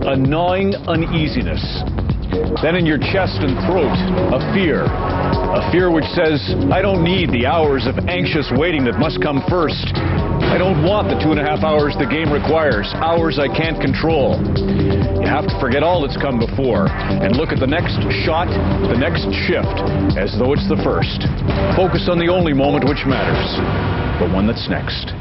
a gnawing uneasiness. Then in your chest and throat, a fear. A fear which says, I don't need the hours of anxious waiting that must come first. I don't want the 2.5 hours the game requires, hours I can't control. You have to forget all that's come before and look at the next shot, the next shift, as though it's the first. Focus on the only moment which matters, the one that's next.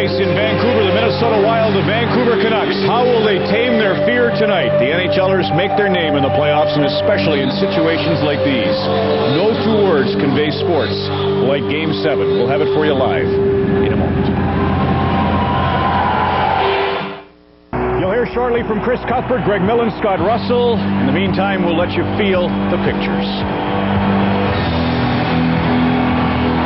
In Vancouver, the Minnesota Wild, the Vancouver Canucks. How will they tame their fear tonight? The NHLers make their name in the playoffs, and especially in situations like these. No two words convey sports like Game 7. We'll have it for you live in a moment. You'll hear shortly from Chris Cuthbert, Greg Millen, Scott Russell. In the meantime, we'll let you feel the pictures.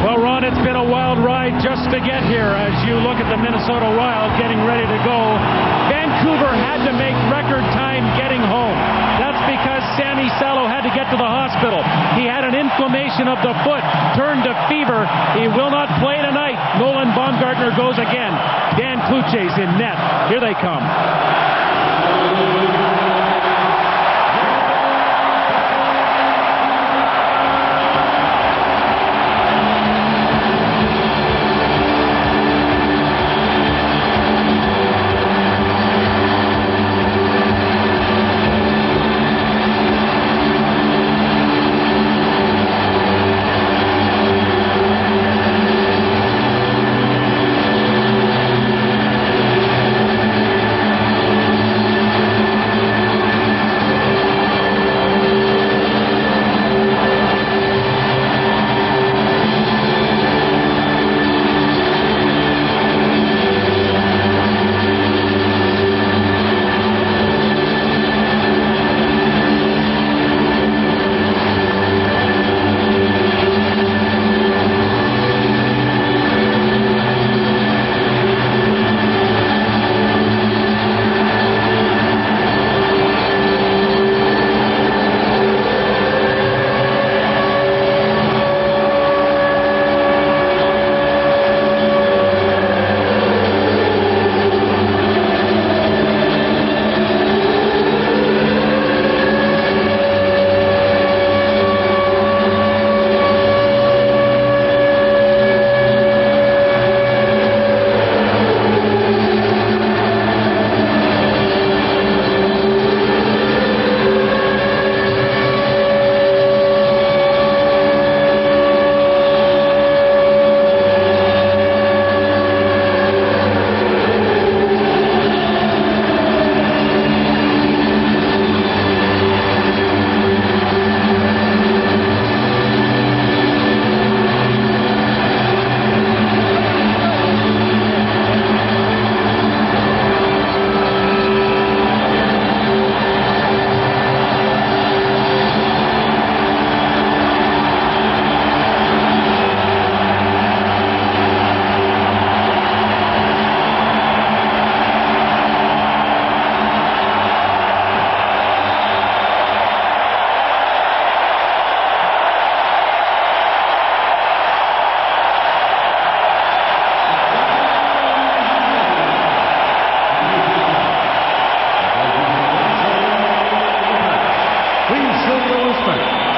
Well, Ron, it's been a wild ride just to get here as you look at the Minnesota Wild getting ready to go. Vancouver had to make record time getting home. That's because Sammy Salo had to get to the hospital. He had an inflammation of the foot, turned to fever. He will not play tonight. Nolan Baumgartner goes again. Dan Cloutier's in net. Here they come.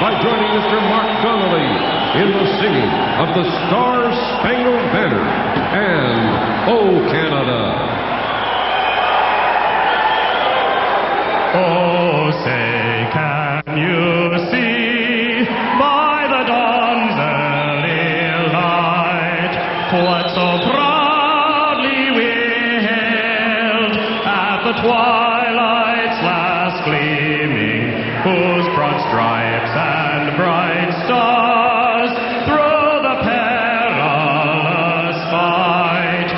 by joining Mr. Mark Donnelly in the singing of the Star-Spangled Banner and O Canada. Oh, say, can you see by the dawn's early light what so proudly we hailed at the twilight's last gleaming, whose broad stripes and bright stars through the perilous fight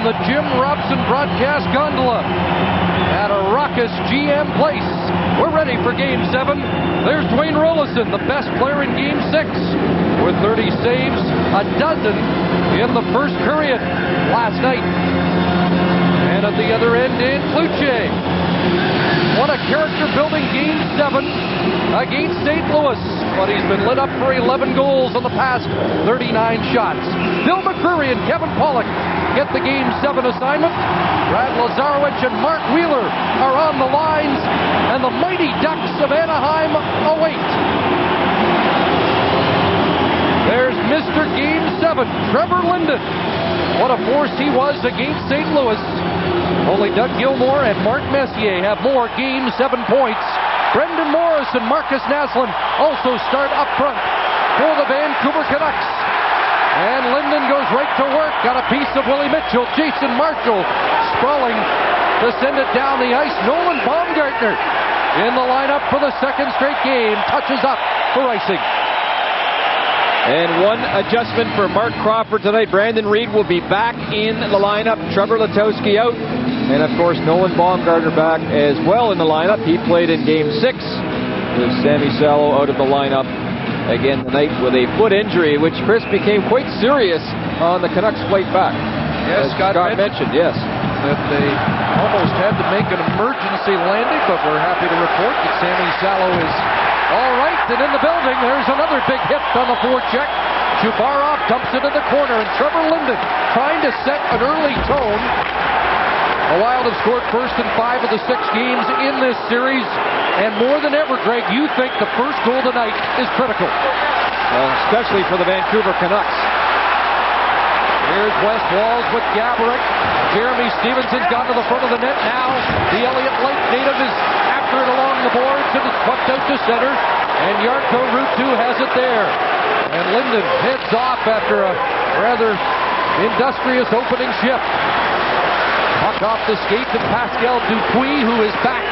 from the Jim Robson broadcast gondola at a raucous GM Place. We're ready for Game 7. There's Dwayne Rollison, the best player in Game 6, with 30 saves, a dozen in the first period last night. And at the other end, Dan Cloutier. What a character-building Game 7 against St. Louis. But he's been lit up for 11 goals on the past 39 shots. Bill McCreary and Kevin Pollock get the Game 7 assignment. Brad Lazarowicz and Mark Wheeler are on the lines, and the mighty Ducks of Anaheim await. There's Mr. Game 7, Trevor Linden. What a force he was against St. Louis. Only Doug Gilmour and Mark Messier have more Game 7 points. Brendan Morris and Marcus Naslund also start up front for the Vancouver Canucks. And Linden goes right to work. Got a piece of Willie Mitchell. Jason Marshall sprawling to send it down the ice. Nolan Baumgartner in the lineup for the second straight game. Touches up for icing. And one adjustment for Mark Crawford tonight. Brandon Reed will be back in the lineup. Trevor Letowski out. And of course, Nolan Baumgartner back as well in the lineup. He played in Game 6 with Sammy Salo out of the lineup again tonight with a foot injury, which, Chris, became quite serious on the Canucks' flight back. Yes, Scott mentioned, yes. That they almost had to make an emergency landing, but we're happy to report that Sammy Salo is all right. And in the building, there's another big hit on the forecheck. Chubarov dumps it in the corner, and Trevor Linden trying to set an early tone. The Wild have scored first in 5 of the 6 games in this series, and more than ever, Greg, you think the first goal tonight is critical. Especially for the Vancouver Canucks. Here's West Walls with Gaborik. Jeremy Stevenson's gone to the front of the net now. The Elliott Lake native is after it along the boards, and it's pucked out to center, and Jarkko Ruutu has it there. And Linden heads off after a rather industrious opening shift. Puck off the skate to Pascal Dupuis, who is back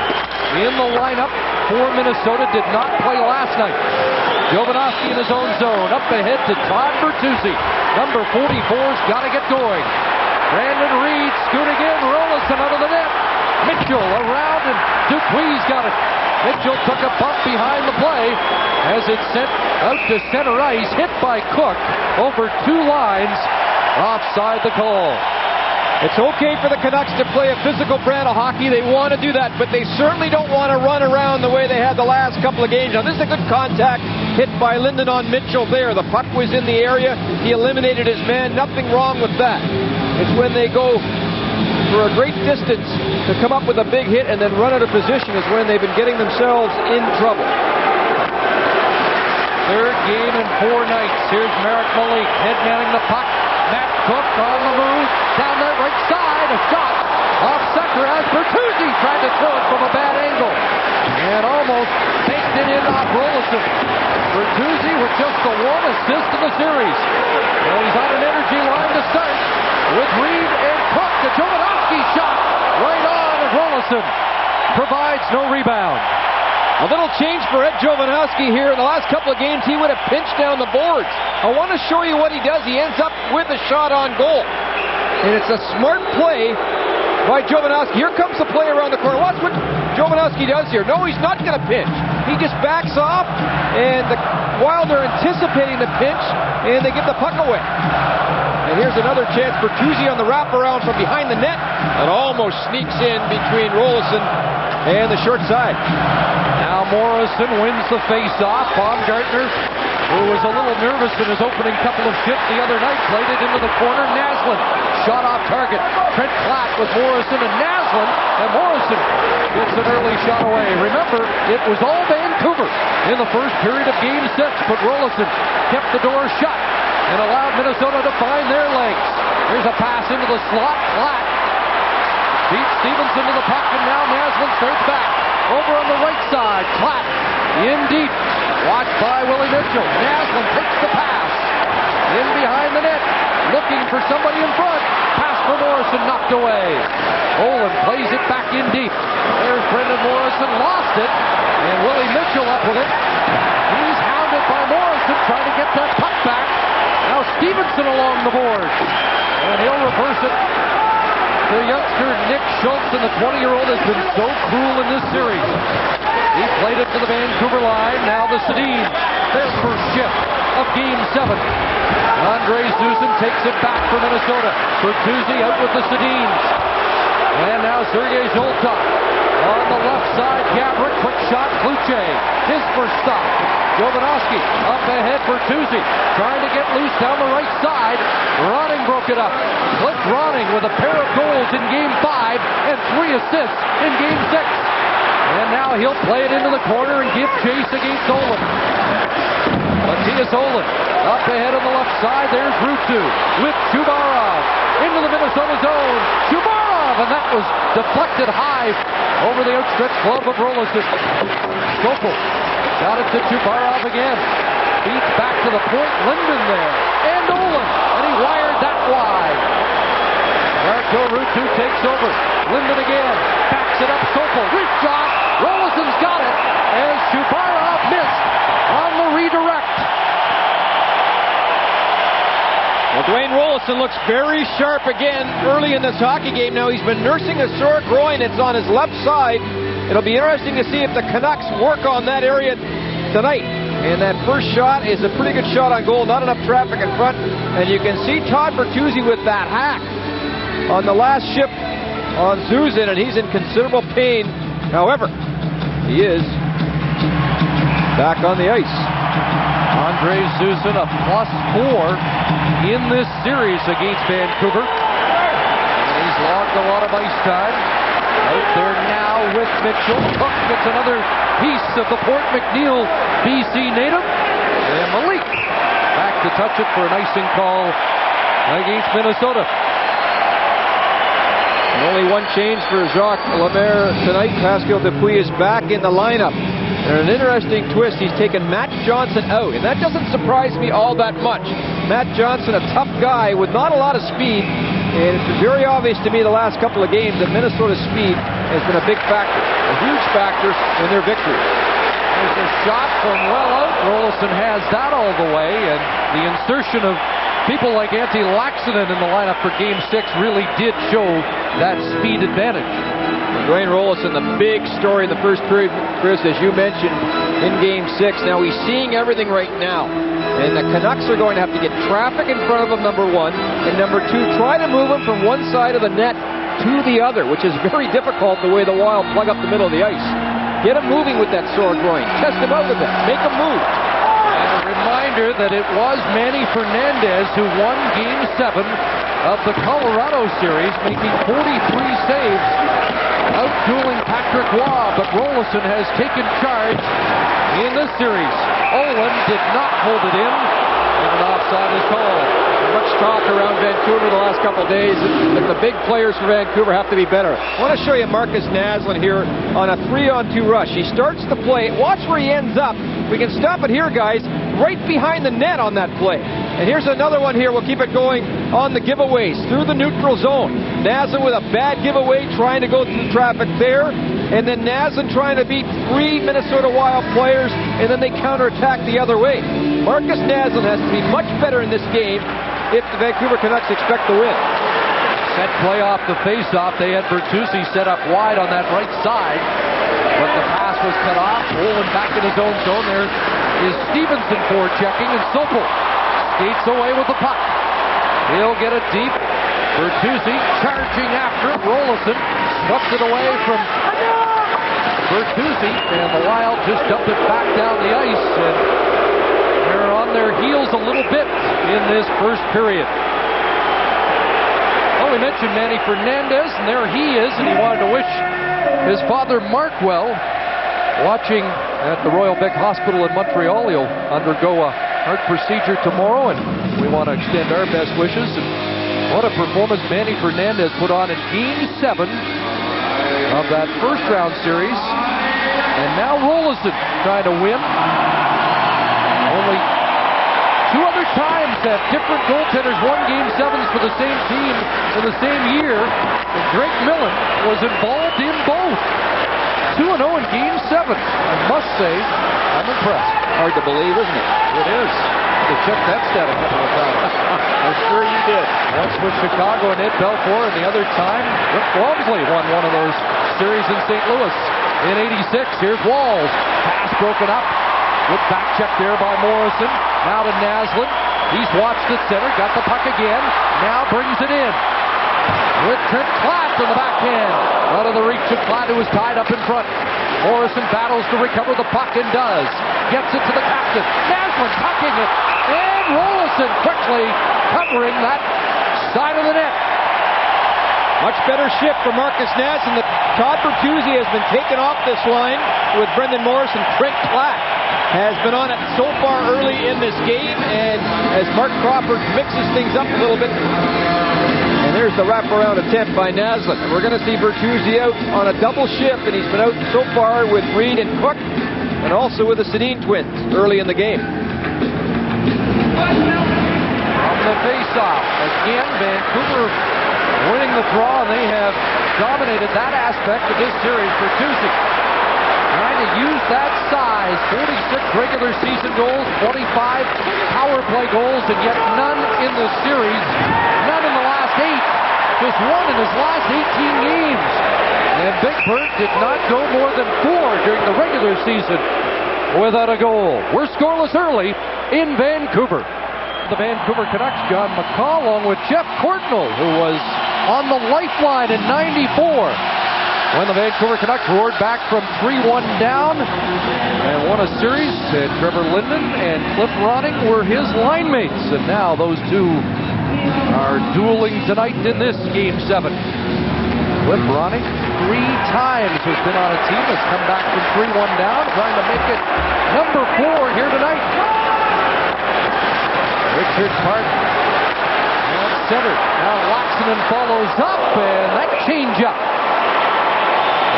in the lineup for Minnesota. Did not play last night. Jovanovski in his own zone. Up ahead to Todd Bertuzzi. Number 44's got to get going. Brandon Reed scooting in. Rollison out of the net. Mitchell around, and Dupuis got it. Mitchell took a bump behind the play as it's sent out to center ice. Hit by Cook over 2 lines. Offside the call. It's okay for the Canucks to play a physical brand of hockey. They want to do that, but they certainly don't want to run around the way they had the last couple of games. Now, this is a good contact hit by Linden on Mitchell there. The puck was in the area. He eliminated his man. Nothing wrong with that. It's when they go for a great distance to come up with a big hit and then run out of position is when they've been getting themselves in trouble. Third game in 4 nights. Here's Marek Malik head-manning the puck. Matt Cook on the move. Down that right side. A shot off center as Bertuzzi tried to throw it from a bad angle. And almost baked it in off Rollison. Bertuzzi with just the 1 assist in the series. And he's on an energy line to start with Reed and Cook. The Jovanovski shot right on, and Rollison provides no rebound. A little change for Ed Jovanovski here. In the last couple of games, he would have pinched down the boards. I want to show you what he does. He ends up with a shot on goal. And it's a smart play by Jovanovski. Here comes the play around the corner. Watch what Jovanovski does here. No, he's not going to pinch. He just backs off, and the Wild are anticipating the pinch, and they give the puck away. And here's another chance for Bertuzzi on the wraparound from behind the net. It almost sneaks in between Rollison and the short side. Now Morrison wins the face-off. Baumgartner, who was a little nervous in his opening couple of shifts the other night, played it into the corner. Naslund shot off target. Trent Platt with Morrison and Naslund, and Morrison gets an early shot away. Remember, it was all Vancouver in the first period of Game 6, but Rollison kept the door shut and allowed Minnesota to find their legs. Here's a pass into the slot. Platt beats Stevenson to the puck, and now Naslund starts back. Over on the right side, Platt in deep. Watched by Willie Mitchell. Naslund takes the pass. In behind the net. Looking for somebody in front. Pass for Morrison, knocked away. Olin plays it back in deep. There's Brendan Morrison, lost it. And Willie Mitchell up with it. He's hounded by Morrison, trying to get that puck back. Now Stevenson along the boards. And he'll reverse it The youngster Nick Schultz and the 20-year-old has been so cruel in this series. He played it to the Vancouver line. Now the Sedins, their first shift of Game 7. Andre Zuzin takes it back for Minnesota. Bertuzzi out with the Sedins. And now Sergei Zoltov on the left side. Gabrick, quick shot. Kluche, his first stop. Jovanovski up ahead. Bertuzzi trying to get loose down the right side. Ronning broke it up. Cliff Ronning with a pair of goals in Game 5 and 3 assists in Game 6. And now he'll play it into the corner and give chase against Olin. Matthias Olin up ahead on the left side. There's Ruutu with Chubarov into the Minnesota zone. Chubarov, and that was deflected high over the outstretched glove of Rolison. Skopel got it to Chubarov again. Feeds back to the point. Linden there. And Olin, and he wired that wide. Marco Ruutu takes over. Linden again. Backs it up. Skopel. Weak shot. Rolison's got it. And Chubarov missed on the redirect. Well, Dwayne Rolison looks very sharp again early in this hockey game. Now he's been nursing a sore groin. It's on his left side. It'll be interesting to see if the Canucks work on that area tonight. And that first shot is a pretty good shot on goal. Not enough traffic in front. And you can see Todd Bertuzzi with that hack on the last shift on Zuzin, and he's in considerable pain. However, he is back on the ice. Andre Zuzin a +4 in this series against Vancouver. And he's logged a lot of ice time. Out there now with Mitchell. Cook gets another piece of the Port McNeil BC native. And Malik back to touch it for an icing call against Minnesota. And only one change for Jacques Lemaire tonight. Pascal Dupuis is back in the lineup. And an interesting twist, he's taken Matt Johnson out. And that doesn't surprise me all that much. Matt Johnson, a tough guy with not a lot of speed. And it's been very obvious to me the last couple of games that Minnesota's speed has been a big factor, a huge factor in their victory. There's a shot from well out. Rolison has that all the way. And the insertion of people like Antti Laaksonen in the lineup for Game 6 really did show that speed advantage. Dwayne Rolison, the big story in the first period, Chris, as you mentioned, in Game 6. Now he's seeing everything right now. And the Canucks are going to have to get traffic in front of him, number one. And number two, try to move him from one side of the net to the other, which is very difficult the way the Wild plug up the middle of the ice. Get him moving with that sore groin. Test him out with it. Make him move. And a reminder that it was Manny Fernandez who won Game 7 of the Colorado series, making 43 saves, outdueling Patrick Waugh. But Rolison has taken charge in this series. Olin did not hold it in, and an offside is called. Much talk around Vancouver the last couple of days that the big players for Vancouver have to be better. I want to show you Marcus Naslund here on a 3-on-2 rush. He starts the play. Watch where he ends up. We can stop it here, guys, right behind the net on that play. And here's another one here. We'll keep it going on the giveaways through the neutral zone. Naslund with a bad giveaway, trying to go through traffic there. And then Naslund trying to beat 3 Minnesota Wild players, and then they counterattack the other way. Marcus Naslund has to be much better in this game if the Vancouver Canucks expect to win. Set play off the face-off. They had Bertuzzi set up wide on that right side, but the pass was cut off. Olin back in his own zone. There is Stevenson forechecking, and Sopel skates away with the puck. He'll get it deep. Bertuzzi charging after it. Rolison swept it away from Bertuzzi, and the Wild just dumped it back down the ice, and they're on their heels a little bit in this first period. Well, we mentioned Manny Fernandez, and there he is, and he wanted to wish his father Mark well, watching at the Royal Vic Hospital in Montreal. He'll undergo a heart procedure tomorrow, and we want to extend our best wishes. And what a performance Manny Fernandez put on in Game 7 of that first round series. And now Rolison trying to win. Only 2 other times that different goaltenders won Game 7s for the same team in the same year. And Drake Millen was involved in both. 2-0 in Game 7. I must say, I'm impressed. Hard to believe, isn't it? It is. to Chuck Benstead a couple of times. I'm sure you did. Once with Chicago and Ed Belfour, and the other time, Rick Walmsley won one of those series in St. Louis in '86. Here's Walls. Pass broken up. Good back check there by Morrison. Now to Naslund. He's watched at center. Got the puck again. Now brings it in. With Trent Klatt on the backhand. Out of the reach of Klatt, who was tied up in front. Morrison battles to recover the puck and does. Gets it to the captain. Naslund tucking it. And Rolison quickly covering that side of the net. Much better shift for Marcus Naslund. Todd Bertuzzi has been taken off this line with Brendan Morrison. Trent Klatt has been on it so far early in this game, and as Mark Crawford mixes things up a little bit, and there's the wraparound attempt by Naslund. We're going to see Bertuzzi out on a double shift, and he's been out so far with Reed and Cook, and also with the Sedin twins early in the game. From the face-off, again, Vancouver winning the draw, and they have dominated that aspect of this series. Bertuzzi trying to use that size. 46 regular season goals, 25 power play goals, and yet none in the series. None in the last 8. Just one in his last 18 games. And Big Bert did not go more than 4 during the regular season without a goal. We're scoreless early in Vancouver. The Vancouver Canucks, John McCall, along with Jeff Courtnall, who was on the lifeline in '94. When the Vancouver Canucks roared back from 3-1 down and won a series, and Trevor Linden and Cliff Ronning were his line mates. And now those two are dueling tonight in this Game 7. Cliff Ronning 3 times has been on a team that's come back from 3-1 down, trying to make it number 4 here tonight. Richard Park at center. Now Laxinen follows up, and that change-up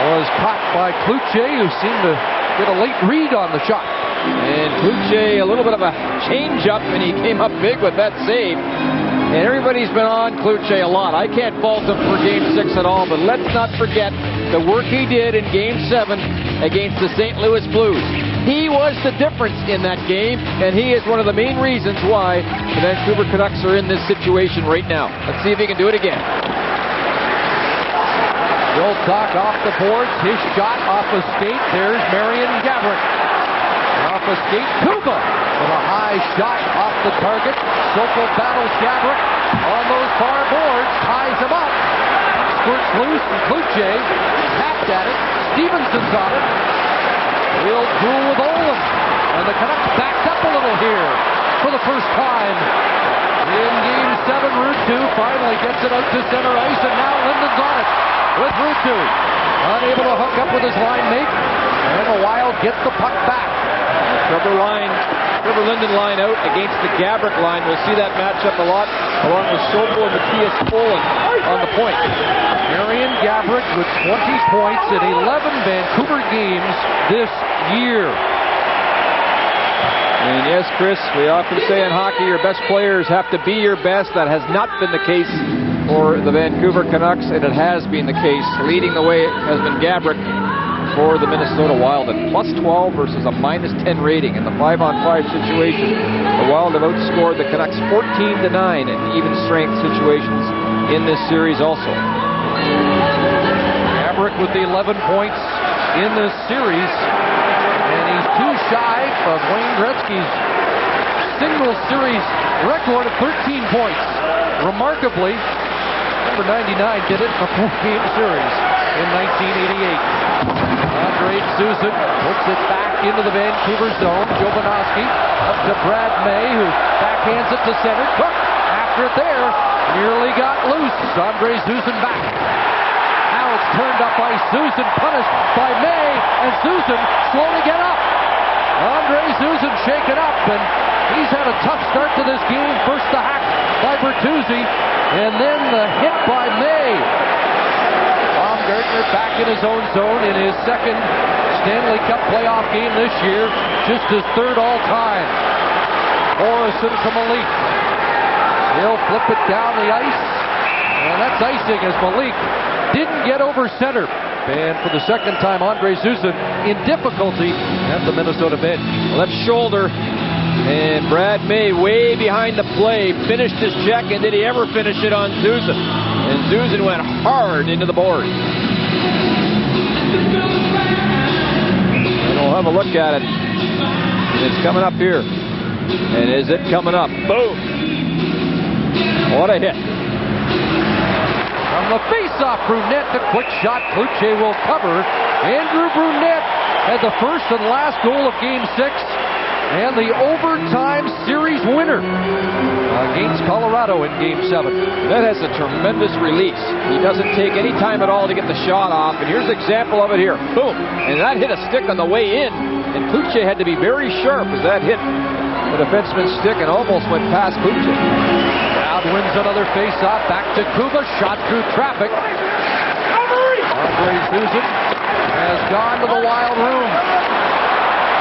was caught by Cloutier, who seemed to get a late read on the shot. And Cloutier, a little bit of a change-up, and he came up big with that save. And everybody's been on Cloutier a lot. I can't fault him for Game 6 at all, but let's not forget the work he did in Game 7 against the St. Louis Blues. He was the difference in that game, and he is one of the main reasons why the Vancouver Canucks are in this situation right now. Let's see if he can do it again. Wilcock off the boards, his shot off a skate. There's Marian Gaborik. Off a skate, Kuba with a high shot off the target. Sokol battles Gaborik on those far boards, ties him up. Squirts loose, and Cloutier tapped at it. Stevenson's on it. He'll duel with Olin. And the Canucks backed up a little here for the first time in Game 7. Ruutu finally gets it out to center ice, and now Linden's on it with Ruutu. Unable to hook up with his line mate, and the Wild get the puck back. Trevor Linden line out against the Gaborik line. We'll see that matchup a lot, along with Sokol and Matthias Poland on the point. Marian Gaborik with 20 points in 11 Vancouver games this year. And yes, Chris, we often say in hockey, your best players have to be your best. That has not been the case for the Vancouver Canucks, and it has been the case. Leading the way has been Gaborik for the Minnesota Wild at +12 versus a -10 rating in the 5-on-5 situation. The Wild have outscored the Canucks 14-9 in even strength situations in this series also. Gaborik with the 11 points in this series, and he's too shy of Wayne Gretzky's single series record of 13 points. Remarkably, number 99 did it in a 4-game series in 1988. Andre Susan puts it back into the Vancouver zone. Jovanovski up to Brad May, who backhands it to center. Cook after it there, nearly got loose. Andre Susan back. Now it's turned up by Susan, punished by May, and Susan slowly get up. Andre Susan shaken up, and he's had a tough start to this game. First the hack by Bertuzzi, and then the hit by May. Baumgartner back in his own zone in his second Stanley Cup playoff game this year, just his third all-time. Morrison to Malik. He'll flip it down the ice, and that's icing as Malik didn't get over center. And for the second time, Andre Susan in difficulty at the Minnesota bench. Left shoulder And Brad May way behind the play, finished his check, and did he ever finish it on Zuzan? And Zuzan went hard into the board. And we'll have a look at it. It's coming up here. And is it coming up? Boom! What a hit. From the face-off, Brunette, the quick shot. Cloutier will cover. Andrew Brunette had the first and last goal of Game 6. And the overtime series winner against Colorado in Game 7. That has a tremendous release. He doesn't take any time at all to get the shot off. And here's an example of it here. Boom! And that hit a stick on the way in. And Cloutier had to be very sharp as that hit the defenseman's stick and almost went past Cloutier. Crowd wins another face-off. Back to Kuba. Shot through traffic. Andre Zuzan has gone to the Wild room.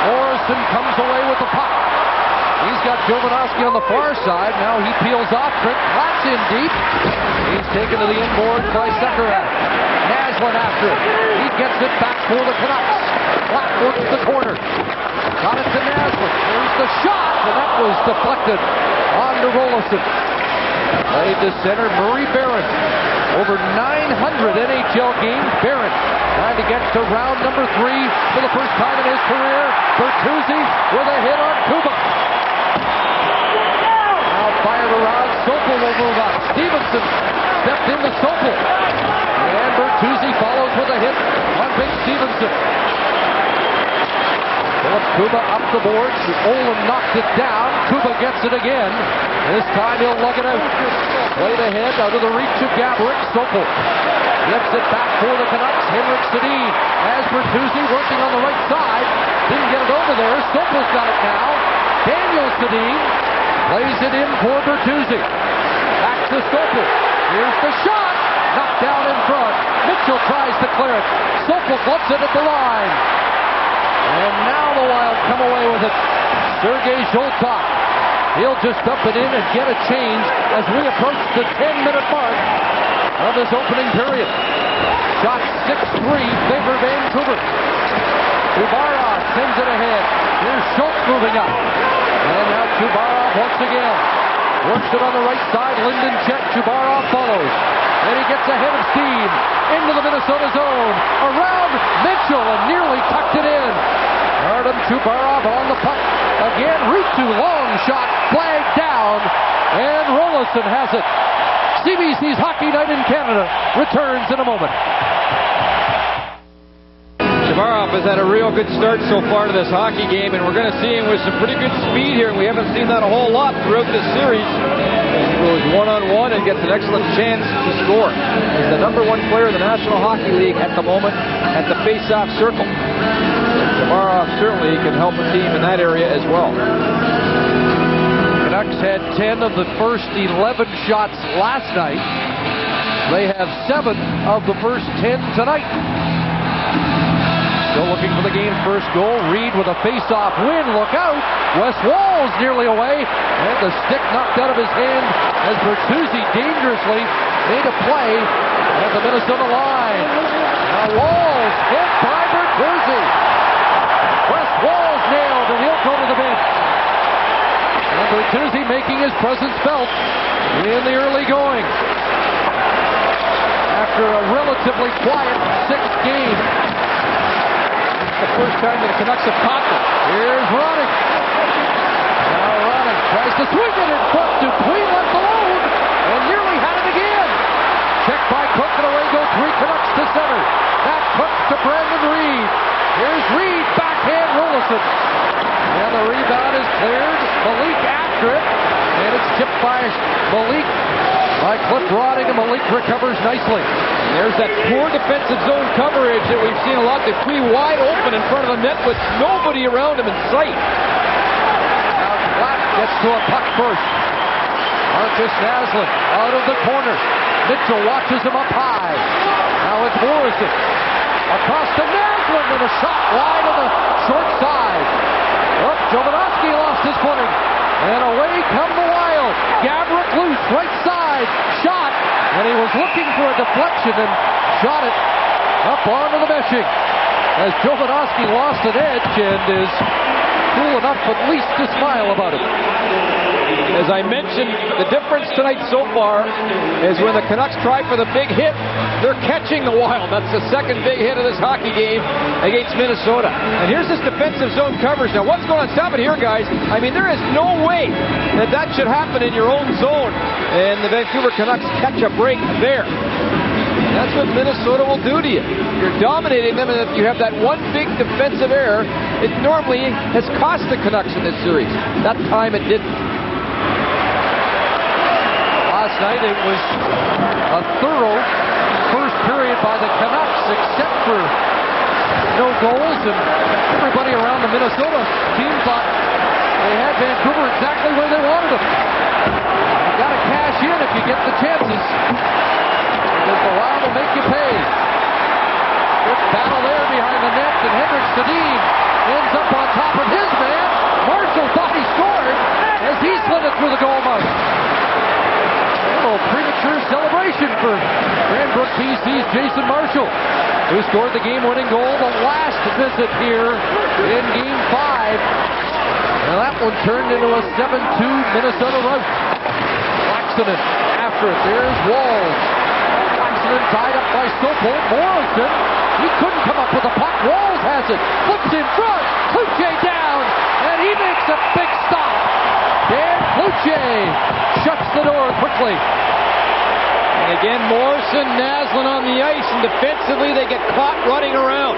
Morrison comes away with the puck. He's got Jovanovski on the far side. Now he peels off. Trent Platts in deep. He's taken to the inboard by Sekharov. Naslin after it. He gets it back for the Canucks. Platt works the corner. Got it to Naslin. There's the shot, and that was deflected on to Rolison. Played to center, Murray Barron. Over 900 NHL games, Barron trying to get to round number 3 for the first time in his career. Bertuzzi with a hit on Kuba. Now fired around, Sokol will move up. Stevenson stepped into Sokol. And Bertuzzi follows with a hit on Big Stevenson. Philip Kuba up the boards. Olin knocked it down. Kuba gets it again. This time he'll lug it out. Played ahead out of the reach of Gaborik. Sokol gets it back for the Canucks. Henrik Sedin has Bertuzzi working on the right side. Didn't get it over there. Sokol's got it now. Daniel Sedin plays it in for Bertuzzi. Back to Sokol. Here's the shot. Knocked down in front. Mitchell tries to clear it. Sokol bumps it at the line. And now the Wild come away with it. Sergei Zholtok. He'll just dump it in and get a change as we approach the 10-minute mark of this opening period. Shot 6-3, favor Vancouver. Chubarov sends it ahead. Here's Schultz moving up. And now Chubarov once again. Works it on the right side. Linden check. Chubarov follows. And he gets ahead of steam. Into the Minnesota zone. Around Mitchell and nearly tucked it in. Artem Chubarov on the puck. Again, Ritsu, long shot, flagged down, and Rolison has it. CBC's Hockey Night in Canada returns in a moment. Chubarov has had a real good start so far to this hockey game, and we're going to see him with some pretty good speed here. We haven't seen that a whole lot throughout this series. He goes one-on-one and gets an excellent chance to score. He's the #1 player in the National Hockey League at the moment at the face-off circle. Chubarov certainly can help a team in that area as well. Canucks had 10 of the first 11 shots last night. They have 7 of the first 10 tonight. Still looking for the game's first goal. Reed with a face-off win. Look out. Wes Walz nearly away. And the stick knocked out of his hand as Bertuzzi dangerously made a play at the Minnesota line. Now Walz hit by Bertuzzi. Wes Walz nailed, and he'll go to the bench. And Bertuzzi making his presence felt in the early going. After a relatively quiet 6th game. The first time that the Canucks have caught them. Here's Ronning. Now Ronning tries to swing it in front. Dupuis left alone and nearly had it again. Checked by Cook, and away go 3 Canucks to center. Back Cook to Brandon Reed. Here's Reed, backhand Rolison. And the rebound is cleared. Malik after it. And it's tipped by Malik. By Cliff Ronning, and Malik recovers nicely. And there's that poor defensive zone coverage that we've seen a lot. Dupuis wide open in front of the net with nobody around him in sight. Now Platt gets to a puck first. Marcus Naslin out of the corner. Mitchell watches him up high. Now it's Morrison. Across to Naslin with a shot wide on the short side. Oh, Jovanovski lost his footing. And away come the Wild. Gaborik loose, right side. Shot. And he was looking for a deflection and shot it up onto the meshing. As Jovanovski lost an edge and is cool enough at least to smile about it. As I mentioned, the difference tonight so far is when the Canucks try for the big hit, they're catching the Wild. That's the second big hit of this hockey game against Minnesota. And here's this defensive zone coverage. Now, what's going on? Stop it here, guys. I mean, there is no way that that should happen in your own zone. And the Vancouver Canucks catch a break there. That's what Minnesota will do to you. You're dominating them, and if you have that one big defensive error, it normally has cost the Canucks in this series. That time it didn't. Last night it was a thorough first period by the Canucks, except for no goals, and everybody around the Minnesota team thought they had Vancouver exactly where they wanted them. You got to cash in if you get the chances, because the Wild will make you pay. Good battle there behind the net, and Henrik Sedin ends up on top of his man. Marshall thought he scored as he slid it through the goal mouth. Premature celebration for Cranbrook BC's Jason Marshall, who scored the game-winning goal the last visit here in Game 5. And that one turned into a 7-2 Minnesota rout. Laxonen after it. There's Walls. Laxonen tied up by Sopel. Morrison, he couldn't come up with a puck. Walls has it. Flips in front. Cloutier down. And he makes a big stop. Dan Cloutier shuts the door quickly. And again, Morrison, Naslund on the ice, and defensively they get caught running around.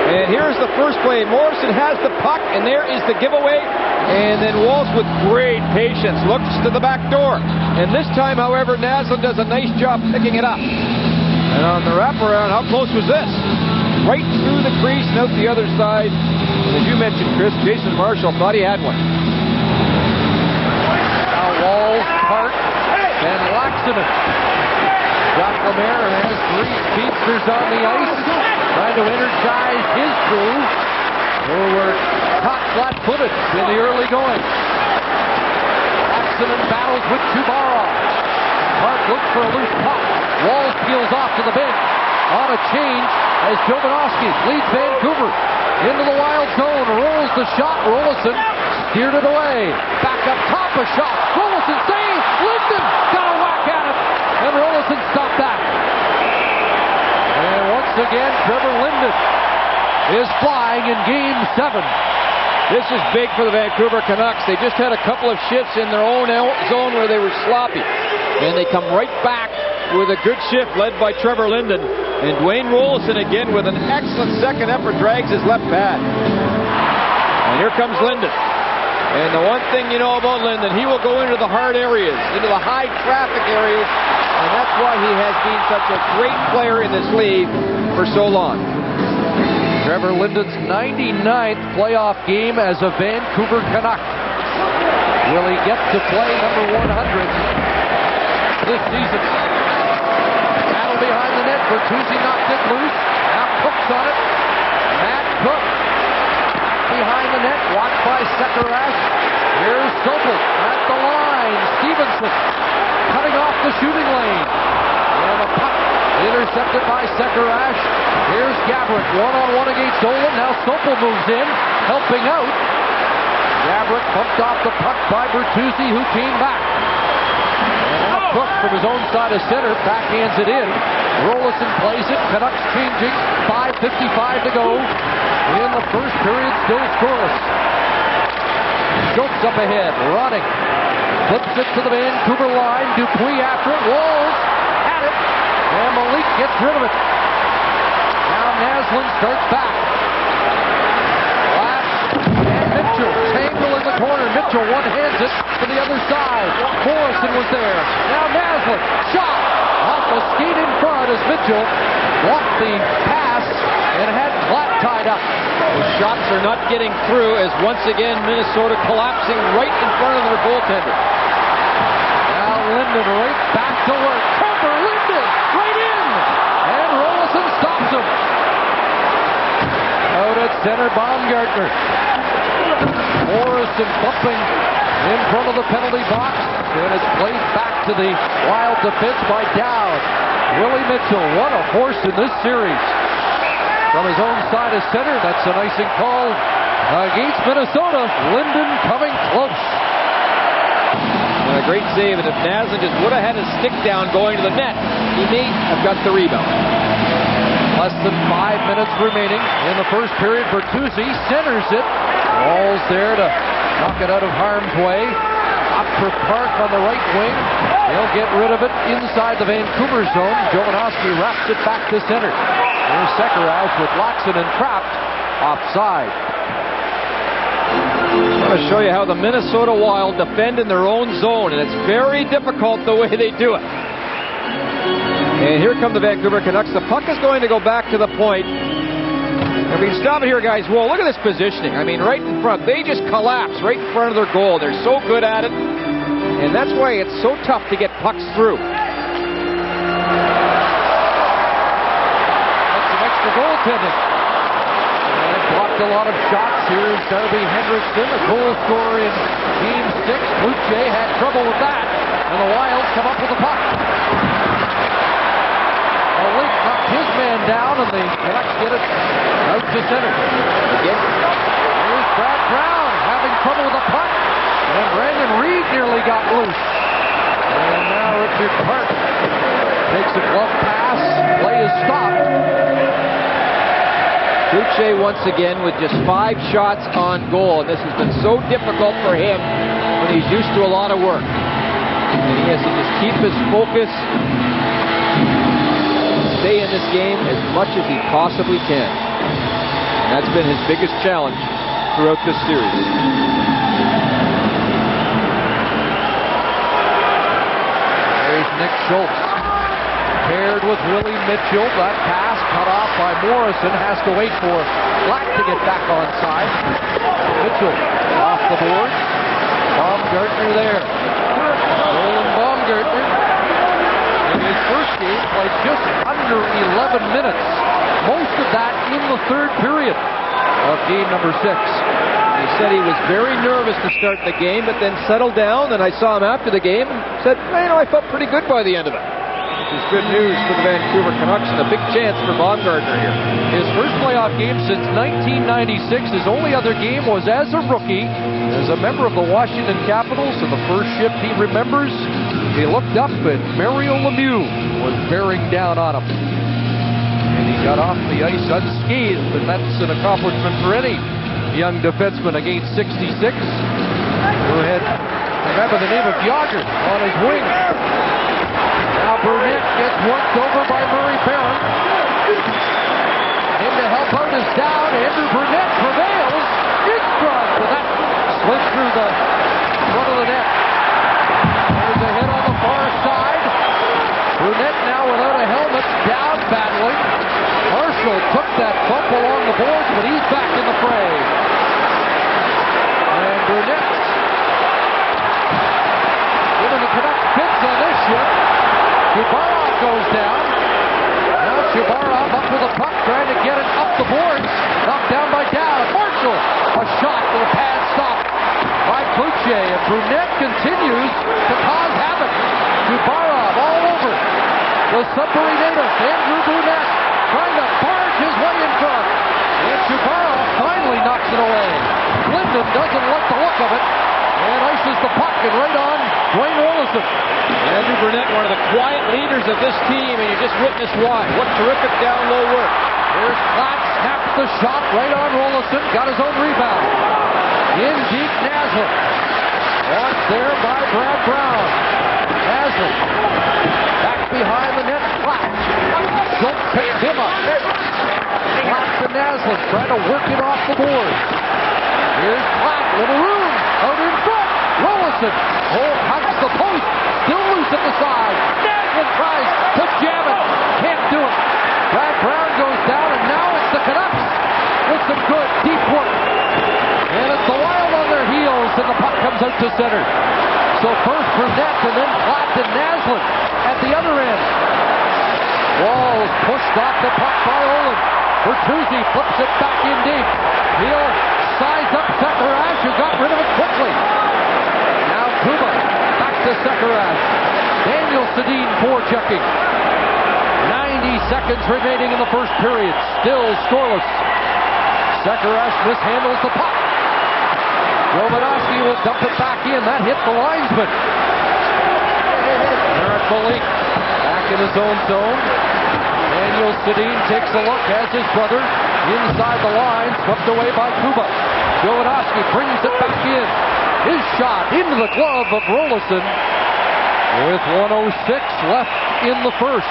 And here's the first play. Morrison has the puck, and there is the giveaway. And then Walsh, with great patience, looks to the back door. And this time, however, Naslund does a nice job picking it up. And on the wraparound, how close was this? Right through the crease and out the other side. And as you mentioned, Chris, Jason Marshall thought he had one. Now Walls, Hart, and Laxonen. Jacques Lemaire has three speedsters on the ice, trying to energize his crew, who were caught flat-footed in the early going. Laxonen battles with Chubarov. Hart looks for a loose puck. Walls peels off to the bench. On a change as Jovanovski leads Vancouver into the Wild zone. Rolls the shot. Rolison steered it away. Back up top, a shot. Rolison saves. Linden got a whack at it. And Rolison stopped that. And once again, Trevor Linden is flying in Game 7. This is big for the Vancouver Canucks. They just had a couple of shifts in their own zone where they were sloppy. And they come right back with a good shift led by Trevor Linden. And Dwayne Rolison again with an excellent second effort drags his left pad. And here comes Linden. And the one thing you know about Linden, he will go into the hard areas, into the high traffic areas. And that's why he has been such a great player in this league for so long. Trevor Linden's 99th playoff game as a Vancouver Canuck. Will he get to play number 100 this season? Battle behind the net. Bertuzzi knocked it loose. Now Cook's on it. Matt Cook behind the net. Watched by Sekerash. Here's Sopel at the line. Stevenson cutting off the shooting lane. And a puck intercepted by Sekerash. Here's Gabrick, one-on-one against Dolan. Now Sopel moves in, helping out. Gabrick bumped off the puck by Bertuzzi, who came back. And now Cook from his own side of center backhands it in. Rolison plays it. Canucks changing. 5:55 to go in the first period. Still scoreless. Schultz up ahead, running. Flips it to the Vancouver line. Dupuis after it. Walls at it. And Malik gets rid of it. Now Naslund starts back. Last and Mitchell. Tangle in the corner. Mitchell one-hands it to the other side. Morrison was there. Now Naslund. Shot off a skate in front as Mitchell blocked the pass and had Platt tied up. The shots are not getting through as once again Minnesota collapsing right in front of their goaltender. Now Linden right back to work. Trevor Linden right in. And Rolison stops him. Out at center, Baumgartner. Morrison bumping in front of the penalty box. And it's played back to the Wild defense by Dowd. Willie Mitchell, what a horse in this series. From his own side of center, that's an icing call against Minnesota. Linden coming close. And a great save, and if Naslund just would have had his stick down going to the net, he may have got the rebound. Less than 5 minutes remaining in the first period. Bertuzzi centers it. Ball's there to knock it out of harm's way. Up for Park on the right wing. He'll get rid of it inside the Vancouver zone. Jovanovski wraps it back to center. There's Sekharaj with Laxonen trapped offside. I want to show you how the Minnesota Wild defend in their own zone, and it's very difficult the way they do it. And here come the Vancouver Canucks. The puck is going to go back to the point. And we can stop it here, guys. Whoa, look at this positioning. I mean, right in front. They just collapse right in front of their goal. They're so good at it. And that's why it's so tough to get pucks through. That's some extra goaltending. And blocked a lot of shots. Here's Darby Hendrickson, a goal scorer in Game 6. Luce had trouble with that. And the Wild come up with the puck. Link knocked his man down, and the Canucks get it out to center. Again. Here's Brad Brown having trouble with the puck, and Brandon Reed nearly got loose. And now Richard Park takes a glove pass. Play is stopped. Luce once again with just 5 shots on goal, and this has been so difficult for him when he's used to a lot of work. And he has to just keep his focus, stay in this game as much as he possibly can. And that's been his biggest challenge throughout this series. There's Nick Schultz paired with Willie Mitchell. That pass cut off by Morrison. Has to wait for Black to get back on side. Mitchell off the boards. Baumgartner there. Roland Baumgartner. In his first game, played just under 11 minutes. Most of that in the third period of game number 6. He said he was very nervous to start the game, but then settled down, and I saw him after the game and said, I felt pretty good by the end of it. Which is good news for the Vancouver Canucks and a big chance for Baumgartner here. His first playoff game since 1996. His only other game was as a rookie, as a member of the Washington Capitals, and the first shift he remembers, he looked up and Mario Lemieux was bearing down on him. And he got off the ice unscathed, and that's an accomplishment for any young defenseman against 66. Who had, remember the name of Yager on his wing. Now Burnett gets worked over by Murray Barron. In to help out is down. Andrew Burnett prevails. Ingstrom with that slid through the front of the net. There's a hit on the far side. Burnett now without a helmet, down battling. Marshall took that bump along the boards, but he's back in the fray. And Burnett giving the Canucks fits on this shift. Chubarov goes down. Now Chubarov up with the puck, trying to get it up the boards. Knocked down by Dowd. Marshall, a shot with a pad stop by Cloutier, and Burnett continues to cause havoc. Chubarov all over the Sudbury native, Andrew Burnett, trying to barge his way in front. And Chubarov finally knocks it away. Linden doesn't like the look of it, and ices the puck, and right on Dwayne Rollison. Andrew Burnett, one of the quiet leaders of this team, and you just witnessed why. What terrific down-low work. Here's Platt, snaps the shot right on Rollison, got his own rebound. In deep, Naslund. Watched there by Brad Brown. Naslund back behind the net, Platt. Schultz picks him up. Platt to Naslund, trying to work it off the board. Here's Platt, little room, out in front. Rollison, hugs the post, still loose at the side. Naslund tries to jam it, can't do it. Brad Brown goes down, and now it's the Canucks with some good deep work. And it's the Wild on their heels, and the puck comes out to center. So first Burnett, and then Platt to Naslund at the other end. Walls pushed off the puck by Olin. Bertuzzi flips it back in deep. He'll size up Sekharaj, who got rid of it quickly. Now Kuba back to Sekharaj. Daniel Sedin forechecking. 90 seconds remaining in the first period. Still scoreless. Sekerash mishandles the puck. Jovanovski will dump it back in. That hit the linesman. Eric Bully back in his own zone. Daniel Sedin takes a look as his brother inside the line, swept away by Kuba. Jovanovski brings it back in. His shot into the glove of Rolison with 1:06 left in the first.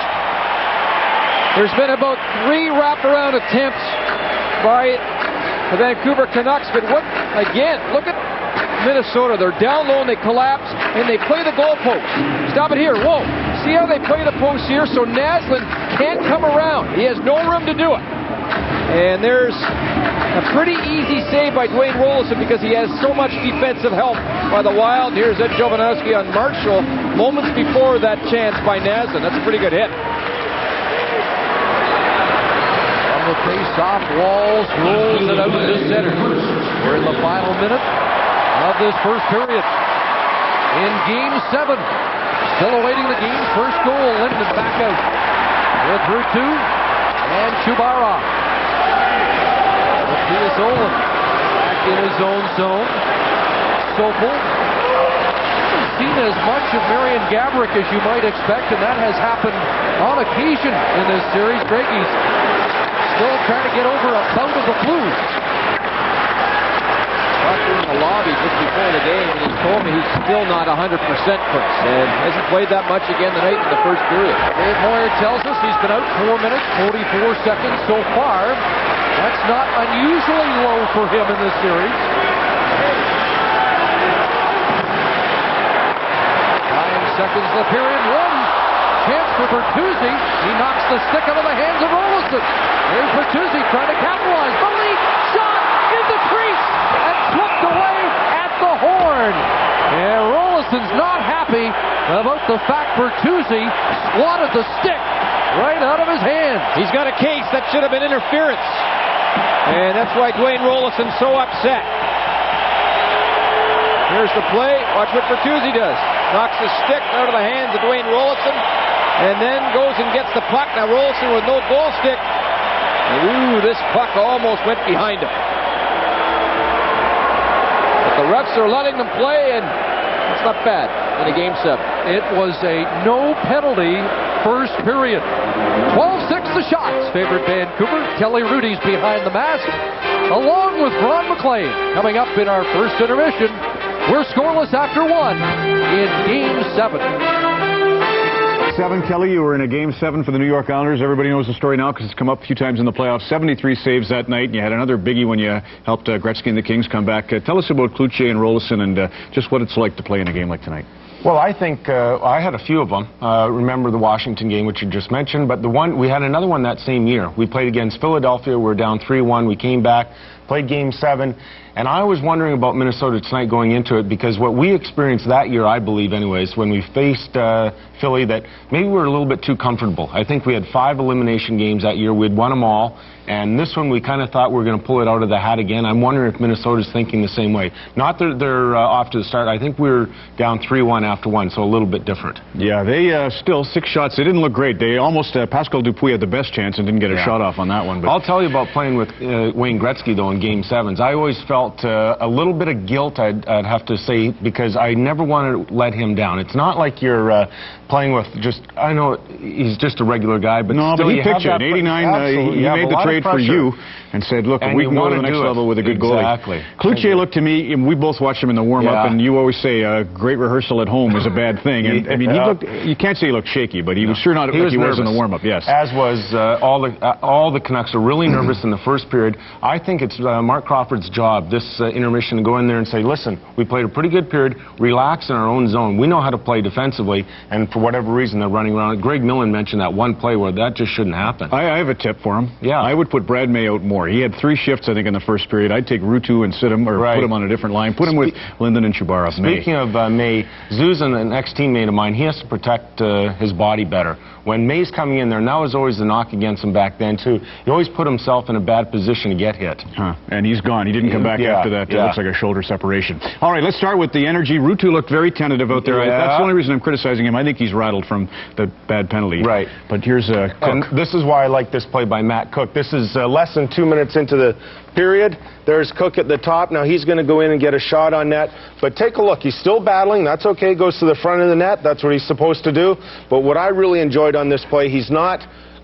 There's been about 3 wraparound attempts by the Vancouver Canucks, but look at Minnesota. They're down low and they collapse and they play the goalpost. Stop it here. Whoa. See how they play the post here? So Naslund can't come around. He has no room to do it. And there's a pretty easy save by Dwayne Rolison because he has so much defensive help by the Wild. Here's Ed Jovanovski on Marshall moments before that chance by Naslund. That's a pretty good hit. On the face-off, Walls rolls it out to center. We're in the final minute of this first period. In Game 7, still awaiting the game's first goal. Linden back out with Rutu and Chubarov. Mattias Olin back in his own zone. Sopel hasn't seen as much of Marian Gaborik as you might expect, and that has happened on occasion in this series. Greggy's still trying to get over a bout of the flu. In the lobby just before the game, and he told me he's still not 100%, Chris, and hasn't played that much again tonight in the first period. Dave Moyer tells us he's been out 4 minutes, 44 seconds so far. That's not unusually low for him in this series. 9 seconds of the period, 1 chance for Bertuzzi. He knocks the stick out of the hands of Rolison. Here's Bertuzzi trying to capitalize. The lead shot in the crease and swept away at the horn. And Rolison's not happy about the fact Bertuzzi swatted the stick right out of his hands. He's got a case that should have been interference. And that's why Dwayne Rolison's so upset. Here's the play. Watch what Bertuzzi does. Knocks the stick out of the hands of Dwayne Rolison and then goes and gets the puck. Now Rolison with no goal stick. Ooh, this puck almost went behind him. But the refs are letting them play, and it's not bad in a Game 7. It was a no penalty first period. 12-6 the shots favored Vancouver. Kelly Rudy's behind the mask, along with Ron McLean. Coming up in our first intermission, we're scoreless after 1 in Game 7. Kelly, you were in a Game 7 for the New York Islanders. Everybody knows the story now because it's come up a few times in the playoffs. 73 saves that night, and you had another biggie when you helped Gretzky and the Kings come back. Tell us about Cloutier and Rolison and just what it's like to play in a game like tonight. Well, I think I had a few of them. Remember the Washington game, which you just mentioned, but we had another one that same year. We played against Philadelphia. We were down 3-1. We came back, played Game 7, and I was wondering about Minnesota tonight going into it because what we experienced that year, I believe anyways, when we faced Philly, that maybe we were a little bit too comfortable. I think we had 5 elimination games that year. We'd won them all, and this one we kind of thought we were going to pull it out of the hat again. I'm wondering if Minnesota's thinking the same way. Not that they're off to the start. I think we were down 3-1 after 1, so a little bit different. Yeah, they still 6 shots. They didn't look great. They almost, Pascal Dupuis had the best chance and didn't get a shot off on that one. But I'll tell you about playing with Wayne Gretzky, though, in Game 7s. I always felt a little bit of guilt, I'd have to say, because I never wanted to let him down. It's not like you're playing with just, I know he's just a regular guy, but no, still but he picked you. In '89, he made the trade for you and said, look, if we can go to the next level with a good goalie. Exactly. Cloutier looked to me, we both watched him in the warm-up, and you always say a great rehearsal at home is a bad thing. And I mean, he looked, you can't say he looked shaky, but he was sure not like he was in the warm-up, yes. As was all the Canucks are really nervous in the first period. I think it's Mark Crawford's job, this intermission, to go in there and say, listen, we played a pretty good period, relax in our own zone. We know how to play defensively, and for whatever reason, they're running around. Greg Millen mentioned that one play where that just shouldn't happen. I have a tip for him. Yeah. I would put Brad May out more. He had 3 shifts, I think, in the first period. I'd take Rutu and sit him, or put him on a different line. Put him with Linden and Chubarov. Speaking of May, Zuzan, an ex-teammate of mine, he has to protect his body better. When May's coming in there, and that was always the knock against him back then, too, he always put himself in a bad position to get hit. And he's gone. He didn't come back after that. It looks like a shoulder separation. All right, let's start with the energy. Rutu looked very tentative out there. That's the only reason I'm criticizing him. I think he's rattled from the bad penalty. Right. But here's Cook. And this is why I like this play by Matt Cook. This is less than 2 minutes into the period. There's Cook at the top. Now he's going to go in and get a shot on net. But take a look. He's still battling. That's okay. Goes to the front of the net. That's what he's supposed to do. But what I really enjoyed on this play, he's not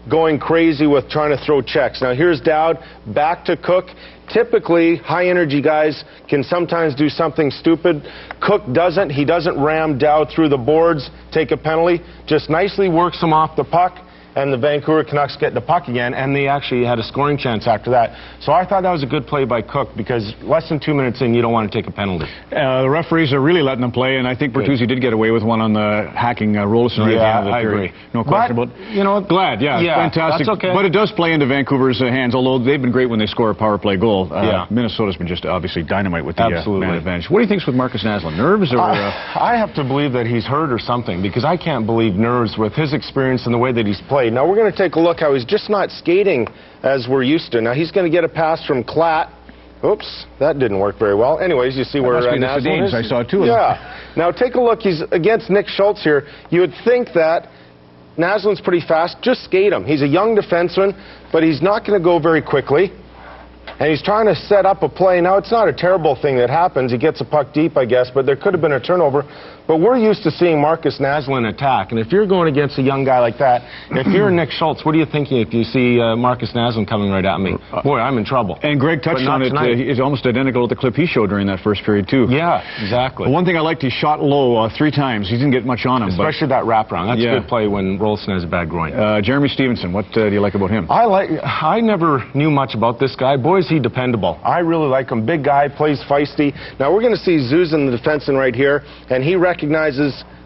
going crazy with trying to throw checks. Now here's Dowd. Back to Cook. Typically, high-energy guys can sometimes do something stupid. Cook doesn't. He doesn't ram Dowd through the boards, take a penalty. Just nicely works him off the puck. And the Vancouver Canucks get the puck again, and they actually had a scoring chance after that. So I thought that was a good play by Cook, because less than 2 minutes in, you don't want to take a penalty. The referees are really letting them play, and I think Bertuzzi did get away with one on the hacking Rolison right at the end of the period. Agree. No question about it. You know, glad, fantastic. That's okay. But it does play into Vancouver's hands, although they've been great when they score a power play goal. Minnesota's been just obviously dynamite with the man advantage. What do you think's with Marcus Naslund? Nerves? Or, I have to believe that he's hurt or something, because I can't believe nerves with his experience and the way that he's played. Now we're going to take a look how he's just not skating as we're used to. Now he's going to get a pass from Klatt. Oops, that didn't work very well. Anyways, you see where Naslund is. I saw two of them. Now take a look. He's against Nick Schultz here. You would think that Naslund's pretty fast. Just skate him. He's a young defenseman, but he's not going to go very quickly. And he's trying to set up a play. Now, it's not a terrible thing that happens. He gets a puck deep, I guess, but there could have been a turnover. But we're used to seeing Marcus Naslund attack. And if you're going against a young guy like that, if you're Nick Schultz, what are you thinking if you see Marcus Naslund coming right at me? Boy, I'm in trouble. And Greg touched on it. It's almost identical to the clip he showed during that first period, too. Yeah, exactly. One thing I liked, he shot low 3 times. He didn't get much on him. Especially that wraparound. That's a good play when Rolison has a bad groin. Jeremy Stevenson, what do you like about him? I never knew much about this guy. Boy, is he dependable. I really like him. Big guy, plays feisty. Now, we're going to see Zuzan, the defenseman, right here, and he recognizes...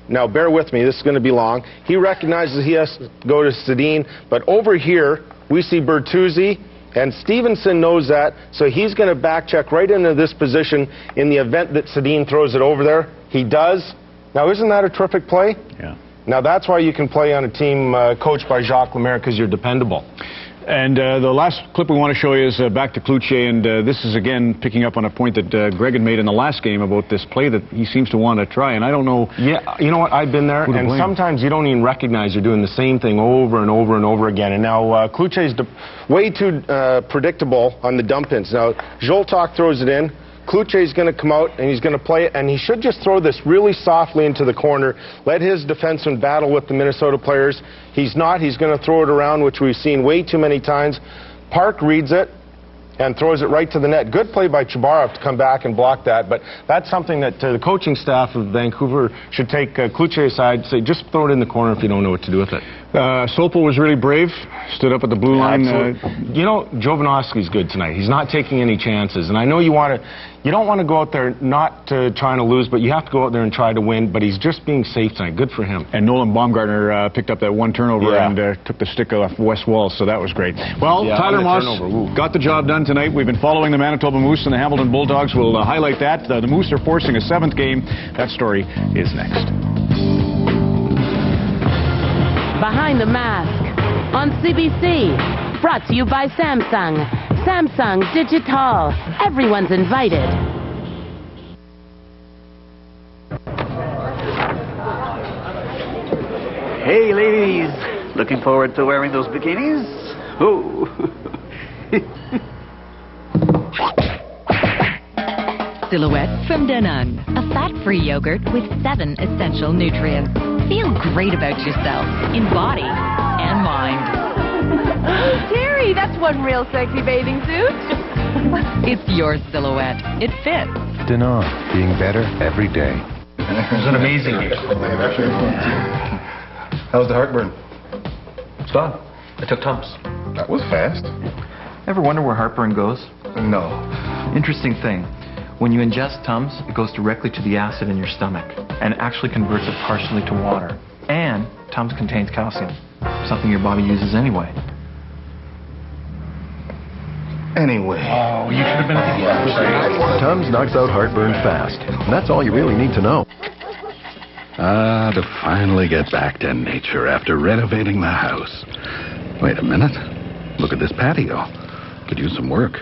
Now, bear with me. This is going to be long. He recognizes he has to go to Sedin, but over here, we see Bertuzzi, and Stevenson knows that, so he's going to back check right into this position in the event that Sedin throws it over there. He does. Now, isn't that a terrific play? Yeah. Now, that's why you can play on a team coached by Jacques Lemaire, because you're dependable. And the last clip we want to show you is back to Cloutier, and this is again picking up on a point that Greg had made in the last game about this play that he seems to want to try, and I don't know... Yeah, you know what, I've been there, and sometimes you don't even recognize you're doing the same thing over and over and over again, and now Cloutier's way too predictable on the dump-ins. Now, Joltok throws it in, Cloutier's going to come out and he's going to play it, and he should just throw this really softly into the corner, let his defenseman battle with the Minnesota players. He's not. He's going to throw it around, which we've seen way too many times. Park reads it and throws it right to the net. Good play by Chabarov to come back and block that, but that's something that the coaching staff of Vancouver should take Cloutier aside, say just throw it in the corner if you don't know what to do with it. Sopel was really brave, stood up at the blue line. You know, Jovanovski's good tonight. He's not taking any chances, and I know you don't want to go out there not trying to lose, but you have to go out there and try to win, but he's just being safe tonight. Good for him. And Nolan Baumgartner picked up that one turnover and took the stick off West Wall, so that was great. Well, Tyler Moss got the job done tonight. We've been following the Manitoba Moose and the Hamilton Bulldogs. We'll highlight that. The Moose are forcing a 7th game. That story is next. Behind the Mask on CBC. Brought to you by Samsung. Samsung Digital. Everyone's invited. Hey, ladies. Looking forward to wearing those bikinis? Oh. Silhouette from Danone. A fat-free yogurt with 7 essential nutrients. Feel great about yourself in body and mind. Terry, that's one real sexy bathing suit. It's your silhouette. It fits. Danone, being better every day. It was an amazing game. How's the heartburn? It's gone. I took Tums. That was fast. Ever wonder where heartburn goes? No. Interesting thing. When you ingest Tums, it goes directly to the acid in your stomach and actually converts it partially to water. And Tums contains calcium, something your body uses anyway. Anyway. Oh, you should have been at the Tums knocks out heartburn fast. And that's all you really need to know. To finally get back to nature after renovating the house. Wait a minute. Look at this patio. Could use some work.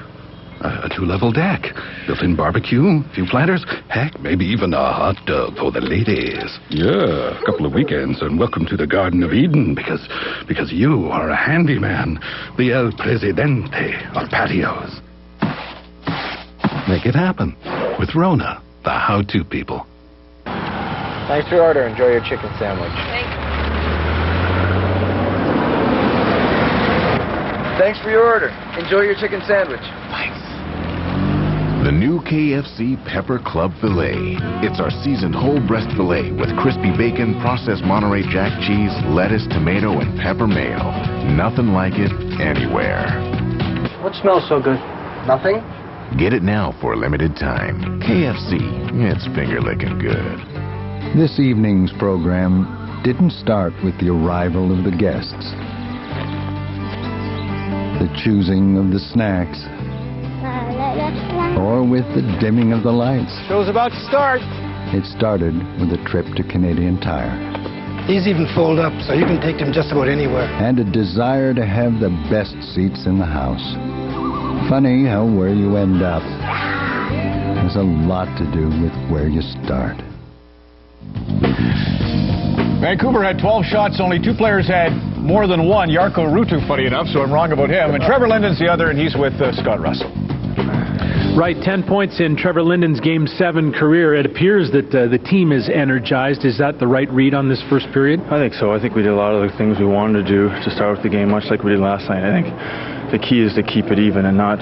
A 2-level deck, built-in barbecue, a few planters, heck, maybe even a hot tub for the ladies. Yeah, a couple of weekends, and welcome to the Garden of Eden, because you are a handyman, the El Presidente of patios. Make it happen with Rona, the how-to people. Thanks for your order. Enjoy your chicken sandwich. Thanks for your order. Enjoy your chicken sandwich. Thanks. The new KFC Pepper Club Filet. It's our seasoned whole breast filet with crispy bacon, processed Monterey Jack cheese, lettuce, tomato, and pepper mayo. Nothing like it anywhere. What smells so good? Nothing? Get it now for a limited time. KFC. It's finger-licking good. This evening's program didn't start with the arrival of the guests, the choosing of the snacks, or with the dimming of the lights. Show's about to start. It started with a trip to Canadian Tire. These even fold up, so you can take them just about anywhere. And a desire to have the best seats in the house. Funny how where you end up has a lot to do with where you start. Vancouver had 12 shots, only 2 players had more than one. Jarkko Ruutu, funny enough, so I'm wrong about him. And Trevor Linden's the other, and he's with Scott Russell. Right, 10 points in Trevor Linden's Game 7 career. It appears that the team is energized. Is that the right read on this first period? I think so. I think we did a lot of the things we wanted to do to start with the game, much like we did last night. I think the key is to keep it even and not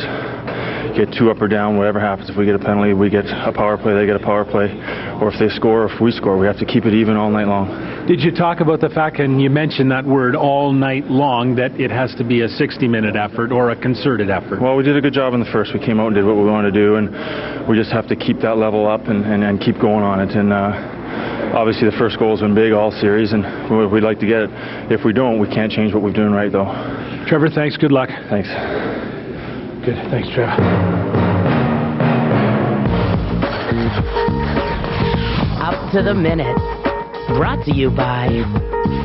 get too up or down. Whatever happens, if we get a penalty, we get a power play, they get a power play. Or if they score, if we score, we have to keep it even all night long. Did you talk about the fact, and you mentioned that word all night long, that it has to be a 60-minute effort or a concerted effort? Well, we did a good job in the first. We came out and did what we wanted to do, and we just have to keep that level up and keep going on it. And obviously the first goal has been big all series, and we'd like to get it. If we don't, we can't change what we're doing right, though. Trevor, thanks. Good luck. Thanks. Good. Thanks, Trevor. Up to the minute. Brought to you by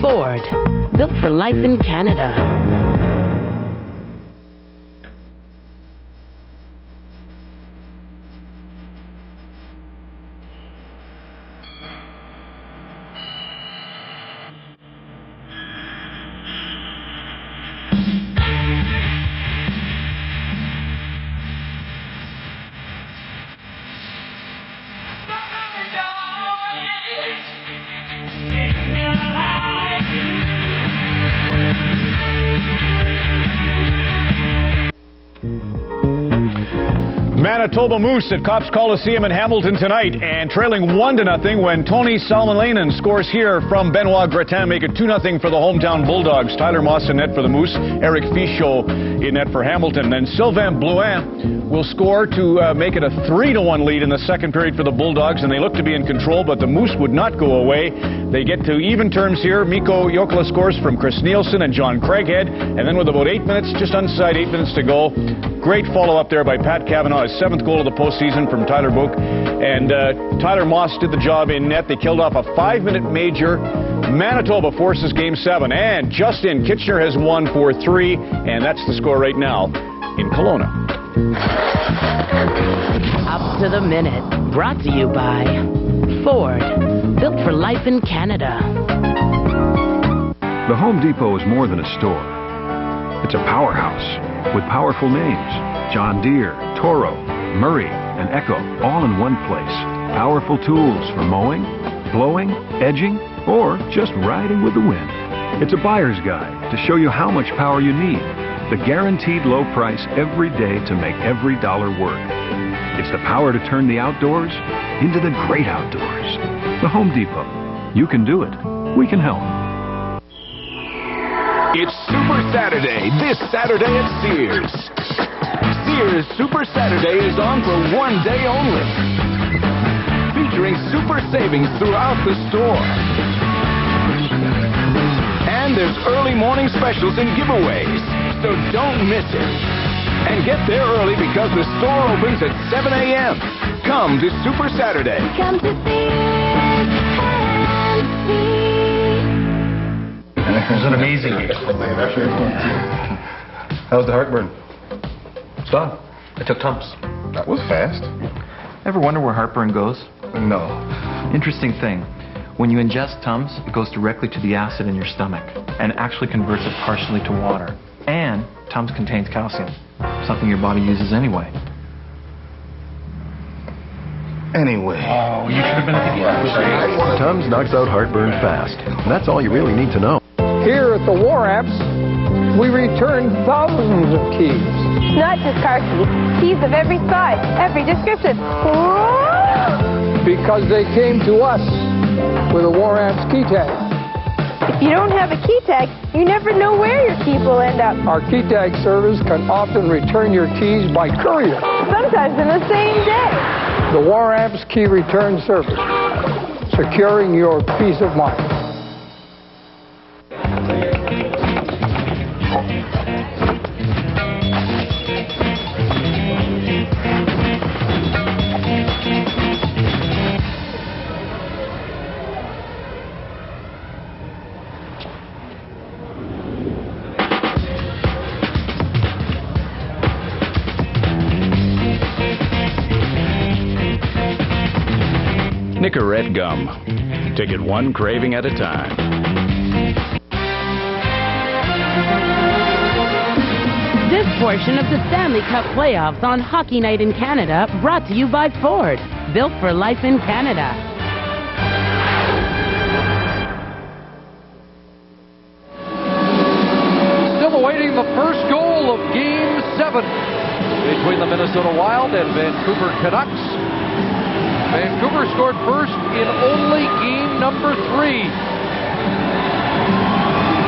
Ford. Built for life in Canada. Manitoba Moose at Copps Coliseum in Hamilton tonight, and trailing 1-0 when Tony Salmelainen scores here from Benoit Gretin, make it 2-0 for the hometown Bulldogs. Tyler Moss in net for the Moose, Eric Fichot in net for Hamilton. Then Sylvain Blouin will score to make it a 3-1 lead in the second period for the Bulldogs, and they look to be in control, but the Moose would not go away. They get to even terms here. Mikko Jokela scores from Chris Nielsen and John Craighead, and then with about 8 minutes, just inside 8 minutes to go, great follow-up there by Pat Cavanaugh, his 7th goal of the postseason from Tyler Book. And Tyler Moss did the job in net. They killed off a 5-minute major. Manitoba forces Game 7. And Justin Kitchener has won 4-3. And that's the score right now in Kelowna. Up to the minute. Brought to you by Ford. Built for life in Canada. The Home Depot is more than a store. It's a powerhouse with powerful names. John Deere, Toro, Murray, and Echo, all in one place. Powerful tools for mowing, blowing, edging, or just riding with the wind. It's a buyer's guide to show you how much power you need. The guaranteed low price every day to make every dollar work. It's the power to turn the outdoors into the great outdoors. The Home Depot. You can do it. We can help. It's Super Saturday this Saturday at Sears. Sears Super Saturday is on for one day only, featuring super savings throughout the store. And there's early morning specials and giveaways, so don't miss it. And get there early because the store opens at 7 a.m. Come to Super Saturday. Come to Sears. It was an amazing game. How's the heartburn? Stop. I took Tums. That was fast. Ever wonder where heartburn goes? No. Interesting thing. When you ingest Tums, it goes directly to the acid in your stomach and actually converts it partially to water. And Tums contains calcium, something your body uses anyway. anyway. Oh, you should have been at the game. Tums knocks out heartburn fast. That's all you really need to know. Here at the War Amps, we return thousands of keys. Not just car keys. Keys of every size, every description. Because they came to us with a War Amps key tag. If you don't have a key tag, you never know where your keys will end up. Our key tag service can often return your keys by courier. Sometimes in the same day. The War Amps Key Return Service, securing your peace of mind. Nicorette Gum. Take it one craving at a time. This portion of the Stanley Cup playoffs on Hockey Night in Canada brought to you by Ford. Built for life in Canada. Still awaiting the first goal of Game 7 between the Minnesota Wild and Vancouver Canucks. Vancouver scored first in only game number 3.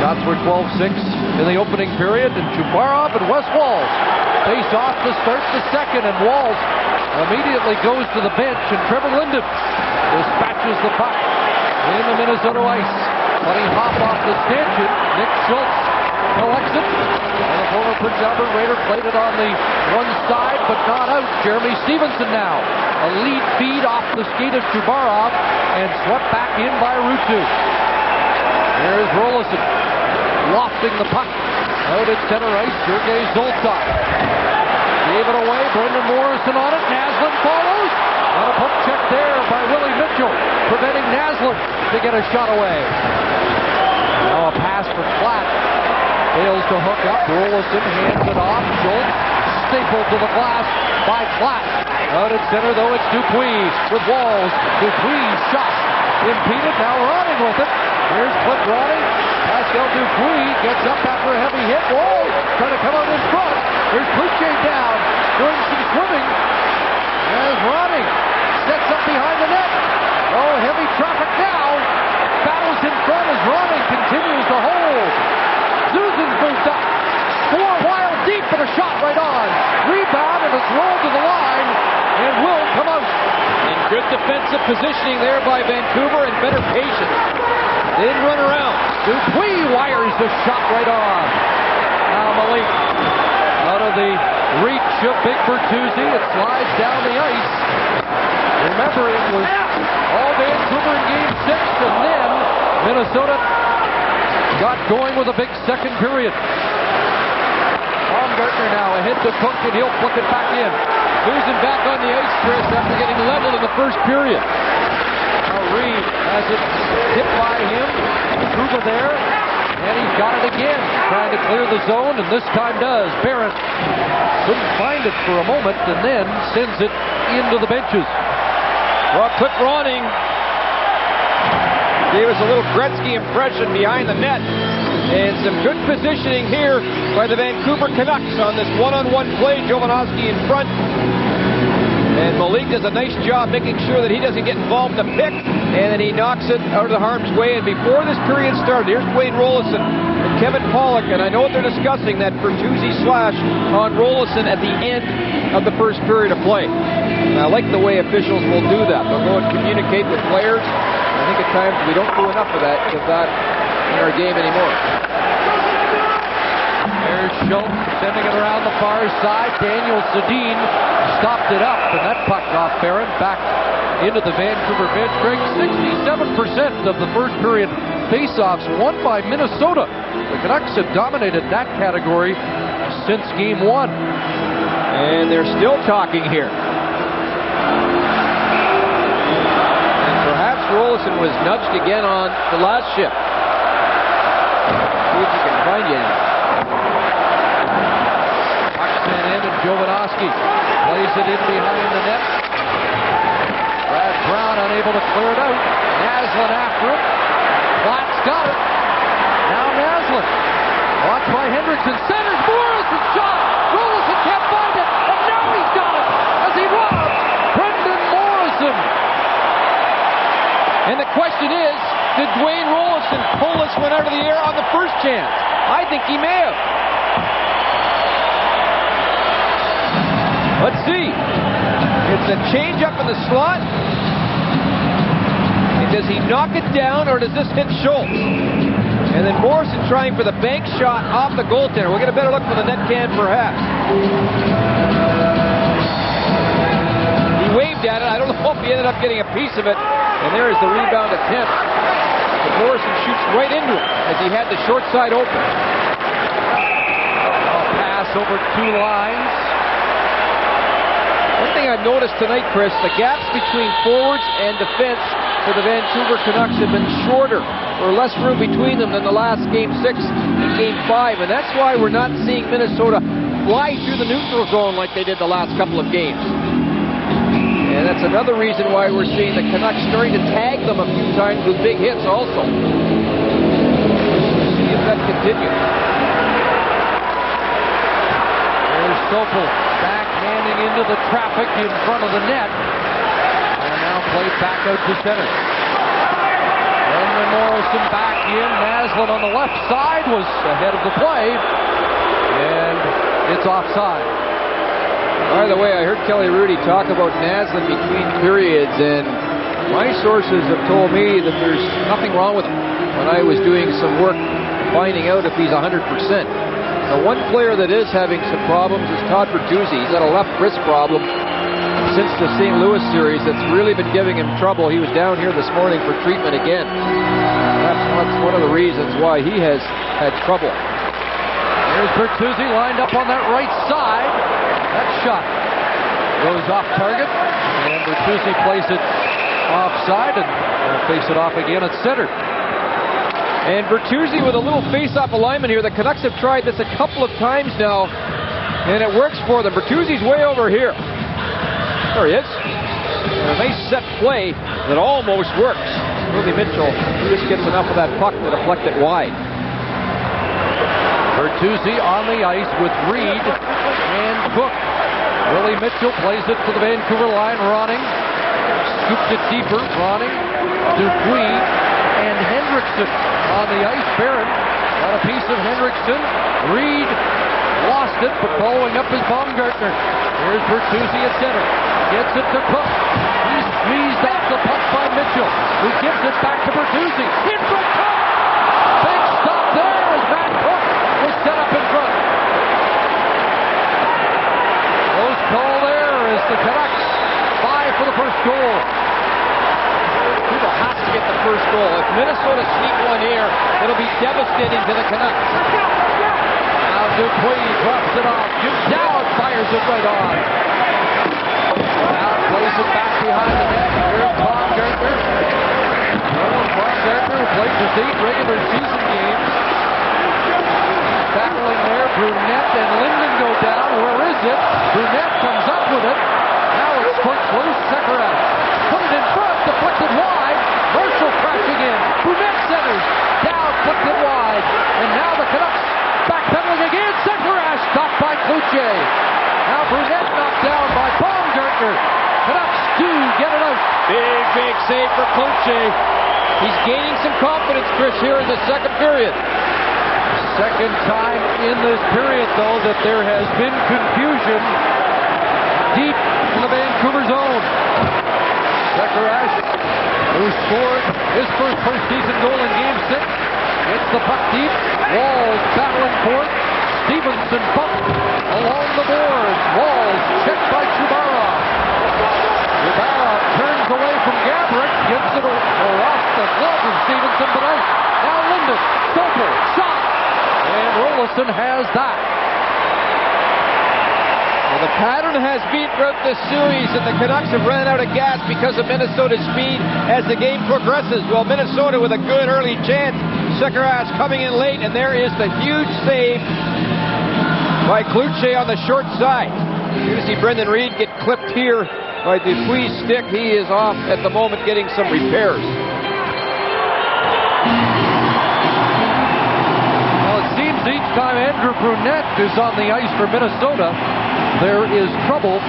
Shots were 12-6 in the opening period, and Chubarov and Wes Walz face off to start the second, and Walz immediately goes to the bench, and Trevor Linden dispatches the puck in the Minnesota ice. Letting hop off the stanchion, Nick Schultz collects it, and the former Prince Albert Raider played it on the one side, but not out. Jeremy Stevenson now. A lead feed off the skate of Chubarov and swept back in by Ruutu. Here's Rolison lofting the puck out at center ice. Sergei Zoltov gave it away. Brendan Morrison on it. Naslund follows. And a poke check there by Willie Mitchell, preventing Naslund to get a shot away. Now a pass for Platt. Fails to hook up. Rolison hands it off. Schultz stapled to the glass by Platt. Out at center, though, it's Dupuis with Walz. Dupuis' shot impeded. Now Ronning with it. Here's Cliff Ronning. Pascal Dupuis gets up after a heavy hit. Walz trying to come out in front. Here's Cloutier down, doing some swimming. There's Ronning. Sets up behind the net. Oh, heavy traffic now. Battles in front as Ronning continues to hold. Susan's moved up. 4 Wild deep for the shot right on. Rebound, and it's rolled to the line and will come out. And good defensive positioning there by Vancouver and better patience. They didn't run around. Dupuis wires the shot right on. Now Malik out of the reach of Big Bertuzzi. It slides down the ice. Remember, it was all Vancouver in Game 6, and then Minnesota got going with a big second period. Baumgartner now ahead to Cook, and he'll flick it back in. Losing back on the ice, Chris, after getting leveled in the first period. Now Reed has it hit by him. Truba there, and he's got it again. Trying to clear the zone, and this time does. Barrett couldn't find it for a moment, and then sends it into the benches. Well, Cliff Ronning gave us a little Gretzky impression behind the net. And some good positioning here by the Vancouver Canucks on this one-on-one play. Jovanovski in front. And Malik does a nice job making sure that he doesn't get involved in the pick. And then he knocks it out of the harm's way. And before this period started, here's Dwayne Rolison and Kevin Pollock. And I know what they're discussing, that Bertuzzi slash on Rolison at the end of the first period of play. And I like the way officials will do that. They'll go and communicate with players. I think at times we don't do enough of that with that in our game anymore. There's Schultz sending it around the far side. Daniel Sedin stopped it up, and that puck off Barron back into the Vancouver bench. Greg, 67% of the first period faceoffs won by Minnesota. The Canucks have dominated that category since Game 1. And they're still talking here. And perhaps Rolison was nudged again on the last shift. See if he can find you now. Puck sent in, and Jovanovski plays it in behind the net. able to clear it out. Naslund after it. Platt's got it. Now Naslund. Watched by Hendrickson. Centers. Morrison shot. Rolison can't find it. And now he's got it as he robs Brendan Morrison. And the question is, did Dwayne Rolison pull this one out of the air on the first chance? I think he may have. Let's see. It's a change up in the slot. And does he knock it down, or does this hit Schultz? And then Morrison trying for the bank shot off the goaltender. We'll get a better look for the net can, perhaps. He waved at it. I don't know if he ended up getting a piece of it. And there is the rebound attempt. But Morrison shoots right into it as he had the short side open. A pass over 2 lines. One thing I've noticed tonight, Chris, the gaps between forwards and defense for the Vancouver Canucks have been shorter, or less room between them than the last Game 6 and Game 5, and that's why we're not seeing Minnesota fly through the neutral zone like they did the last couple of games. And that's another reason why we're seeing the Canucks starting to tag them a few times with big hits also. See if that continues. There's Sopel backhanding into the traffic in front of the net. And now played back out to center. Brendan Morrison back in. Naslund on the left side was ahead of the play. And it's offside. By the way, I heard Kelly Rudy talk about Naslund between periods, and my sources have told me that there's nothing wrong with him when I was doing some work finding out if he's 100%. The one player that is having some problems is Todd Bertuzzi. He's got a left wrist problem since the St. Louis series that's really been giving him trouble. He was down here this morning for treatment again. That's one of the reasons why he has had trouble. Here's Bertuzzi lined up on that right side. That shot goes off target, and Bertuzzi plays it offside, and will face it off again at center. And Bertuzzi with a little face-off alignment here. The Canucks have tried this a couple of times now, and it works for them. Bertuzzi's way over here. There he is. And a nice set play that almost works. Willie Mitchell just gets enough of that puck to deflect it wide. Bertuzzi on the ice with Reed and Cook. Willie Mitchell plays it to the Vancouver line. Ronning scoops it deeper. Ronning, Dupuis, and Hendrickson on the ice. Barron got a piece of Hendrickson. Reed lost it, but following up is Baumgartner. Here's Bertuzzi at center. Gets it to Cook. He's squeezed off the puck by Mitchell, who gives it back to Bertuzzi. In front, Cook! Big stop there as Matt Cook was set up in front. Close call there as the Canucks vie for the first goal. People have to get the first goal. If Minnesota sneak one here, it'll be devastating to the Canucks. Now Dupuis drops it off. Jim Dowd fires it right on. Now plays it back behind the net. Here's Baumgartner. Baumgartner who plays his 8 regular season games. Battling there. Brunette and Linden go down. Where is it? Brunette comes up with it. Now it's pushed loose. Sekharov put it in front. Deflected wide. Marshall crashing in. Brunette centers. Down. Flipped it wide. And now the Canucks backpedaling again. Sekharov stopped by Cloutier. Now Brunette knocked down by Baumgartner. Canucks do get it out. Big save for Cloutier. He's gaining some confidence, Chris, here in the second period. Second time in this period, though, that there has been confusion deep in the Vancouver zone. Sekharov, who scored his first postseason goal in Game 6, gets the puck deep. Walls battling for it. Stevenson bumped along the boards. Walls checked by Chubarov. Chubarov turns away from Gabrick, gives it off the glove of Stevenson, but out. Now Linden, Sopel, shot, and Rolison has that. Well, the pattern has been throughout this series, and the Canucks have run out of gas because of Minnesota's speed as the game progresses. Well, Minnesota with a good early chance. Sekharov coming in late, and there is the huge save by Cloutier on the short side. You're going to see Brendan Reed get clipped here by Dupuy's stick. He is off at the moment getting some repairs. Well, it seems each time Andrew Brunette is on the ice for Minnesota, there is trouble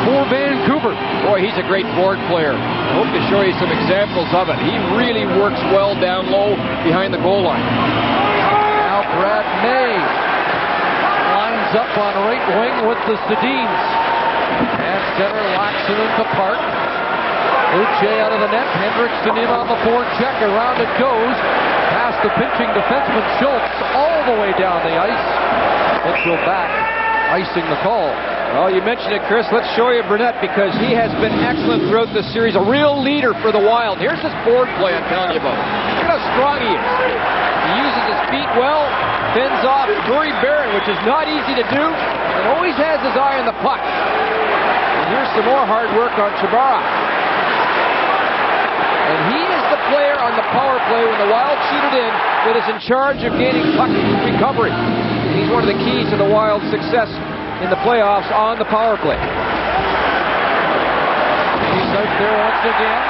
for Vancouver. Boy, he's a great board player. I hope to show you some examples of it. He really works well down low behind the goal line. Now Brad May lines up on right wing with the Sedins. And center Laxonen to Park. Uche out of the net. Hendrickson in on the forecheck. Around it goes. Past the pinching defenseman Schultz all the way down the ice. Mitchell back, icing the call. Well, you mentioned it, Chris. Let's show you Burnett because he has been excellent throughout this series. A real leader for the Wild. Here's his board play I'm telling you about. Look at how strong he is. He uses his feet well, fends off Murray Barron, which is not easy to do, and always has his eye on the puck. And here's some more hard work on Chabara. And he is the player on the power play when the Wild shoot it in that is in charge of gaining puck recovery. And he's one of the keys to the Wild's success in the playoffs on the power play. He's out there once again.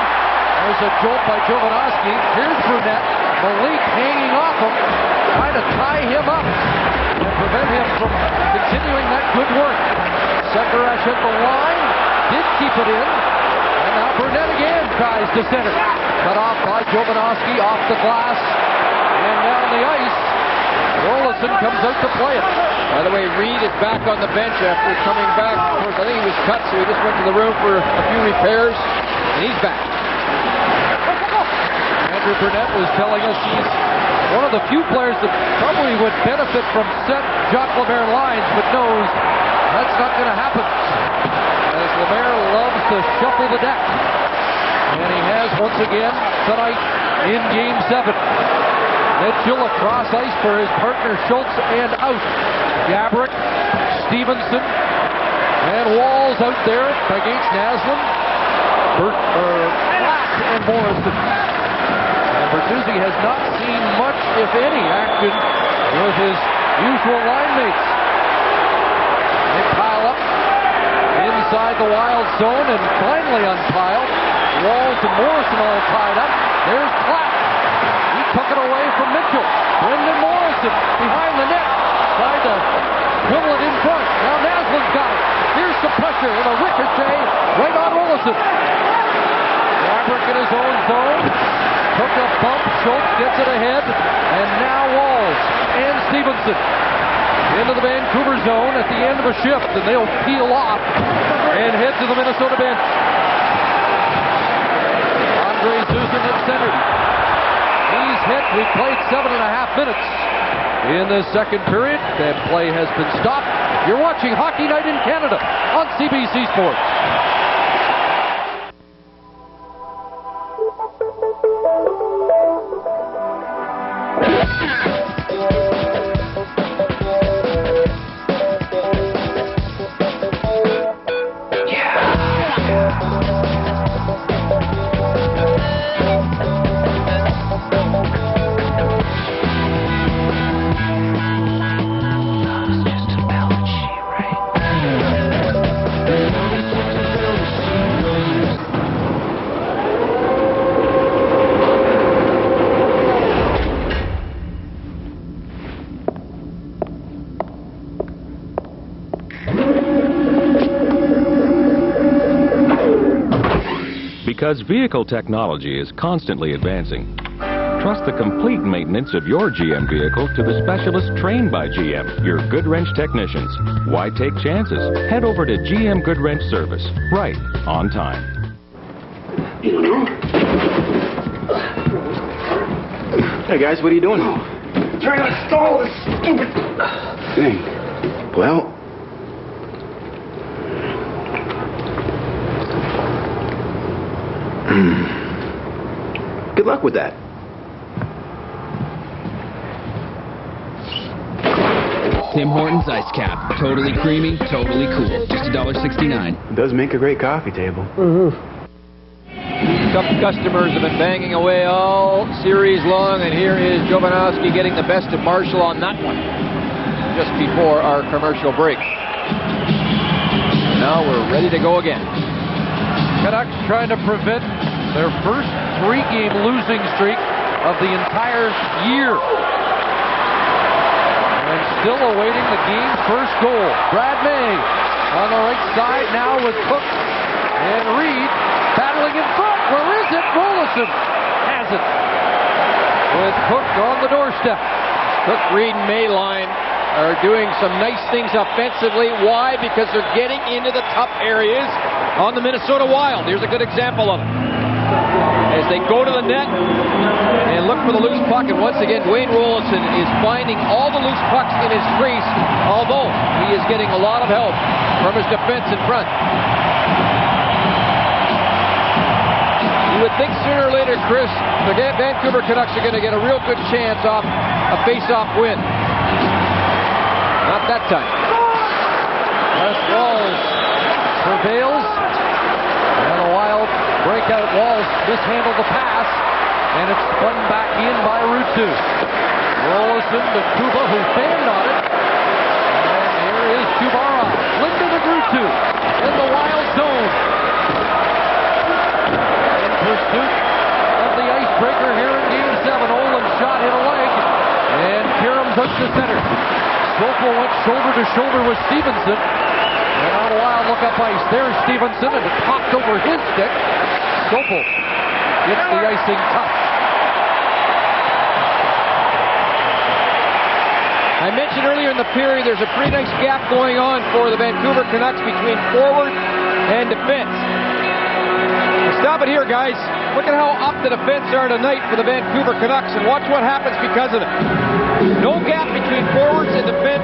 There's a jolt by Jovanovski. Here's Brunette. Malik hanging off him, trying to tie him up and prevent him from continuing that good work. Sekarash at the line, did keep it in, and now Burnett again tries to center. Cut off by Jovanovski, off the glass, and down the ice. Rolison comes out to play it. By the way, Reed is back on the bench after coming back. Of course, I think he was cut, so he just went to the room for a few repairs, and he's back. Andrew Burnett was telling us he's one of the few players that probably would benefit from set Jacques Lemaire lines, but knows that's not going to happen, as Lemaire loves to shuffle the deck. And he has once again tonight in Game 7. Mitchell across ice for his partner Schultz and out. Gabrick, Stevenson, and Walls out there against Naslund. Black and Morrison. And Bertuzzi has not seen much, if any, action with his usual line mates. They pile up inside the Wild zone and finally unpile. Walls and Morrison all tied up. There's Platt. He took it away from Mitchell. Brendan Morrison behind the net. Tried to pull it in front. Now Naslund's got it. Here's some pressure and a ricochet right on Rolison. Gabrick in his own zone. Took a bump. Schultz gets it ahead. And now Walls and Stevenson into the Vancouver zone at the end of a shift. And they'll peel off and head to the Minnesota bench. Andre Zuzin at center. He's hit. We played 7.5 minutes in the second period. That play has been stopped. You're watching Hockey Night in Canada on CBC Sports. Because vehicle technology is constantly advancing, trust the complete maintenance of your GM vehicle to the specialists trained by GM, your Good Wrench technicians. Why take chances? Head over to GM Good Wrench Service, right on time. Hey guys, what are you doing? Trying to install this stupid thing. Well, good luck with that. Tim Hortons Ice Cap. Totally creamy, totally cool. Just $1.69. It does make a great coffee table. Some customers have been banging away all series long, and here is Jovanovski getting the best of Marshall on that one just before our commercial break. Now we're ready to go again. Canucks trying to prevent their first 3-game losing streak of the entire year. And still awaiting the game's first goal. Brad May on the right side now with Cook and Reed battling in front. Where is it? Rolison has it. With Cook on the doorstep. Cook, Reed, and May line are doing some nice things offensively. Why? Because they're getting into the tough areas on the Minnesota Wild. Here's a good example of it. As they go to the net and look for the loose puck, and once again, Dwayne Rolison is finding all the loose pucks in his crease, although he is getting a lot of help from his defense in front. You would think sooner or later, Chris, the Vancouver Canucks are going to get a real good chance off a face-off win. Not that time. Les Walls prevails, and the Wild breakout. Walls mishandled the pass, and it's spun back in by Ruutu. Rolison to Kuba, who fanned on it, and here is Kubarov. Linden to Ruutu in the Wild zone. In pursuit of the icebreaker here in Game 7. Olin's shot hit a leg, and Karam's out to center. Sokol went shoulder to shoulder with Stevenson. And now the Wild look up ice. There's Stevenson, and it popped over his stick. Sokol gets the icing touch. I mentioned earlier in the period there's a pretty nice gap going on for the Vancouver Canucks between forward and defense. Stop it here, guys. Look at how up the defense are tonight for the Vancouver Canucks, and watch what happens because of it. No gap between forwards and defense,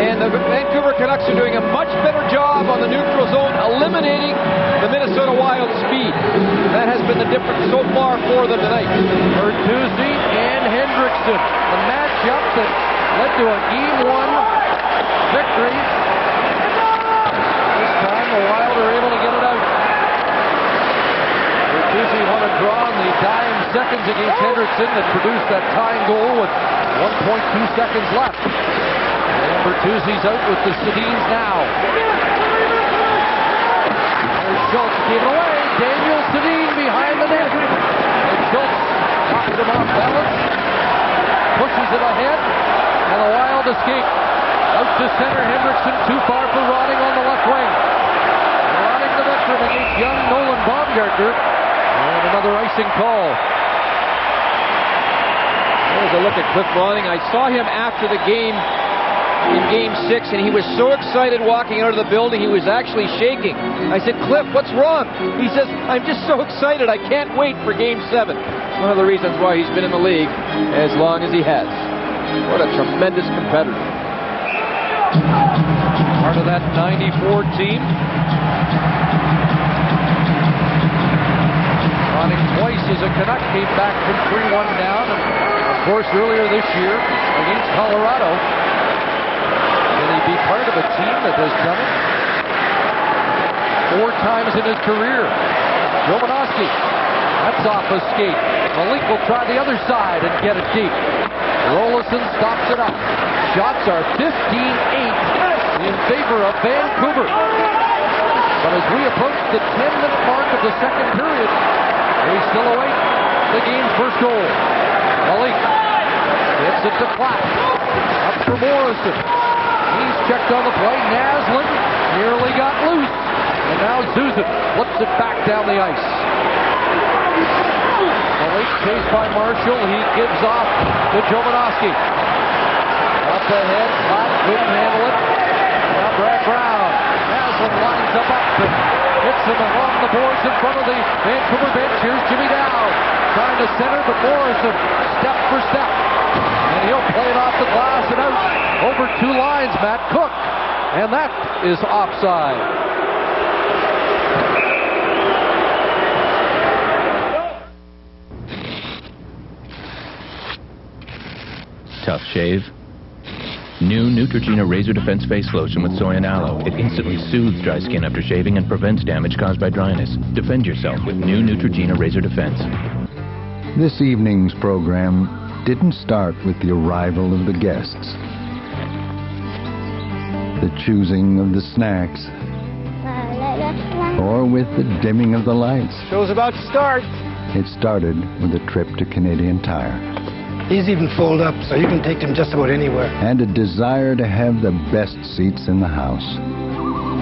and the Vancouver Canucks are doing a much better job on the neutral zone, eliminating the Minnesota Wild speed. That has been the difference so far for them tonight. Bertuzzi and Hendrickson, the matchup that led to a Game 1 victory. This time the Wild are able to get it out. Bertuzzi won a draw in the dying seconds against Hendrickson that produced that tying goal with 1.2 seconds left. And Bertuzzi's out with the Sedins now. There's Schultz, gave it away. Daniel Sedin behind the net. And Schultz knocks him off balance, pushes it ahead, and the Wild escape. Out to center, Hendrickson too far for Rotting on the left wing. Rotting the veteran against young Nolan Baumgartner. And another icing call. There's a look at Cliff Rotting. I saw him after the game in Game 6, and he was so excited walking out of the building, he was actually shaking. I said, Cliff, what's wrong? He says, I'm just so excited. I can't wait for Game 7. One of the reasons why he's been in the league as long as he has. What a tremendous competitor. Part of that 94 team. Rotting twice as a Canuck, came back from 3-1 down. And of course, earlier this year against Colorado. Will he be part of a team that has done it 4 times in his career? Jovanovski, that's off a skate. Malik will try the other side and get it deep. Rolison stops it up. Shots are 15-8 in favor of Vancouver. But as we approach the 10-minute mark of the second period, we still await the game's first goal. Malik gets it to Platt. Up for Morrison. He's checked on the play. Naslund nearly got loose. And now Zuzan flips it back down the ice. Malik chased by Marshall. He gives off to Jovanovski. Up ahead. Platt couldn't handle it. Now Brad Brown. Naslund lines him up and hits him along the boards in front of the Vancouver bench. Here's Jimmy Dow trying to center, but Morrison step for step. And he'll play it off the glass and out over 2 lines. Matt Cook. And that is offside. Tough shave? New Neutrogena Razor Defense Face Lotion with soy and aloe. It instantly soothes dry skin after shaving and prevents damage caused by dryness. Defend yourself with new Neutrogena Razor Defense. This evening's program didn't start with the arrival of the guests. The choosing of the snacks. or with the dimming of the lights. Show's about to start. It started with a trip to Canadian Tire. These even fold up, so you can take them just about anywhere. And a desire to have the best seats in the house.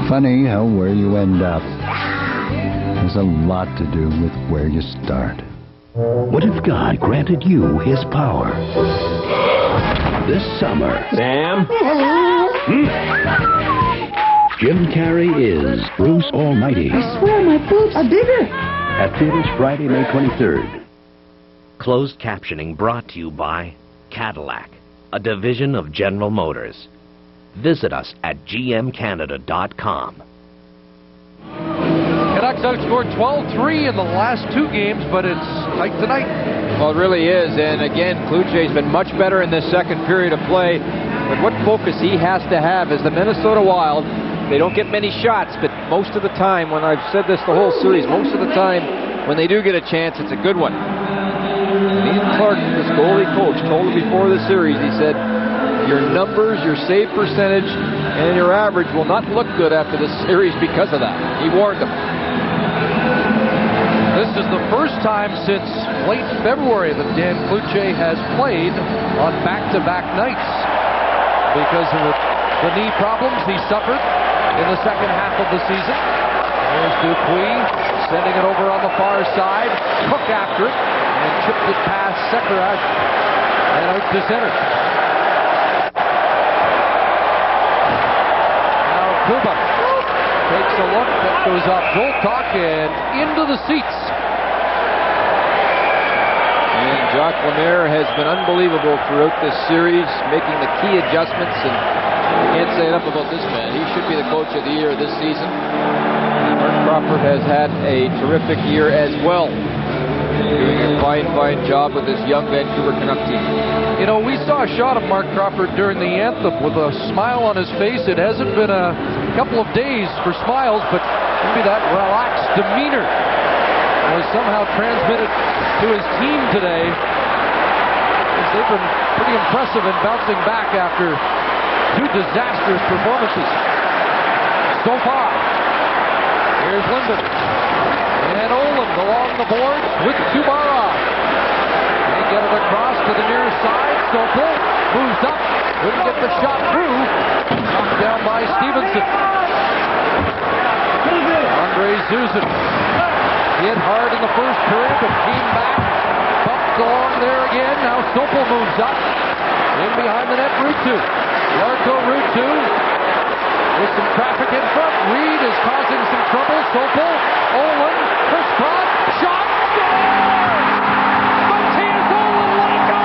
Funny how where you end up has a lot to do with where you start. What if God granted you his power? This summer, Sam? Jim Carrey is Bruce Almighty. I swear my boobs are bigger. At theaters Friday, May 23rd. Closed captioning brought to you by Cadillac, a division of General Motors. Visit us at gmcanada.com. Canucks outscored 12-3 in the last two games, but it's tight tonight. Well, it really is, and again, Kluche's been much better in this second period of play. But what focus he has to have is the Minnesota Wild. They don't get many shots, but most of the time, when I've said this the whole series, most of the time when they do get a chance, it's a good one. Ian Clark, this goalie coach, told him before the series, he said, your numbers, your save percentage, and your average will not look good after this series because of that. He warned them. This is the first time since late February that Dan Cloutier has played on back-to-back nights because of the knee problems he suffered in the second half of the season. There's Dupuis sending it over on the far side. Cook after it and chipped it past Sekharaj and out to center. Now Kuba takes a look, that goes off Zoltok and into the seats. And Jacques Lemaire has been unbelievable throughout this series, making the key adjustments, and I can't say enough about this man. He should be the coach of the year this season. And Mark Crawford has had a terrific year as well, doing a fine job with this young Vancouver Canuck team. You know, we saw a shot of Mark Crawford during the anthem with a smile on his face. It hasn't been a couple of days for smiles, but maybe that relaxed demeanor was somehow transmitted to his team today, as they've been pretty impressive in bouncing back after two disastrous performances so far. Here's Linden. And Oland along the boards with Kubarov. They get it across to the near side. Sopel moves up. Couldn't get the shot through. Knocked down by Stevenson. Andre Zuzin hit hard in the first period, but came back. Bumped along there again. Now Sopel moves up. In behind the net, Ruutu. Larko Ruutu with some traffic in front. Reed is causing some trouble. Sopel, Owen, crisscross, shot, score! Matthias Owen, let it go!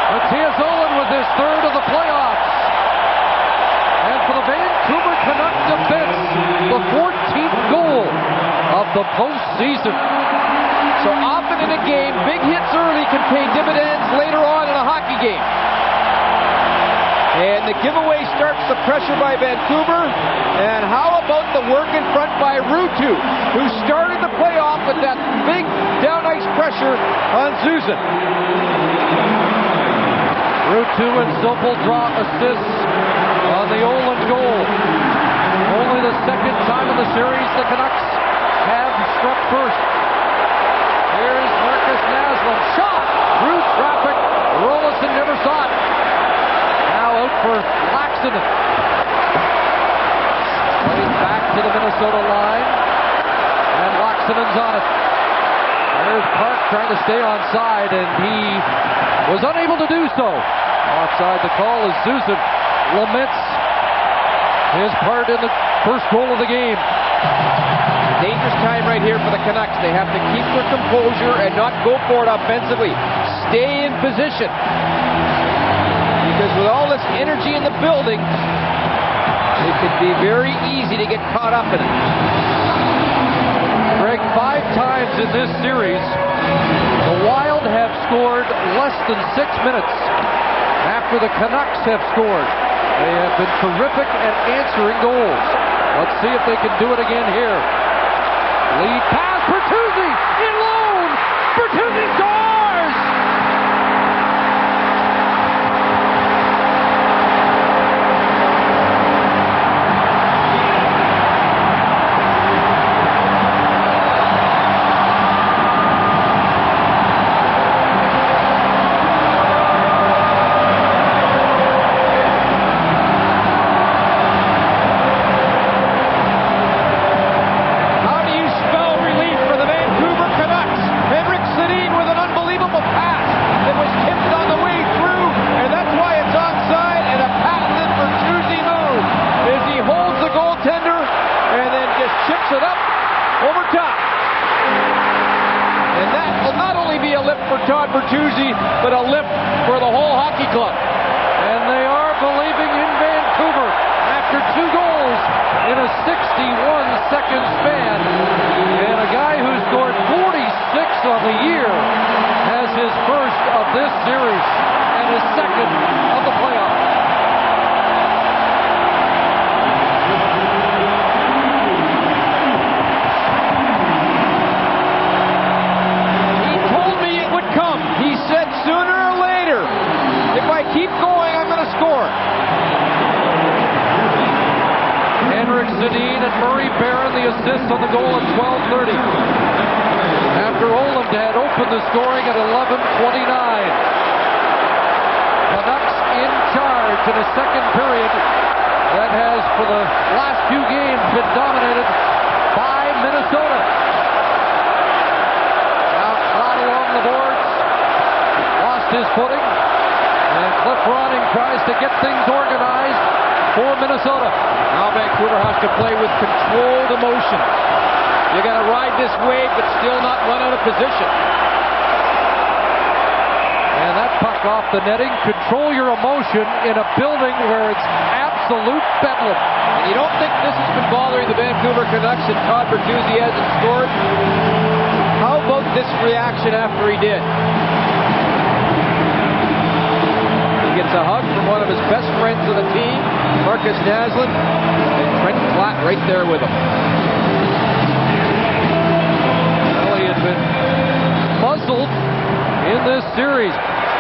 Matthias Owen with his third of the playoffs. And for the Vancouver Canucks defense, the 14th goal of the postseason. So often in a game, big hits early can pay dividends later on in a hockey game. And the giveaway starts the pressure by Vancouver. And how about the work in front by Ruutu, who started the playoff with that big down ice pressure on Zuzin. Ruutu and Sopel draw assists on the Oland goal. Only the second time in the series the Canucks have struck first. Here's Marcus Naslund. Shot through traffic. Rolison never saw it. Now out for Laxinen. Plays back to the Minnesota line. And Laxinen's on it. There's Park trying to stay onside, and he was unable to do so. Offside the call as Zuzin laments his part in the first goal of the game. Dangerous time right here for the Canucks. They have to keep their composure and not go for it offensively. Stay in position. Because with all this energy in the building, it could be very easy to get caught up in it. Greg, 5 times in this series, the Wild have scored less than 6 minutes after the Canucks have scored. They have been terrific at answering goals. Let's see if they can do it again here. Lead pass, Bertuzzi in alone. Bertuzzi scores! Chips it up over top. And that will not only be a lift for Todd Bertuzzi, but a lift for the whole hockey club. And they are believing in Vancouver after 2 goals in a 61-second span. And a guy who scored 46 on the year has his first of this series and his second of the playoffs. He said sooner or later, if I keep going, I'm going to score. Henrik Sedin and Murray Barron the assists on the goal at 12:30. After Oland had opened the scoring at 11:29. Canucks in charge in a second period that has, for the last few games, been dominated by Minnesota. Now flat along the boards. His footing, and Cliff Ronning tries to get things organized for Minnesota. Now Vancouver has to play with controlled emotion. You got to ride this wave, but still not run out of position. And that puck off the netting. Control your emotion in a building where it's absolute bedlam. And you don't think this has been bothering the Vancouver Canucks and Todd Bertuzzi hasn't scored? How about this reaction after he did? Gets a hug from one of his best friends of the team, Marcus Naslund, and Trent Platt right there with him. Well, he had been muzzled in this series,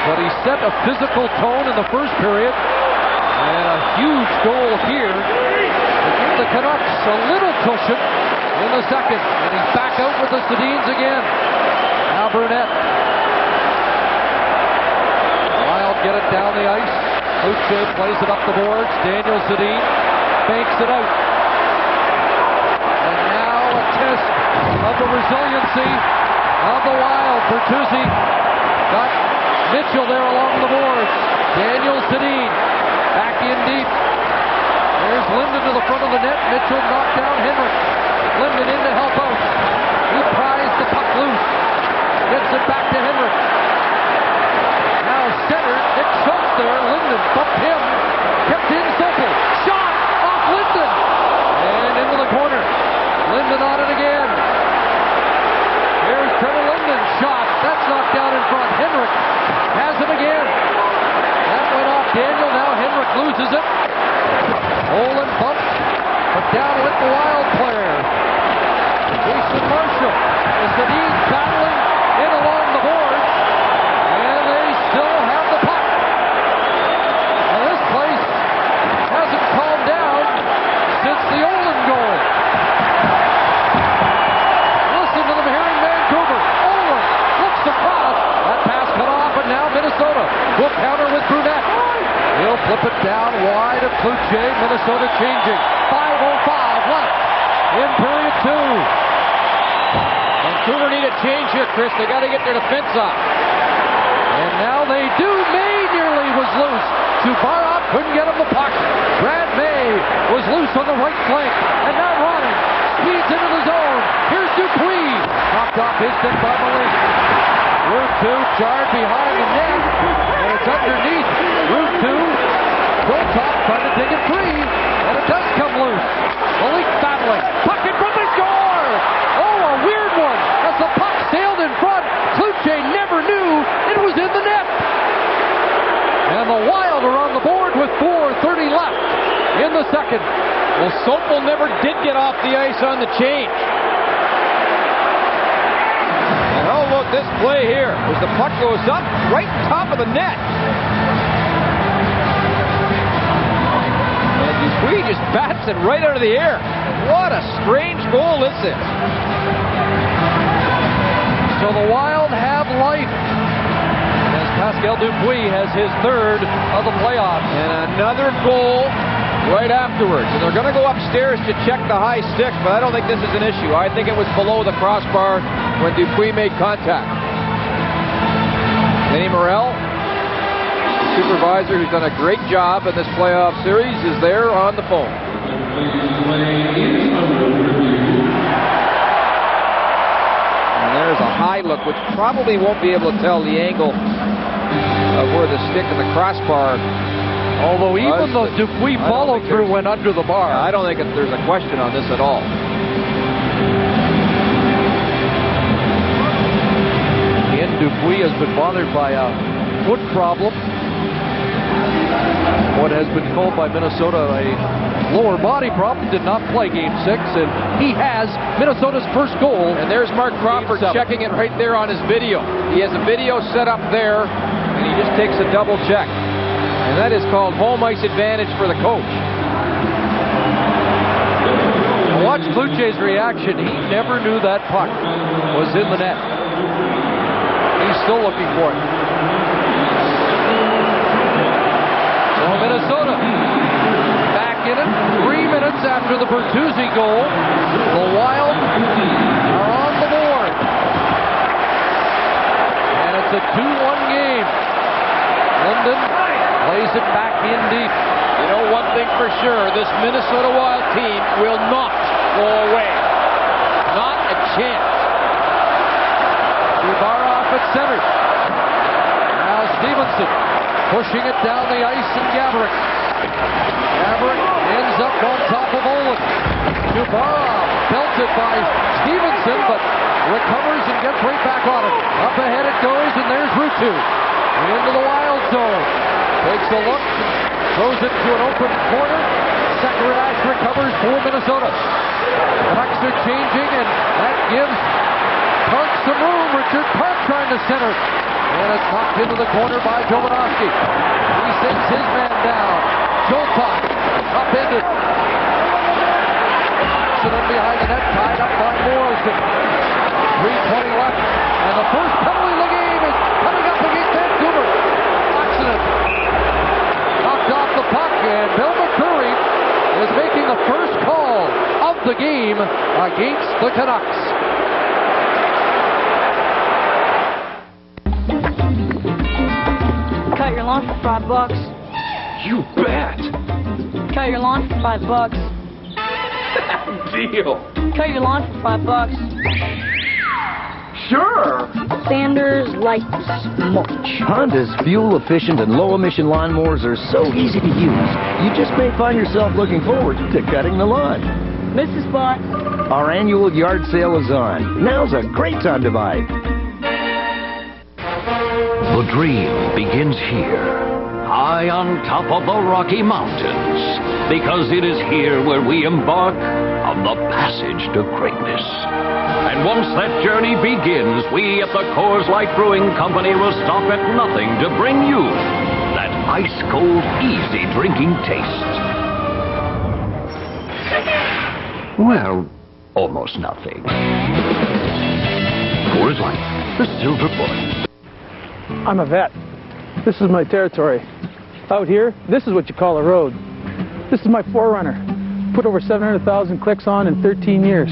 but he set a physical tone in the first period, and a huge goal here to give the Canucks a little cushion in the second, and he's back out with the Sedins again. Now Burnett. Get it down the ice. Luce plays it up the boards. Daniel Sedin banks it out. And now a test of the resiliency of the Wild. Bertuzzi got Mitchell there along the boards. Daniel Sedin back in deep. There's Linden to the front of the net. Mitchell knocked down Henrik. Linden in to help out. He pries the puck loose. Gets it back to Henrik. Center, Nick Schultz there, Linden bumped him, kept in simple, shot off Linden, and into the corner. Linden on it again. Here's Trevor Linden, shot, that's knocked down in front. Henrik has it again. That went off Daniel, now Henrik loses it. Oland bumped, but down went the Wild player. Jason Marshall, the Sedins battling in along the boards. Still have the puck. Now this place hasn't calmed down since the Oland goal. Listen to them here in Vancouver. Oland looks across. That pass cut off, and now Minnesota will counter with Brunette. He'll flip it down wide of Cloutier. Minnesota changing. 5:05 left in period 2. Vancouver need a change here, Chris. They got to get their defense up. And now they do. May nearly was loose. Subarov couldn't get him the puck. Brad May was was loose on the right flank. And now Ronning speeds into the zone. Here's Dupuis. Knocked off his stick by Malink. Route 2 jarred behind the net. And it's underneath. Route 2. Goaltop trying to dig it free. And it does come loose. Malink battling. Puck in front, they score! Oh, a weird one. As the puck sailed in front. Kluche never knew it was in the net. And the Wild are on the board with 4:30 left in the second. Well, Sopel never did get off the ice on the change. And how about this play here? As the puck goes up right top of the net. And Dupuis just bats it right out of the air. What a strange goal this is. So the Wild have life. As Pascal Dupuis has his third of the playoffs. And another goal right afterwards. And they're going to go upstairs to check the high sticks, but I don't think this is an issue. I think it was below the crossbar when Dupuis made contact. Vinny Morel, the supervisor who's done a great job in this playoff series, is there on the phone. And there's a high look, which probably won't be able to tell the angle of where the stick and the crossbar. Although even though Dupuis followed through went under the bar. I don't think there's a question on this at all. Again, Dupuis has been bothered by a foot problem. What has been called by Minnesota a lower body problem. Did not play Game 6, and he has Minnesota's first goal. And there's Mark Crawford checking it right there on his video. He has a video set up there, and he just takes a double check. And that is called home ice advantage for the coach. Now watch Kluche's reaction. He never knew that puck was in the net. He's still looking for it. So Minnesota back in it 3 minutes after the Bertuzzi goal. The Wild are on the board. And it's a 2-1 game. Linden plays it back in deep. You know one thing for sure, this Minnesota Wild team will not go away. Not a chance. Dubaroff at center. Now Stevenson pushing it down the ice, and Gaborik. Gaborik ends up on top of Olin. Dubaroff belted by Stevenson, but recovers and gets right back on it. Up ahead it goes, and there's Ruutu into the Wild zone. Takes a look, throws it to an open corner. Sekerash recovers for Minnesota. The Canucks are changing, and that gives Park some room. Richard Park trying to center. And it's knocked into the corner by Jovanovski. He sends his man down. Joltok upended. Accident behind the net, tied up by Morrison. 3:20 left. And the first penalty of the game is coming up against Vancouver. Accident. Knocked off the puck, and Bill McCurry is making the first call of the game against the Canucks. Cut your lawn for $5. You bet. Cut your lawn for $5. Deal. Cut your lawn for $5. Sure. Sanders like mulch. Honda's fuel-efficient and low-emission lawnmowers are so easy to use. You just may find yourself looking forward to cutting the lawn. Mrs. Bott. Our annual yard sale is on. Now's a great time to buy. The dream begins here, high on top of the Rocky Mountains, because it is here where we embark on the passage to greatness. And once that journey begins, we at the Coors Light Brewing Company will stop at nothing to bring you that ice-cold, easy drinking taste. Well, almost nothing. Coors Light, the silver bullet. I'm a vet. This is my territory. Out here, this is what you call a road. This is my Forerunner. Put over 700,000 clicks on in 13 years.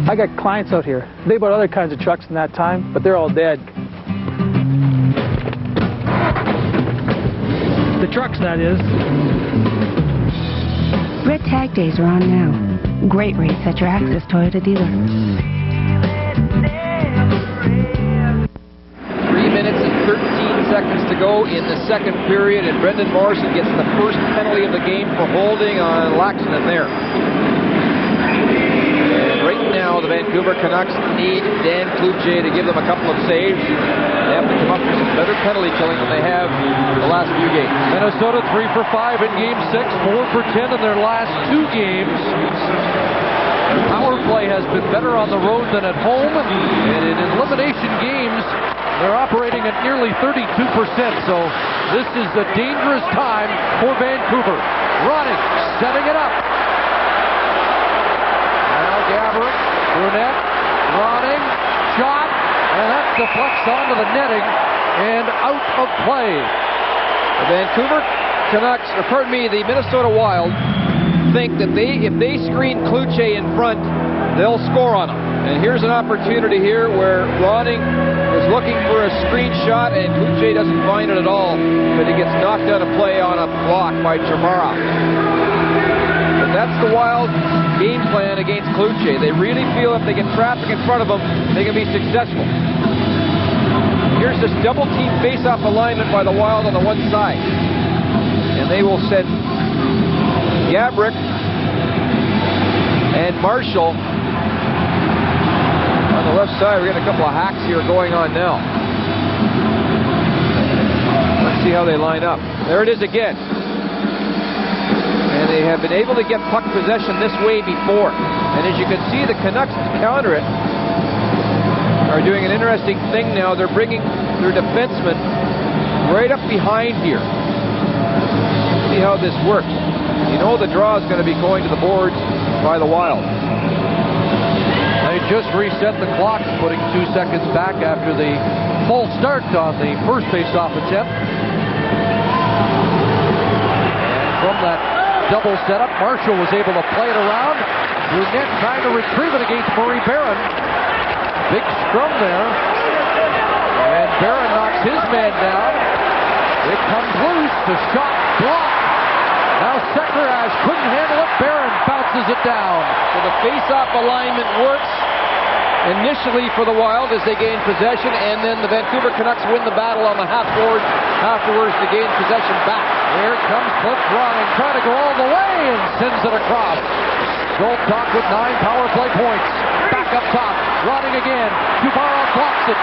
I got clients out here. They bought other kinds of trucks in that time, but they're all dead. The trucks, that is. Red Tag Days are on now. Great rates at your Access Toyota dealer. 3 minutes and 13 seconds to go in the second period, and Brendan Morrison gets the first penalty of the game for holding on Laxton there. And right now, the Vancouver Canucks need Dan Cloutier to give them a couple of saves. They have to come up with some better penalty killing than they have the last few games. Minnesota 3 for 5 in Game 6, 4 for 10 in their last 2 games. Their power play has been better on the road than at home, and in elimination games, they're operating at nearly 32%, so this is a dangerous time for Vancouver. Running, setting it up. Now Gaborik, Brunette, running, shot, and that deflects onto the netting and out of play. The Vancouver Canucks, or pardon me, the Minnesota Wild think that if they screen Cloutier in front, they'll score on him. And here's an opportunity here where Ronning is looking for a screen shot, and Cloutier doesn't find it at all, but he gets knocked out of play on a block by Chamara. But that's the Wild game plan against Cloutier. They really feel if they get traffic in front of them, they can be successful. Here's this double-team face-off alignment by the Wild on the one side. And they will send Gaborik and Marshall on the left side. We're getting a couple of hacks here going on now. Let's see how they line up. There it is again. And they have been able to get puck possession this way before. And as you can see, the Canucks counter it are doing an interesting thing now. They're bringing their defensemen right up behind here. See how this works. You know the draw is going to be going to the boards by the Wild. They just reset the clock, putting 2 seconds back after the false start on the first face-off attempt. And from that double setup, Marshall was able to play it around. Brunette trying to retrieve it against Murray Barron. Big scrum there. And Barron knocks his man down. It comes loose. The shot blocked. Now Sekerash couldn't handle it. Barron bounces it down. So the face-off alignment works initially for the Wild as they gain possession, and then the Vancouver Canucks win the battle on the half board afterwards to gain possession back. Here comes Cliff Ronning, trying to go all the way and sends it across. Zoltok with 9 power play points. Back up top. Ronning again. Dubarov blocks it.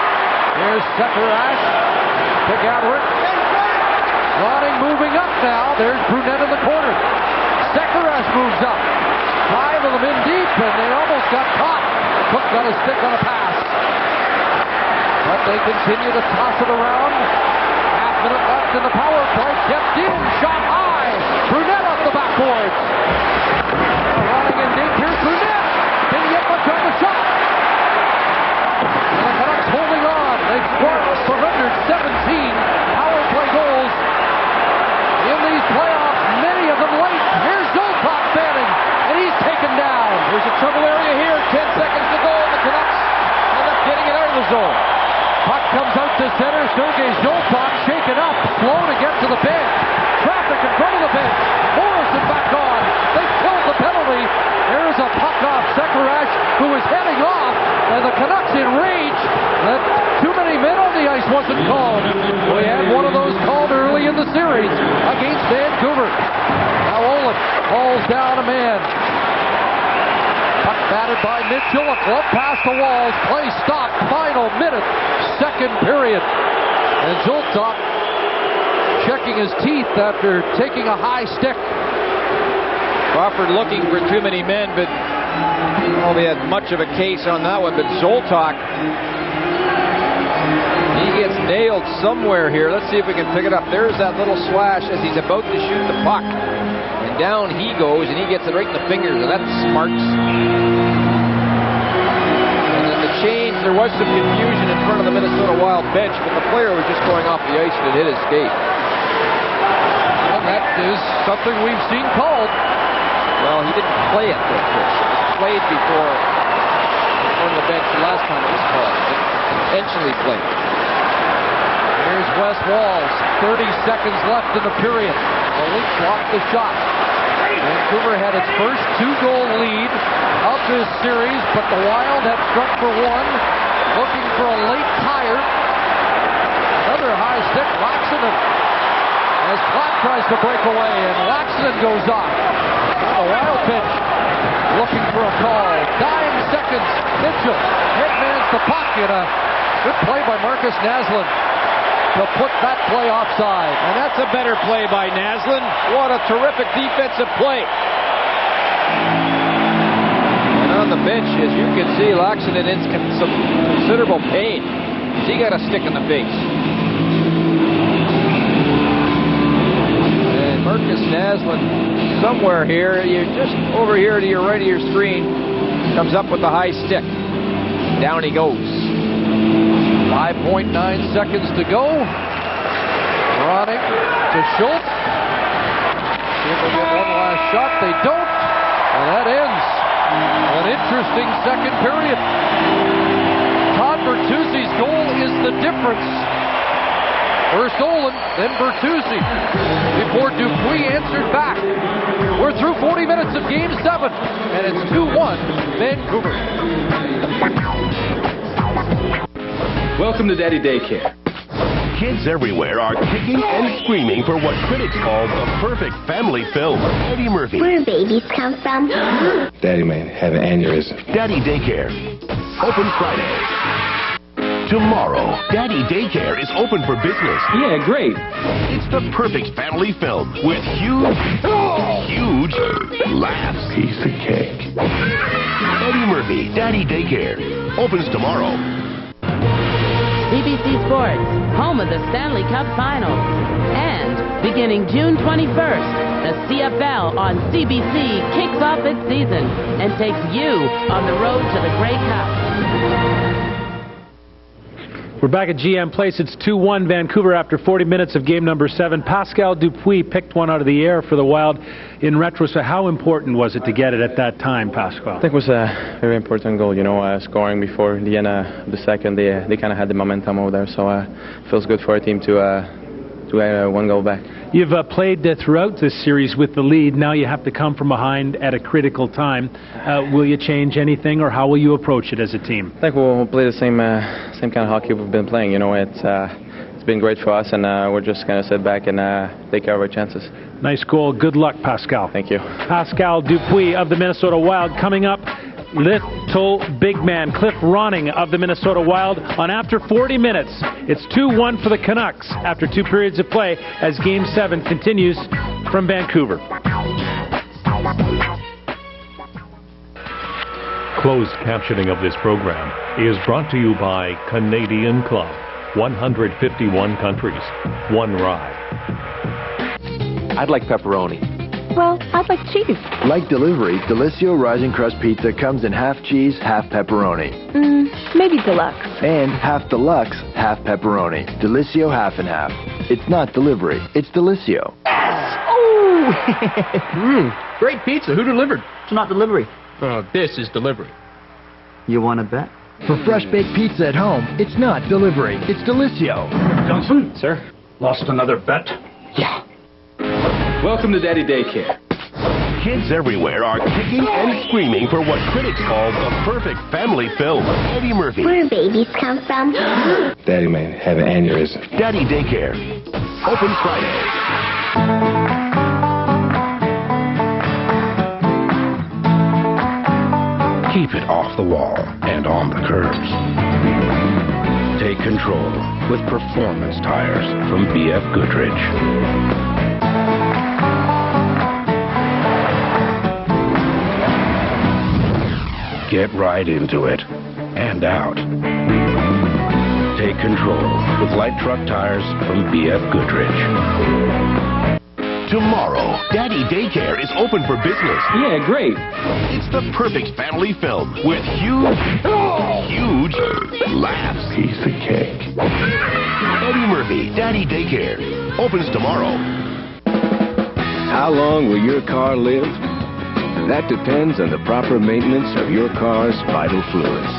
Here's Sekerash to Gaborik. Ronning moving up now. There's Brunette in the corner. Sekerash moves up. 5 of them in deep, and they almost got caught. Cook got a stick on a pass. But they continue to toss it around. Half-minute left in the power play. Kept in. Shot high. Brunette off the backboards. Ronning in deep. Here's Brunette. Didn't get much on the shot. And the Canucks holding on. They've scored 417 power play goals in these playoffs, many of them late. Here's Zoltok batting, and he's taken down. There's a trouble area here. 10 seconds to go, and the Canucks end up getting it out of the zone. Puck comes out to center. Sergei Zoltok shaken up, slow to get to the bench. Traffic in front of the bench. Morrison back on. They killed the penalty. There's a puck off Sekerash, who was heading off, and the Canucks in rage. That too many men on the ice wasn't called. We had one of those called early in the series against Vancouver. Now Olin hauls down a man. Puck batted by Mitchell. A glove pass to Walls. Play stopped. Final minute. Second period. And Zoltok checking his teeth after taking a high stick. Crawford looking for too many men, but we had much of a case on that one. But Zoltok, he gets nailed somewhere here. Let's see if we can pick it up. There's that little slash as he's about to shoot the puck. And down he goes, and he gets it right in the fingers, and that smarts. And then the change, there was some confusion in front of the Minnesota Wild bench, but the player was just going off the ice and it hit his skate. And that is something we've seen called. Well, he didn't play it, though, Chris. He played before on the bench the last time it was called. He intentionally played. Here's Wes Walls. 30 seconds left in the period. The Leafs block the shot. Vancouver had its first 2-goal lead of this series, but the Wild have struck for one, looking for a late tire. Another high stick, Laxinen, as Platt tries to break away, and Laxinen goes off. The Wild bench looking for a call. Dying seconds, Mitchell headmans the puck, and a good play by Marcus Naslund to put that play offside. And that's a better play by Naslund. What a terrific defensive play. And on the bench, as you can see, Laxinen in some considerable pain. He got a stick in the face. And Marcus Naslund, somewhere here, you're just over here to your right of your screen, comes up with the high stick. Down he goes. 5.9 seconds to go. Running to Schultz. See if they get one last shot. They don't. And that ends an interesting second period. Todd Bertuzzi's goal is the difference. First Olin, then Bertuzzi, before Dupuis answered back. We're through 40 minutes of Game 7, and it's 2-1 Vancouver. Welcome to Daddy Daycare. Kids everywhere are kicking and screaming for what critics call the perfect family film. Eddie Murphy. Where do babies come from? Daddy may have an aneurysm. Daddy Daycare. Open Friday. Tomorrow, Daddy Daycare is open for business. Yeah, great. It's the perfect family film with huge laughs. Piece of cake. Eddie Murphy, Daddy Daycare. Opens tomorrow. CBC Sports, home of the Stanley Cup Finals. And beginning June 21st, the CFL on CBC kicks off its season and takes you on the road to the Grey Cup. We're back at GM Place. It's 2-1 Vancouver after 40 minutes of game number 7. Pascal Dupuis picked one out of the air for the Wild. In retrospect, how important was it to get it at that time, Pascal? I think it was a very important goal. You know, scoring before the end of the second, they kind of had the momentum over there. So it feels good for our team to add one goal back. You've played throughout this series with the lead. Now you have to come from behind at a critical time. Will you change anything, or how will you approach it as a team? I think we'll play the same kind of hockey we've been playing. You know, it's been great for us, and we're just going to sit back and take care of our chances. Nice goal. Good luck, Pascal. Thank you. Pascal Dupuis of the Minnesota Wild. Coming up, little big man Cliff Ronning of the Minnesota Wild on after 40 minutes. It's 2-1 for the Canucks after 2 periods of play as Game 7 continues from Vancouver. Closed captioning of this program is brought to you by Canadian Club. 151 countries, one ride. I'd like pepperoni. Well, I'd like cheese. Like delivery, Delisio Rising Crust Pizza comes in half cheese, half pepperoni. Maybe deluxe. And half deluxe, half pepperoni. Delisio half and half. It's not delivery, it's Delisio. Oh! Great pizza. Who delivered? It's not delivery. Oh, this is delivery. You want to bet? For fresh baked pizza at home, it's not delivery, it's Delisio. Johnson? Sir? Lost another bet? Yeah. Welcome to Daddy Daycare. Kids everywhere are kicking and screaming for what critics call the perfect family film. Eddie Murphy. Where do babies come from? Daddy may have an aneurysm. Daddy Daycare. Open Friday. Keep it off the wall and on the curves. Take control with performance tires from BF Goodrich. Get right into it and out. Take control with light truck tires from BF Goodrich. Tomorrow, Daddy Daycare is open for business. Yeah, great. It's the perfect family film with huge laughs. Piece of cake. Eddie Murphy, Daddy Daycare. Opens tomorrow. How long will your car live? That depends on the proper maintenance of your car's vital fluids.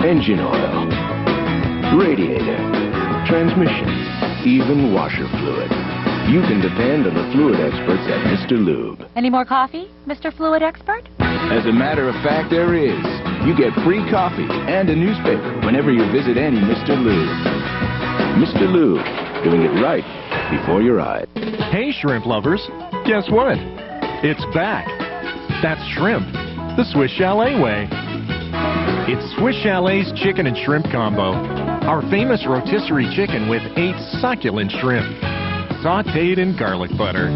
Engine oil, radiator, transmission, even washer fluid. you can depend on the fluid experts at Mr. Lube. Any more coffee, Mr. Fluid Expert? As a matter of fact, there is. You get free coffee and a newspaper whenever you visit any Mr. Lube. Mr. Lube, doing it right before your eyes. Hey, shrimp lovers. Guess what? It's back. That's shrimp, the Swiss Chalet way. It's Swiss Chalet's chicken and shrimp combo. Our famous rotisserie chicken with 8 succulent shrimp, sautéed in garlic butter.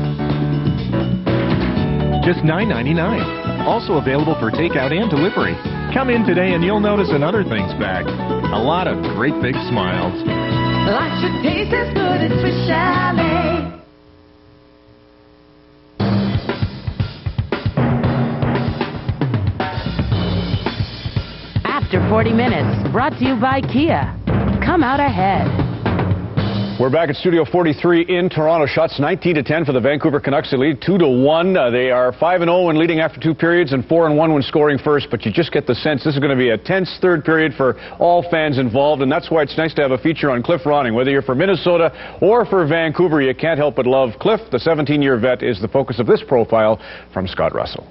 Just $9.99. Also available for takeout and delivery. Come in today and you'll notice another thing's back. A lot of great big smiles. Life should taste as good as Swiss Chalet. After 40 minutes, brought to you by Kia. Come out ahead. We're back at Studio 43 in Toronto. Shots 19-10 for the Vancouver Canucks. They lead 2-1. They are 5-0 when leading after 2 periods and 4-1 when scoring first. But you just get the sense this is going to be a tense third period for all fans involved. And that's why it's nice to have a feature on Cliff Ronning. Whether you're for Minnesota or for Vancouver, you can't help but love Cliff. The 17-year vet is the focus of this profile from Scott Russell.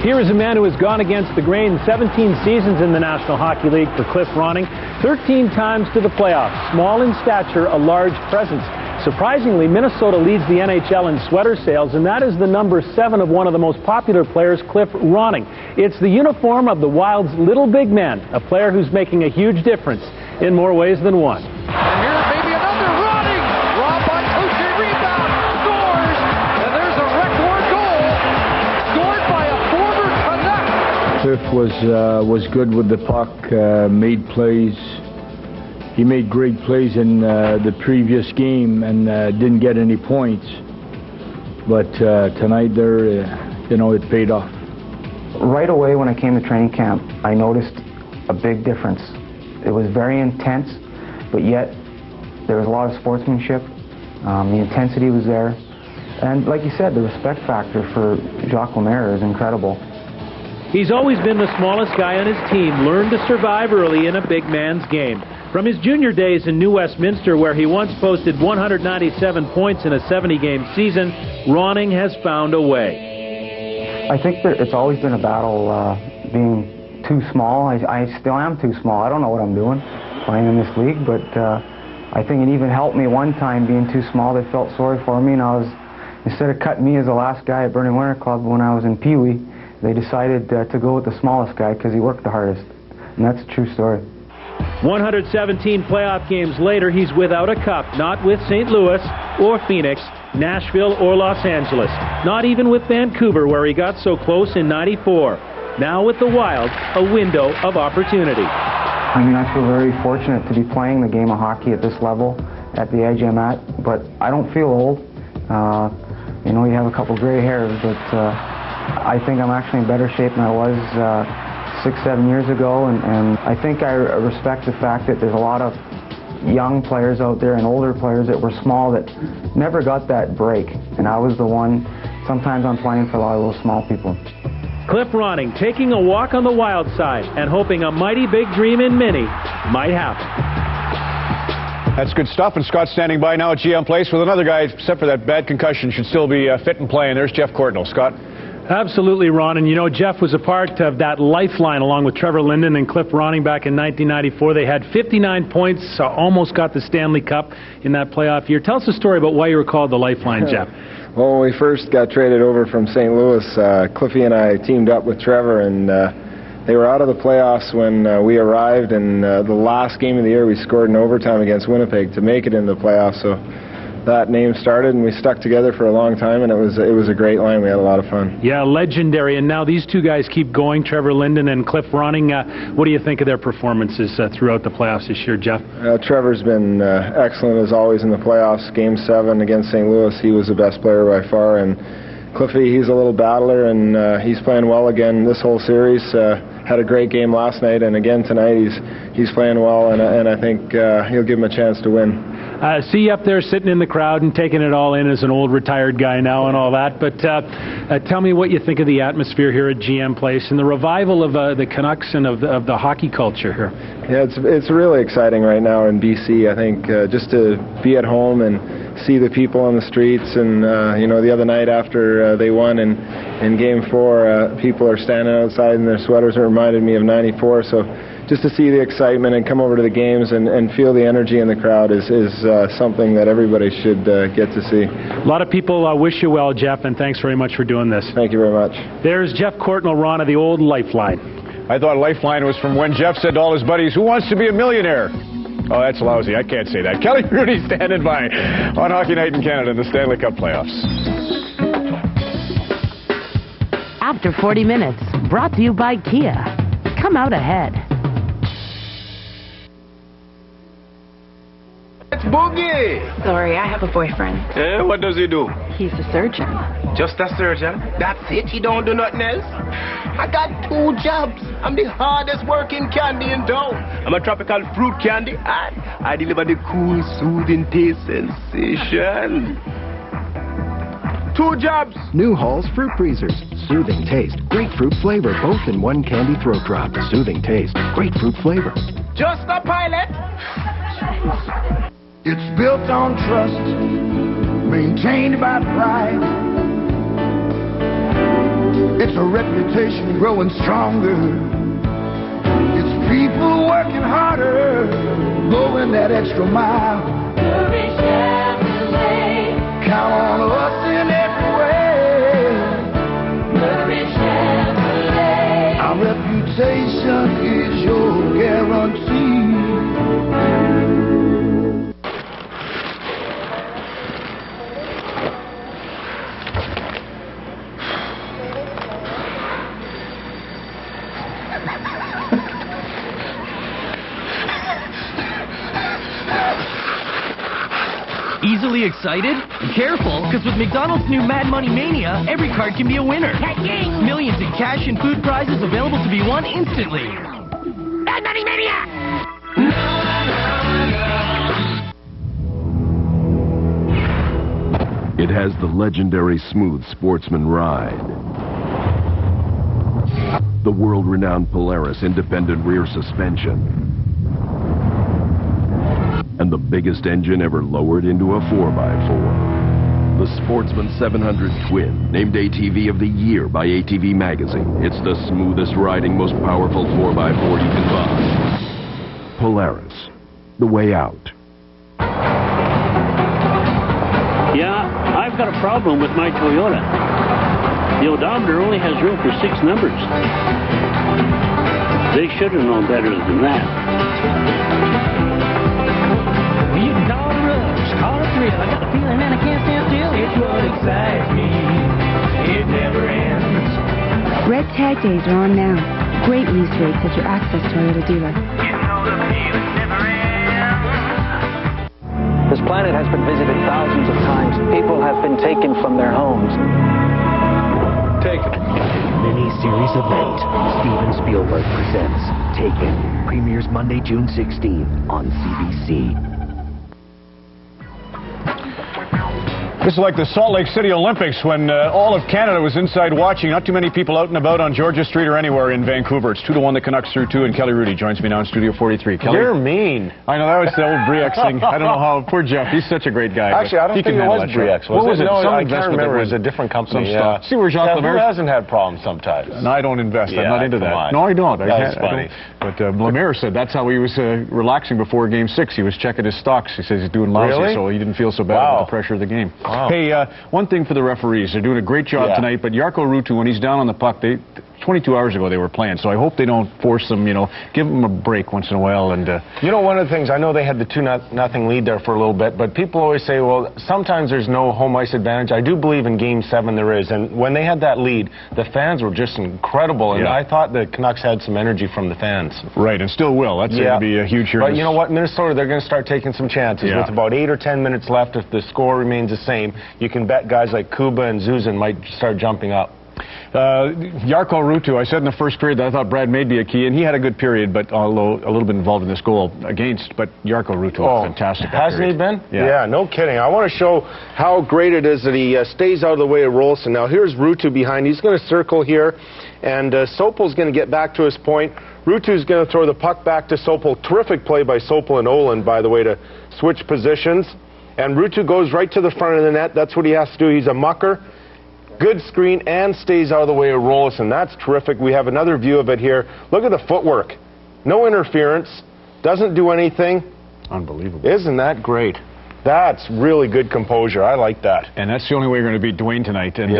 Here is a man who has gone against the grain 17 seasons in the National Hockey League for Cliff Ronning, 13 times to the playoffs. Small in stature, a large presence. Surprisingly, Minnesota leads the NHL in sweater sales, and that is the number 7 of one of the most popular players, Cliff Ronning. It's the uniform of the Wild's little big man, a player who's making a huge difference in more ways than one. Cliff was good with the puck, made plays. He made great plays in the previous game and didn't get any points. But tonight there, it paid off. Right away when I came to training camp, I noticed a big difference. It was very intense, but yet there was a lot of sportsmanship. The intensity was there. And like you said, the respect factor for Jacques Lemaire is incredible. He's always been the smallest guy on his team, learned to survive early in a big man's game. From his junior days in New Westminster, where he once posted 197 points in a 70-game season, Ronning has found a way. I think that it's always been a battle being too small. I still am too small. I don't know what I'm doing playing in this league, but I think it even helped me one time being too small. They felt sorry for me, and instead of cutting me as the last guy at Burning Winter Club when I was in Pee Wee, they decided to go with the smallest guy because he worked the hardest. And that's a true story. 117 playoff games later, he's without a cup, not with St. Louis or Phoenix, Nashville or Los Angeles, not even with Vancouver, where he got so close in '94. Now with the Wild, a window of opportunity. I mean, I feel very fortunate to be playing the game of hockey at this level, at the age I'm at, but I don't feel old. You have a couple gray hairs, but I think I'm actually in better shape than I was 6-7 years ago, and I think I respect the fact that there's a lot of young players out there and older players that were small that never got that break, and I was the one. Sometimes I'm playing for a lot of those small people. Cliff Ronning taking a walk on the Wild side and hoping a mighty big dream in Minnie might happen. That's good stuff, and Scott's standing by now at GM Place with another guy, except for that bad concussion, should still be fit and playing. There's Jeff Courtnall. Scott? Absolutely, Ron. And Jeff was a part of that lifeline along with Trevor Linden and Cliff Ronning back in 1994. They had 59 points, almost got the Stanley Cup in that playoff year. Tell us a story about why you were called the lifeline, Jeff. Well, when we first got traded over from St. Louis, Cliffy and I teamed up with Trevor, and they were out of the playoffs when we arrived, and the last game of the year we scored in overtime against Winnipeg to make it into the playoffs. So that name started, and we stuck together for a long time, and it was a great line. We had a lot of fun. Yeah, legendary. And now these two guys keep going, Trevor Linden and Cliff Ronning. What do you think of their performances throughout the playoffs this year, Jeff? Trevor's been excellent as always in the playoffs. Game 7 against St. Louis, he was the best player by far, and Cliffy, he's a little battler, and he's playing well again this whole series. Had a great game last night, and again tonight he's playing well, and I think he'll give him a chance to win. See you up there sitting in the crowd and taking it all in as an old retired guy now and all that. But tell me what you think of the atmosphere here at GM Place and the revival of the Canucks and of the hockey culture here. Yeah, it's really exciting right now in BC. I think just to be at home and see the people on the streets, and you know, the other night after they won in Game 4, people are standing outside in their sweaters. It reminded me of '94. So just to see the excitement and come over to the games and feel the energy in the crowd is something that everybody should get to see. A lot of people wish you well, Jeff, and thanks very much for doing this. Thank you very much. There's Jeff Courtnall-Rana, the old Lifeline. I thought Lifeline was from when Jeff said to all his buddies, "Who wants to be a millionaire?" Oh, that's lousy. I can't say that. Kelly Rudy standing by on Hockey Night in Canada in the Stanley Cup playoffs. After 40 minutes, brought to you by Kia. Come out ahead. It's Boogie! Sorry, I have a boyfriend. What does he do? He's a surgeon. Just a surgeon? That's it? He don't do nothing else? I got 2 jobs. I'm the hardest working candy in town. I'm a tropical fruit candy, and I deliver the cool, soothing taste sensation. 2 jobs. New Hall's Fruit Freezers. Soothing taste, grapefruit flavor, both in one candy throat drop. Soothing taste, grapefruit flavor. Just a pilot. It's built on trust, maintained by pride. It's a reputation growing stronger. It's people working harder, going that extra mile. Count on us in every way. Our reputation is your guarantee. Easily excited? Careful, because with McDonald's new Mad Money Mania, every card can be a winner. Millions in cash and food prizes available to be won instantly. Mad Money Mania! It has the legendary Smooth Sportsman ride, the world-renowned Polaris independent rear suspension, and the biggest engine ever lowered into a 4x4. The Sportsman 700 Twin, named ATV of the Year by ATV Magazine. It's the smoothest riding, most powerful 4x4 you can buy. Polaris, the way out. Yeah, I've got a problem with my Toyota. The odometer only has room for 6 numbers. They should have known better than that. Call a thrill. I got the feeling, man, I can't stand still. It's what excites me. It never ends. Red Tag Days are on now. Great lease rates at your Access Toyota dealer. You know the feeling never ends. This planet has been visited thousands of times. People have been taken from their homes. Taken. Mini-series event. Steven Spielberg presents Taken. Premieres Monday, June 16 on CBC. This is like the Salt Lake City Olympics when all of Canada was inside watching. Not too many people out and about on Georgia Street or anywhere in Vancouver. It's 2-1 the Canucks through 2, and Kelly Rudy joins me now in Studio 43. Kelly? You're mean. I know, that was the old Briex thing. I don't know how. Poor Jeff. He's such a great guy. Actually, I don't think it was Briex. What was it? No, Some I can't remember. It was a different company. Yeah. See where Jacques Lemaire hasn't had problems sometimes. No, I don't invest. Yeah, I'm not into that. On. No, I don't. That's funny. But Lemaire said that's how he was relaxing before Game 6. He was checking his stocks. He says he's doing lousy, so he didn't feel so bad about the pressure of the game. Wow. Hey, one thing for the referees. They're doing a great job tonight, but Jarkko Ruutu, when he's down on the puck, 22 hours ago they were playing, so I hope they don't force them, give them a break once in a while. And one of the things, I know they had the 2-0 lead there for a little bit, but people always say, well, sometimes there's no home ice advantage. I do believe in Game 7 there is, and when they had that lead, the fans were just incredible, and I thought the Canucks had some energy from the fans. Right, and still will. That's going to be a huge hero. But you know what, Minnesota, they're going to start taking some chances. With about 8 or 10 minutes left, if the score remains the same, you can bet guys like Kuba and Zuzan might start jumping up. Jarkko Ruutu, I said in the first period that I thought Brad may be a key, and he had a good period, but although a little bit involved in this goal against, but Jarkko Ruutu, fantastic. Hasn't he been? Yeah, no kidding. I want to show how great it is that he stays out of the way of Rolson. Now here's Ruutu behind. He's going to circle here, and Sopel's going to get back to his point. Ruutu's going to throw the puck back to Sopel. Terrific play by Sopel and Olin, by the way, to switch positions. And Ruutu goes right to the front of the net. That's what he has to do. He's a mucker. Good screen and stays out of the way of Rolison. That's terrific. We have another view of it here. Look at the footwork. No interference. Doesn't do anything. Unbelievable. Isn't that great? That's really good composure. I like that. And that's the only way you're going to beat Dwayne tonight. And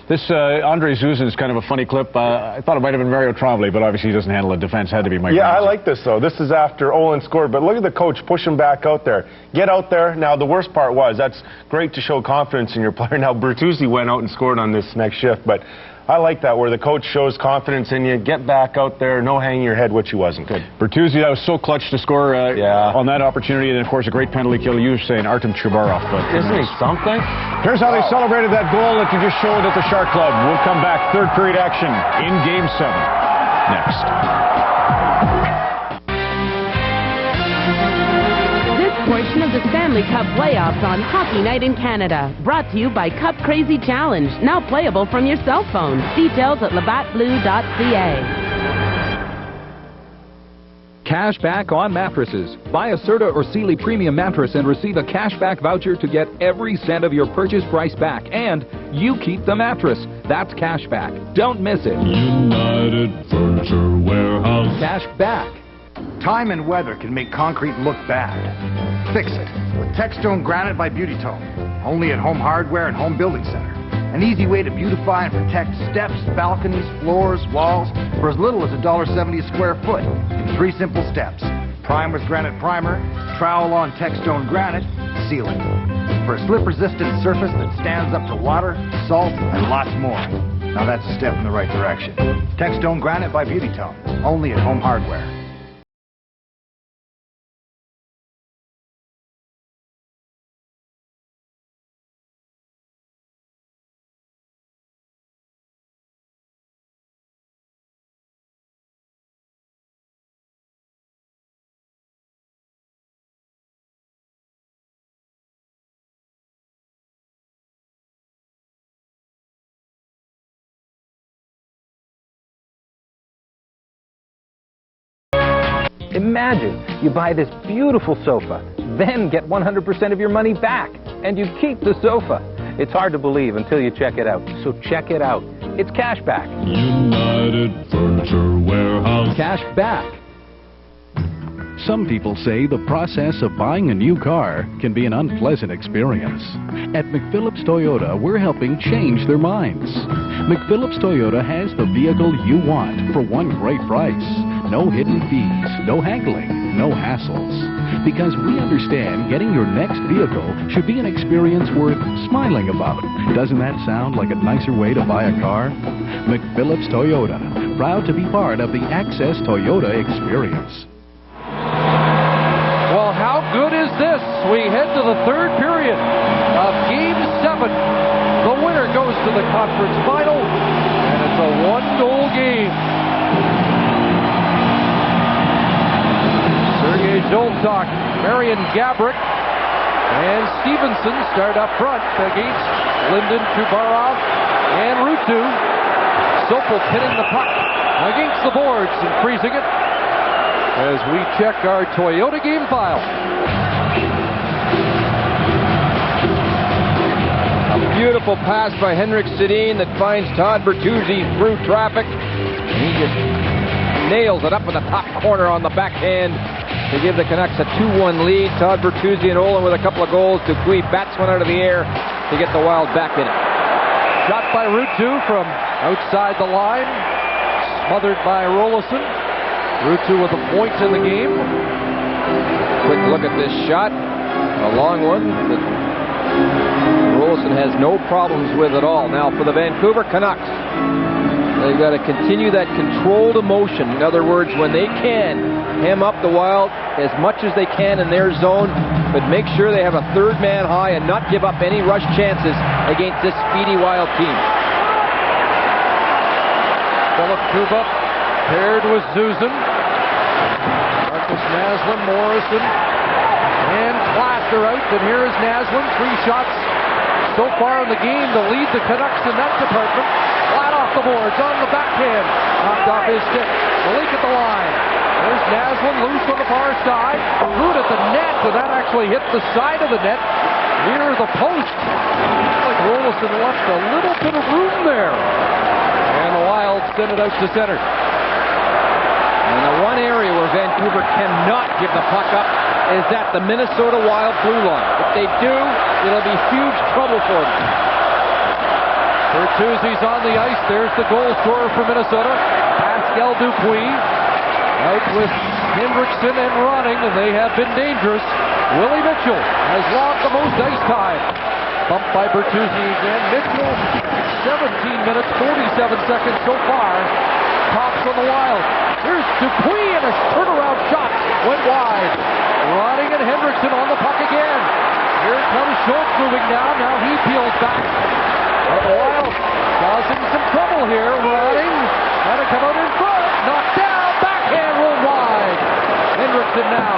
this Andre Zuzin is kind of a funny clip. I thought it might have been Mario Tremblay, but obviously he doesn't handle the defense. Had to be Mike Ramsey. I like this, though. This is after Olin scored. But look at the coach push him back out there. Get out there. Now, the worst part was that's great to show confidence in your player. Now, Bertuzzi went out and scored on this next shift. But I like that, where the coach shows confidence in you. Get back out there. No hanging your head, which he wasn't. Good. Bertuzzi, that was so clutch to score on that opportunity. And, of course, a great penalty kill. You were saying Artem Chubarov. But isn't he something? Here's how they celebrated that goal that you just showed at the Shark Club. We'll come back. Third period action in Game 7. Next. Portion of the Stanley Cup playoffs on Hockey Night in Canada. Brought to you by Cup Crazy Challenge. Now playable from your cell phone. Details at labattblue.ca. Cash back on mattresses. Buy a Serta or Sealy premium mattress and receive a cash back voucher to get every cent of your purchase price back. And you keep the mattress. That's cash back. Don't miss it. United Furniture Warehouse. Cash back. Time and weather can make concrete look bad. Fix it with Techstone Granite by Beauty Tone. Only at Home Hardware and Home Building Center. An easy way to beautify and protect steps, balconies, floors, walls for as little as $1.70 a square foot in 3 simple steps. Prime with granite primer, trowel on Techstone Granite, sealing. For a slip-resistant surface that stands up to water, salt, and lots more. Now that's a step in the right direction. Techstone Granite by Beauty Tone. Only at Home Hardware. Imagine you buy this beautiful sofa, then get 100% of your money back, and you keep the sofa. It's hard to believe until you check it out, so check it out. It's cash back. United Furniture Warehouse. Cash back. Some people say the process of buying a new car can be an unpleasant experience. At McPhillips Toyota, we're helping change their minds. McPhillips Toyota has the vehicle you want for one great price. No hidden fees, no haggling, no hassles. Because we understand getting your next vehicle should be an experience worth smiling about. Doesn't that sound like a nicer way to buy a car? McPhillips Toyota, proud to be part of the Access Toyota experience. Well, how good is this? We head to the third period of Game 7. The winner goes to the conference final, and it's a one-goal game. Sergei Zoltok, Marian Gabrick, and Stevenson start up front against Lyndon Chubarov and Ruutu. Sopel pinning the puck against the boards and freezing it as we check our Toyota game file. A beautiful pass by Henrik Sedin that finds Todd Bertuzzi through traffic. He just nails it up in the top corner on the backhand to give the Canucks a 2-1 lead. Todd Bertuzzi and Olin with a couple of goals. Dupuis bats one out of the air to get the Wild back in it. Shot by Ruutu from outside the line, smothered by Rolison. Ruutu with a point in the game. Quick look at this shot. A long one that Rolison has no problems with at all. Now for the Vancouver Canucks, they've got to continue that controlled emotion. In other words, when they can, hem up the Wild as much as they can in their zone, but make sure they have a third man high and not give up any rush chances against this speedy Wild team. Philip Kuba paired with Susan. Marcus Naslund, Morrison, and Plaster out. And here is Naslund, 3 shots so far in the game to lead the Canucks in that department. Flat off the boards, on the backhand. Knocked off his stick. Malik at the line. There's Naslund loose on the far side. Root at the net, and that actually hit the side of the net near the post. Like Rolison left a little bit of room there. And the Wild send it out to center. And the one area where Vancouver cannot give the puck up is at the Minnesota Wild blue line. If they do, it'll be huge trouble for them. Bertuzzi's on the ice. There's the goal scorer for Minnesota, Pascal Dupuis. Out with Hendrickson and Ronning, and they have been dangerous. Willie Mitchell has logged the most ice time. Bumped by Bertuzzi again. Mitchell, 17 minutes, 47 seconds so far. Tops on the Wild. Here's Dupuis, and a turnaround shot went wide. Ronning and Hendrickson on the puck again. Here comes Schultz moving down. Now he peels back. But the Wild causing some trouble here. Ronning got to come out in front. Knocked down. Backhand rolled wide. Hendrickson now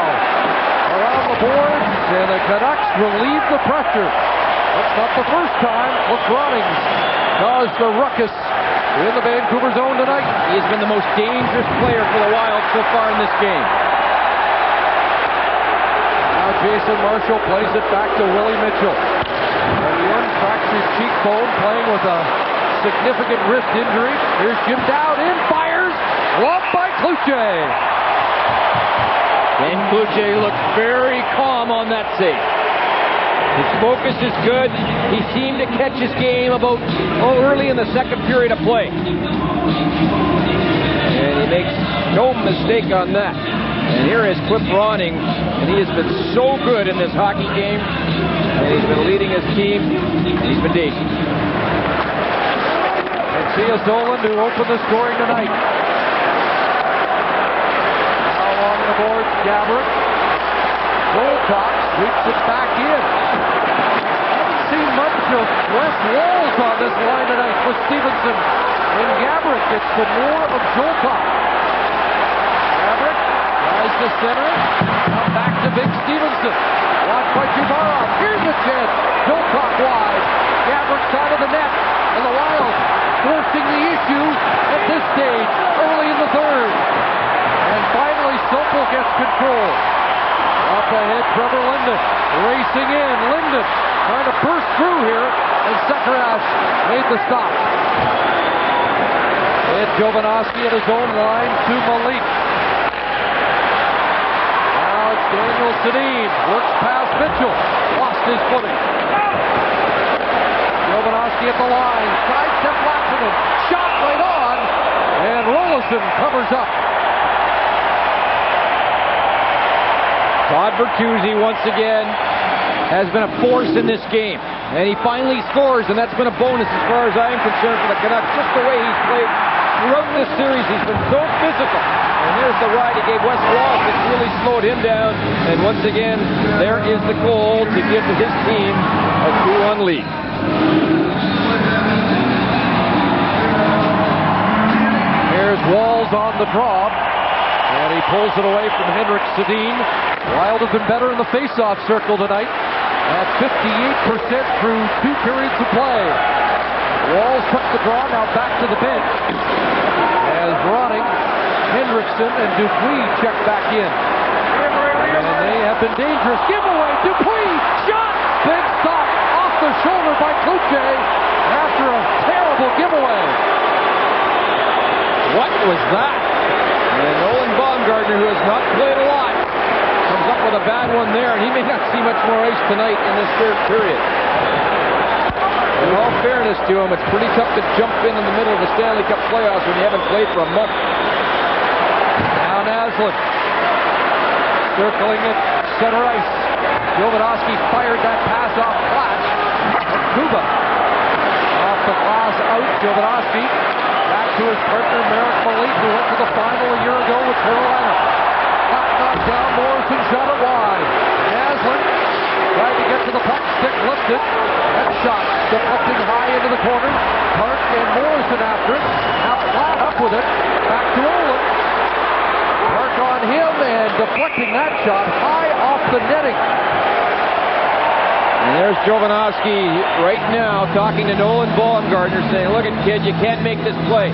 around the boards, and the Canucks relieve the pressure. That's not the first time Ronings caused the ruckus in the Vancouver zone tonight. He has been the most dangerous player for the Wild so far in this game. Now Jason Marshall plays it back to Willie Mitchell. Again, fractured cheekbone, playing with a significant wrist injury. Here's Jim Dowd in, fires, lobbed by Cloutier. And Cloutier looked very calm on that save. His focus is good. He seemed to catch his game about early in the second period of play. And he makes no mistake on that. And here is Cliff Ronning, and he has been so good in this hockey game. And he's been leading his team, and he's been dangerous. And Sia Zoland, who opened the scoring tonight. Now along the boards, Gabbert. Golcock sweeps it back in. Haven't seen much of Wes Walls on this line tonight for Stevenson. And Gabbert gets the more of Golcock. Gabbert tries to center. Now back to Big Stevenson. Watch by Jubarov. Here's a chance. Golcock wide. Gabbert side of the net. And the Wild forcing the issue at this stage, early in the third. And finally, Sopel gets control. Up ahead, Trevor Linden racing in. Linden trying to burst through here, and Sekerash made the stop. And Jovanovski at his own line to Malik. Now it's Daniel Sedin. Works past Mitchell. Lost his footing. Jovanovski at the line. Sidestep Lassinen. Shot right on. And Rolison covers up. Todd Bertuzzi, once again, has been a force in this game. And he finally scores, and that's been a bonus as far as I am concerned for the Canucks. Just the way he's played throughout this series, he's been so physical. And here's the ride he gave Wes Walsh. It's really slowed him down. And once again, there is the goal to give his team a 2-1 lead. Here's Walls on the draw. And he pulls it away from Henrik Sedin. Wild have been better in the face-off circle tonight at 58% through 2 periods of play. Walls took the draw, now back to the bench. As Ronning, Hendrickson, and Dupuis check back in. And they have been dangerous. Giveaway, Dupuis, shot! Big stop off the shoulder by Cloutier after a terrible giveaway. What was that? And Nolan Baumgartner, who has not played a lot, comes up with a bad one there, and he may not see much more ice tonight in this third period. In all fairness to him, it's pretty tough to jump in the middle of the Stanley Cup playoffs when you haven't played for a month. Now Naslund circling at center ice. Jovanovski fired that pass off flash. Kuba off the glass out. Jovanovski back to his partner Merrick Malik, who went to the final a year ago with Carolina. Knocked down, Morrison shot it wide. Naslund tried to get to the puck, stick lifted. That shot deflecting high into the corner. Hart and Morrison after it. Now flat up with it. Back to Olin. Mark on him and deflecting that shot high off the netting. And there's Jovanovski right now talking to Nolan Baumgartner saying, look at kid, you can't make this play.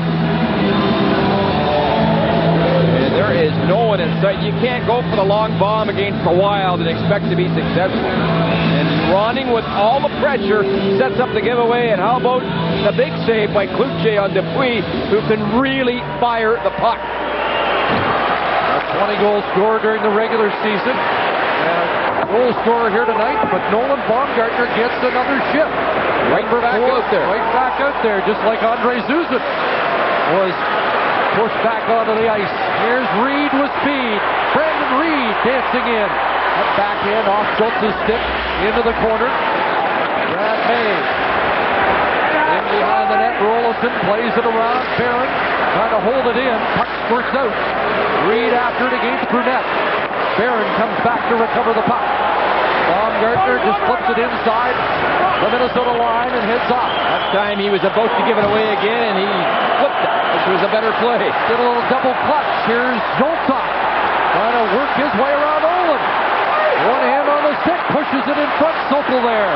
And there is no one in sight. You can't go for the long bomb against the Wild and expect to be successful. And Ronning with all the pressure sets up the giveaway. And how about the big save by Cloutier on Dupuis, who can really fire the puck. A 20-goal scorer during the regular season. Goal scorer here tonight, but Nolan Baumgartner gets another shift. Right back out there. Right back out there, just like Andre Zuzin was pushed back onto the ice. Here's Reed with speed. Brandon Reed dancing in. A backhand off Schultz's stick into the corner. Brad May. In behind the net, Rolison plays it around. Barron trying to hold it in. Puck squirts out. Reed after it against Brunette. Barron comes back to recover the puck. Baumgartner just flips it inside the Minnesota line and heads off. That time he was about to give it away again, and he flipped it, which was a better play. Did a little double clutch. Here's Zoltov trying to work his way around Olin. One hand on the stick, pushes it in front. Sopel there.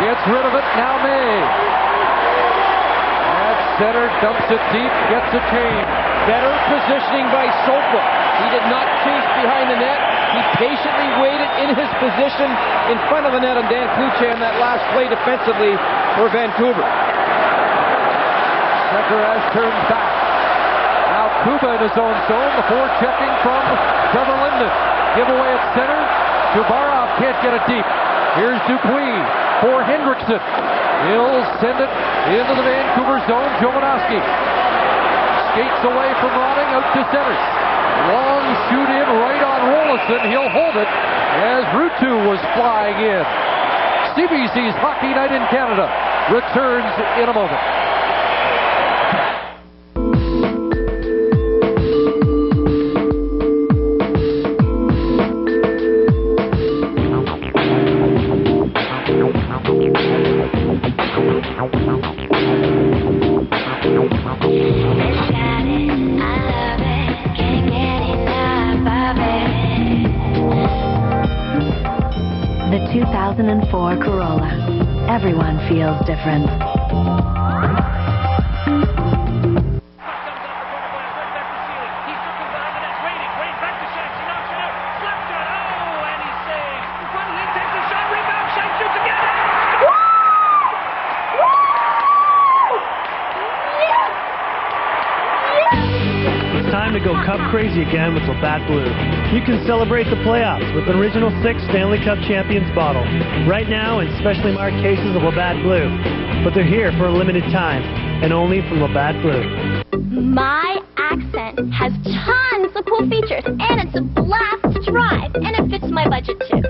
Gets rid of it. Now May. At center, dumps it deep, gets a change. Better positioning by Sopel. He did not chase behind the net. He patiently waited in his position in front of the net on Dan Cloutier on that last play defensively for Vancouver. Center turns back. Now Kuba in his own zone. The forechecking from Trevor Linden. Giveaway at center. Dubarov can't get it deep. Here's Dupuis for Hendrickson. He'll send it into the Vancouver zone. Jovanovski skates away from Ronning out to center. Long shoot in right on Rolison. He'll hold it as Ruutu was flying in. CBC's Hockey Night in Canada returns in a moment. The 2004 Corolla. Everyone feels different. Time to go cup crazy again with Labatt Blue. You can celebrate the playoffs with the original 6 Stanley Cup Champions bottle. Right now in specially marked cases of Labatt Blue. But they're here for a limited time and only from Labatt Blue. My accent has tons of cool features and it's a blast to drive and it fits my budget too.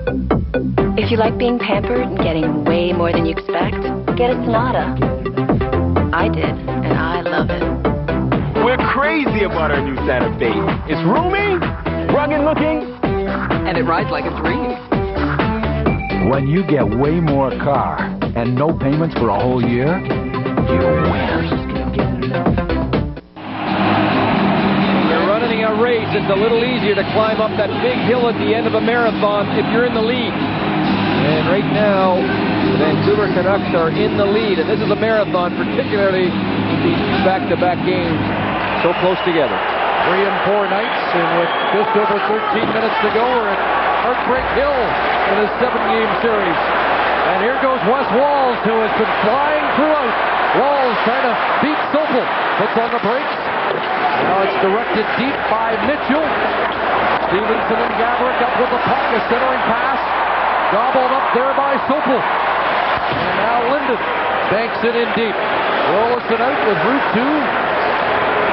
If you like being pampered and getting way more than you expect, get a Sonata. I did, and I love it. We're crazy about our new Santa Fe. It's roomy, rugged looking, and it rides like a dream. When you get way more car and no payments for a whole year, you win. You're running a race. It's a little easier to climb up that big hill at the end of a marathon if you're in the lead. And right now, the Vancouver Canucks are in the lead. And this is a marathon, particularly these back-to-back games so close together. 3 and 4 nights, and with just over 13 minutes to go, we're at Heartbreak Hill in a 7-game series. And here goes Wes Walz, who has been flying throughout. Walz trying to beat Sopel. Puts on the brakes. Now it's directed deep by Mitchell. Stevenson and Gaborik up with the puck. A centering pass. Gobbled up there by Sopel. And now Linden banks it in deep. Rolison out with Ruutu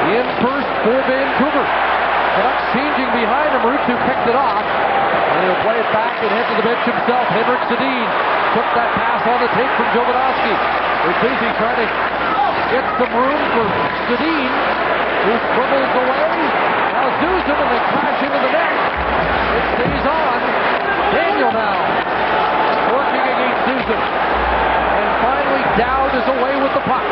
in first for Vancouver. Canucks changing behind him. Ruutu picked it off. And he'll play it back and head to the bench himself. Henrik Sedin took that pass on the tape from Jovanovski. Ruutu trying to get some room for Sedin, who scribbles away. Now Zuzin, and they crash into the net. It stays on. Daniel now working against Zuzin. And finally Dowd is away with the puck.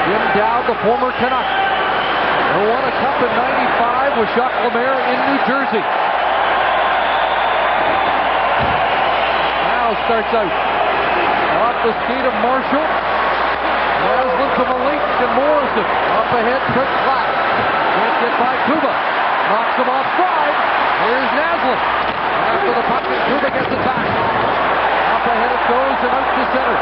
Jim Dowd the former Canuck, who won a cup in '95 with Jacques Lemaire in New Jersey. Now starts out off the skate of Marshall. Naslin to Malik and Morrison. Up ahead, Trent Flat. Can't get by Kuba. Knocks him off stride. Here's Naslin. After the puck, Kuba gets it back. Up ahead it goes and out to center.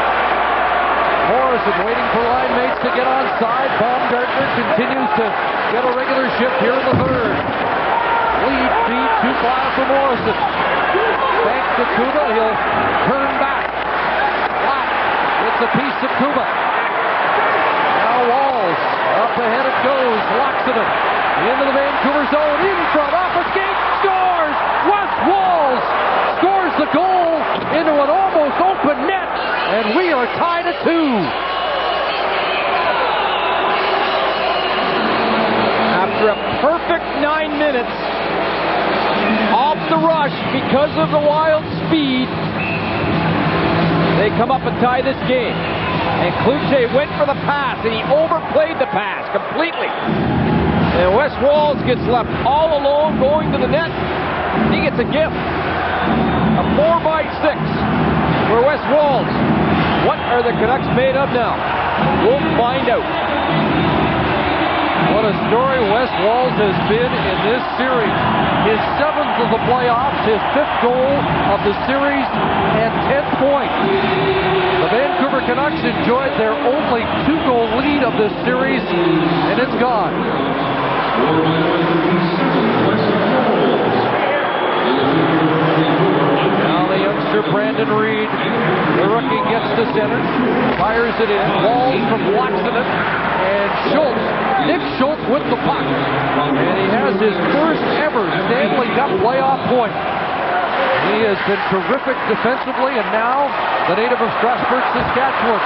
Morrison waiting for line mates to get onside. Baumgartner continues to get a regular shift here in the third. Lead feed too far for Morrison. Thanks to Kuba, he'll turn back. Flat gets a piece of Kuba. Now Walls. Up ahead it goes. Laxinen into the Vancouver zone. In front, off a skate, scores! Wes Walls scores the goal into an almost open net, and we are tied at 2. After a perfect 9 minutes, off the rush because of the Wild speed, they come up and tie this game. And Cloutier went for the pass, and he overplayed the pass completely. And Wes Walls gets left all alone going to the net. He gets a gift. A 4x6 for Wes Walls. What are the Canucks made of now? We'll find out. What a story Wes Walls has been in this series. His 7th of the playoffs, his 5th goal of the series, and 10th point. The Vancouver Canucks enjoyed their only 2-goal lead of this series, and it's gone. Now the youngster Brandon Reed, the rookie, gets to center, fires it in, Walls from Laxinen, and Schultz. Nick Schultz with the puck, and he has his first ever Stanley Cup playoff point. He has been terrific defensively, and now the native of Strasbourg, Saskatchewan,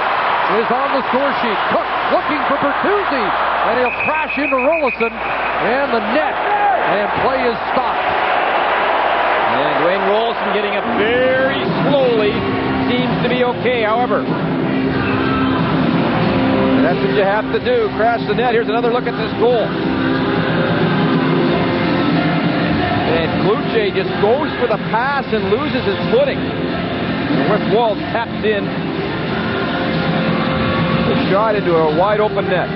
is on the score sheet. Cook looking for Bertuzzi, and he'll crash into Rollison and the net, and play is stopped. And Dwayne Rollison getting up very slowly. Seems to be okay, however. And that's what you have to do, crash the net. Here's another look at this goal. And Cloutier just goes for the pass and loses his footing. And Wes Walls tapped in the shot into a wide open net.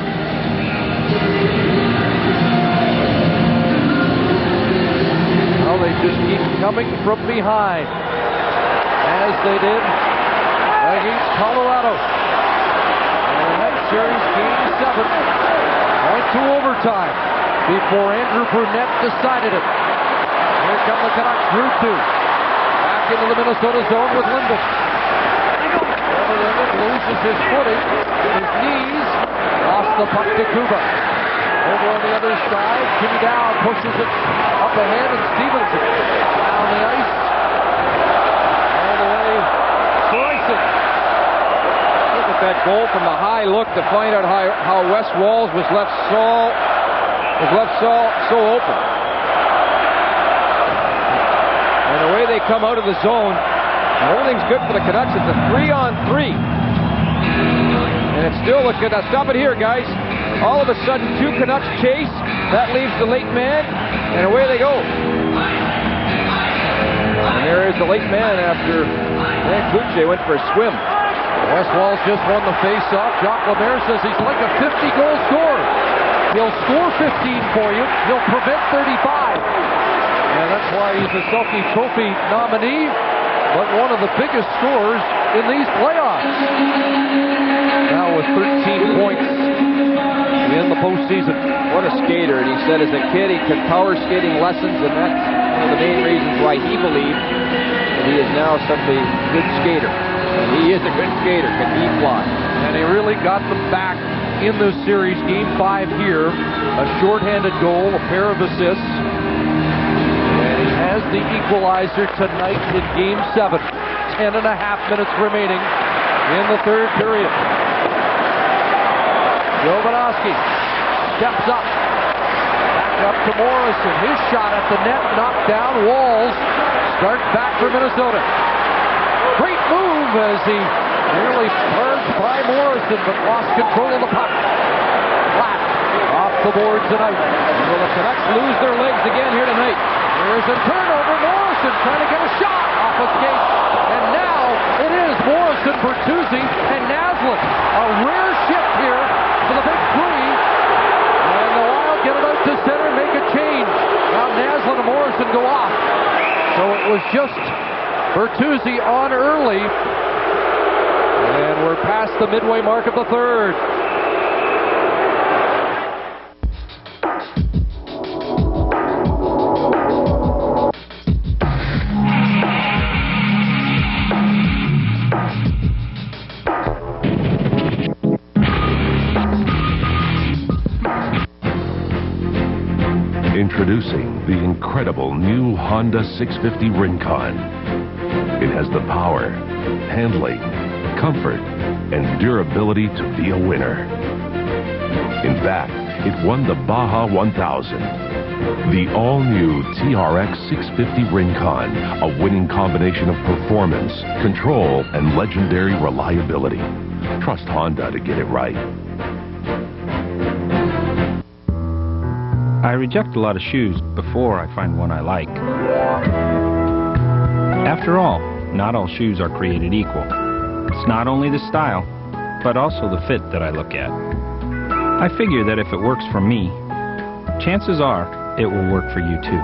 Well, they just keep coming from behind, as they did against Colorado. And that series, Game 7, went to overtime before Andrew Brunette decided it. Here come the Canucks, Route 2. Back into the Minnesota zone with Linden. Linden loses his footing, his knees, lost the puck to Kuba. Over on the other side, Jimmy Dow pushes it up ahead, and Stevenson down the ice. All the way, Kreisig. Look at that goal from the high look to find out how Wes Walls was left so open. And the way they come out of the zone, everything's good for the Canucks. It's a 3-on-3. And it's still looking. Now stop it here, guys. All of a sudden, 2 Canucks chase. That leaves the late man, and away they go. And there is the late man after Cloutier went for a swim. Wes Walls just won the face-off. Jacques Lemaire says he's like a 50-goal scorer. He'll score 15 for you. He'll prevent 35. And that's why he's a Selke Trophy nominee, but one of the biggest scorers in these playoffs. Now with 13 points in the postseason. What a skater. And he said as a kid he took power skating lessons, and that's one of the main reasons why he believed that he is now such a good skater. And he is a good skater. Can he fly? And he really got them back in this series. Game 5 here. A shorthanded goal, a pair of assists. And he has the equalizer tonight in Game 7. 10.5 minutes remaining in the third period. Jovanovski steps up. Back up to Morrison. His shot at the net knocked down. Walls starts back for Minnesota. Great move as he nearly charged by Morrison, but lost control of the puck. flat. Off the boards and out. Will the Canucks lose their legs again here tonight? There's a turnover. Morrison trying to get a shot off a skate. And now it is Morrison, Bertuzzi, and Naslund. A rare shift here for the big three. And the Wild get it out to center, make a change. Now Naslund and Morrison go off. So it was just Bertuzzi on early. And we're past the midway mark of the third. Introducing the incredible new Honda 650 Rincon. It has the power, handling, comfort, and durability to be a winner. In fact, it won the Baja 1000. The all-new TRX 650 Rincon, a winning combination of performance, control, and legendary reliability. Trust Honda to get it right. I reject a lot of shoes before I find one I like. After all, not all shoes are created equal. It's not only the style, but also the fit that I look at. I figure that if it works for me, chances are it will work for you too.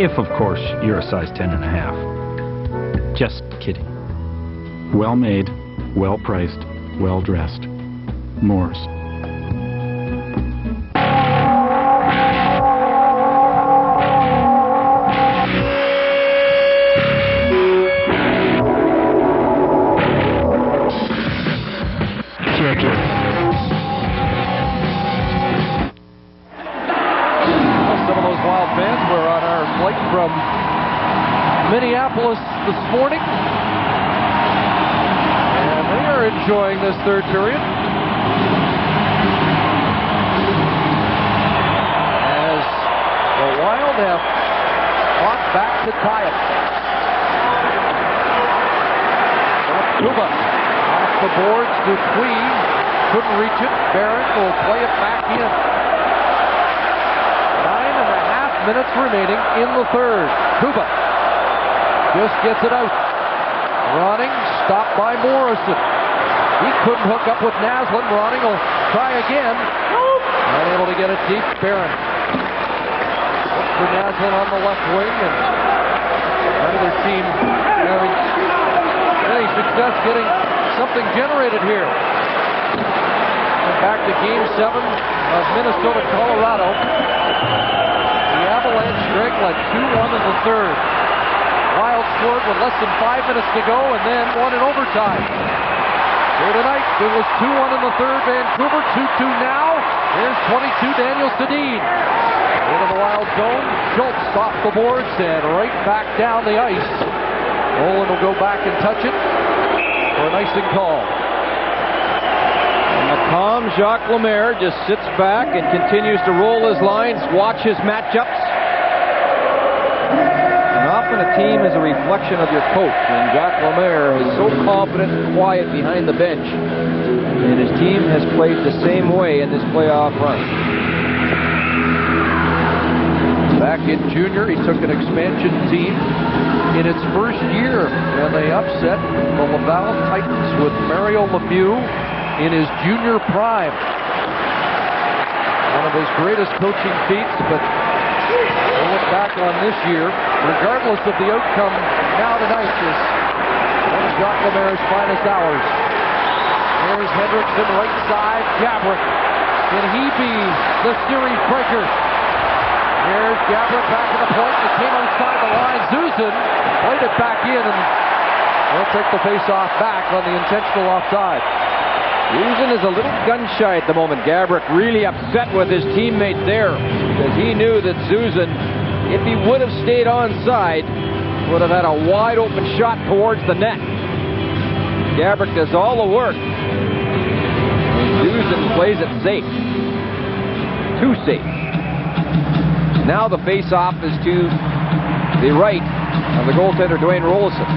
If, of course, you're a size 10.5. Just kidding. Well made, well priced, well dressed. Moores. Minneapolis this morning, and they are enjoying this third period as the Wild have fought back to tie it. Cuba off the boards, Dupuis couldn't reach it. Barron will play it back in. 9.5 minutes remaining in the third. Cuba just gets it out. Ronning, stopped by Morrison. He couldn't hook up with Naslund. Ronning will try again. Unable to get it deep. Barron. Look for Naslund on the left wing, and neither team having any success getting something generated here. And back to Game 7 of Minnesota, Colorado. The Avalanche Greg led 2-1 in the third. Wild scored with less than 5 minutes to go and then won in overtime. Here tonight, it was 2-1 in the third. Vancouver 2-2 now. Here's 22 Daniel Sedin. Into the Wild zone. Schultz off the boards and right back down the ice. Nolan will go back and touch it for an icing call. And the calm Jacques Lemaire just sits back and continues to roll his lines, watch his matchups. Often a team is a reflection of your coach, and Jacques Lemaire is so confident and quiet behind the bench, and his team has played the same way in this playoff run. Back in junior, he took an expansion team in its first year, and they upset the Laval Titans with Mario Lemieux in his junior prime. One of his greatest coaching feats, but we'll look back on this year, regardless of the outcome now tonight, is one of Jacques Lemaire's finest hours. There's Hendrickson, right side, Gabrick. Can he be the series breaker? Here's Gabrick back to the point. It came outside the line. Zuzan played it back in, and they'll take the face-off back on the intentional offside. Zuzan is a little gun-shy at the moment. Gabrick really upset with his teammate there because he knew that Zuzan, if he would have stayed onside, would have had a wide-open shot towards the net. Gabrick does all the work. Zuzan plays it safe. Too safe. Now the face-off is to the right of the goaltender, Dwayne Rolison.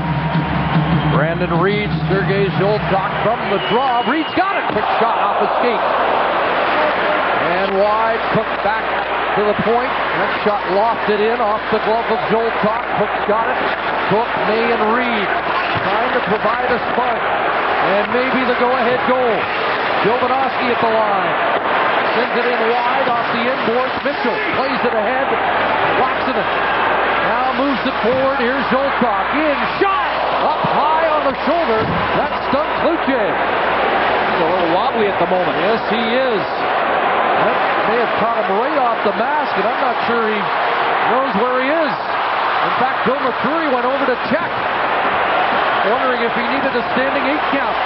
Brandon Reed, Sergei Zholtok from the draw. Reed's got it. Quick shot off the skate. And wide, Cook back to the point. That shot lofted in off the glove of Joel Talk. Cook got it. Cook, May, and Reed trying to provide a spark. And maybe the go-ahead goal. Jovanovski at the line. Sends it in wide off the inboard. Mitchell plays it ahead. Laxinen now moves it forward. Here's Zoltok in. Shot! Up high on the shoulder. That stung Kluche. He's a little wobbly at the moment. Yes, he is. That may have caught him right off the mask, and I'm not sure he knows where he is. In fact, Bill McCreary went over to check, wondering if he needed a standing 8 count.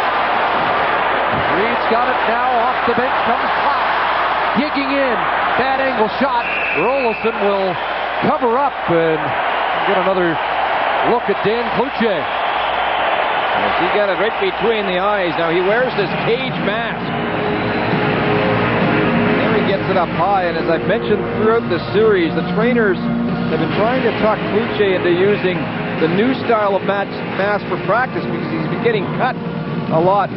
Reed's got it now. Off the bench comes Pop. Digging in. Bad angle shot. Rolison will cover up and get another look at Dan Kluche. Yes, he got it right between the eyes. Now he wears this cage mask. There he gets it up high, and as I've mentioned throughout the series, the trainers have been trying to talk Kluche into using the new style of mask for practice because he's been getting cut a lot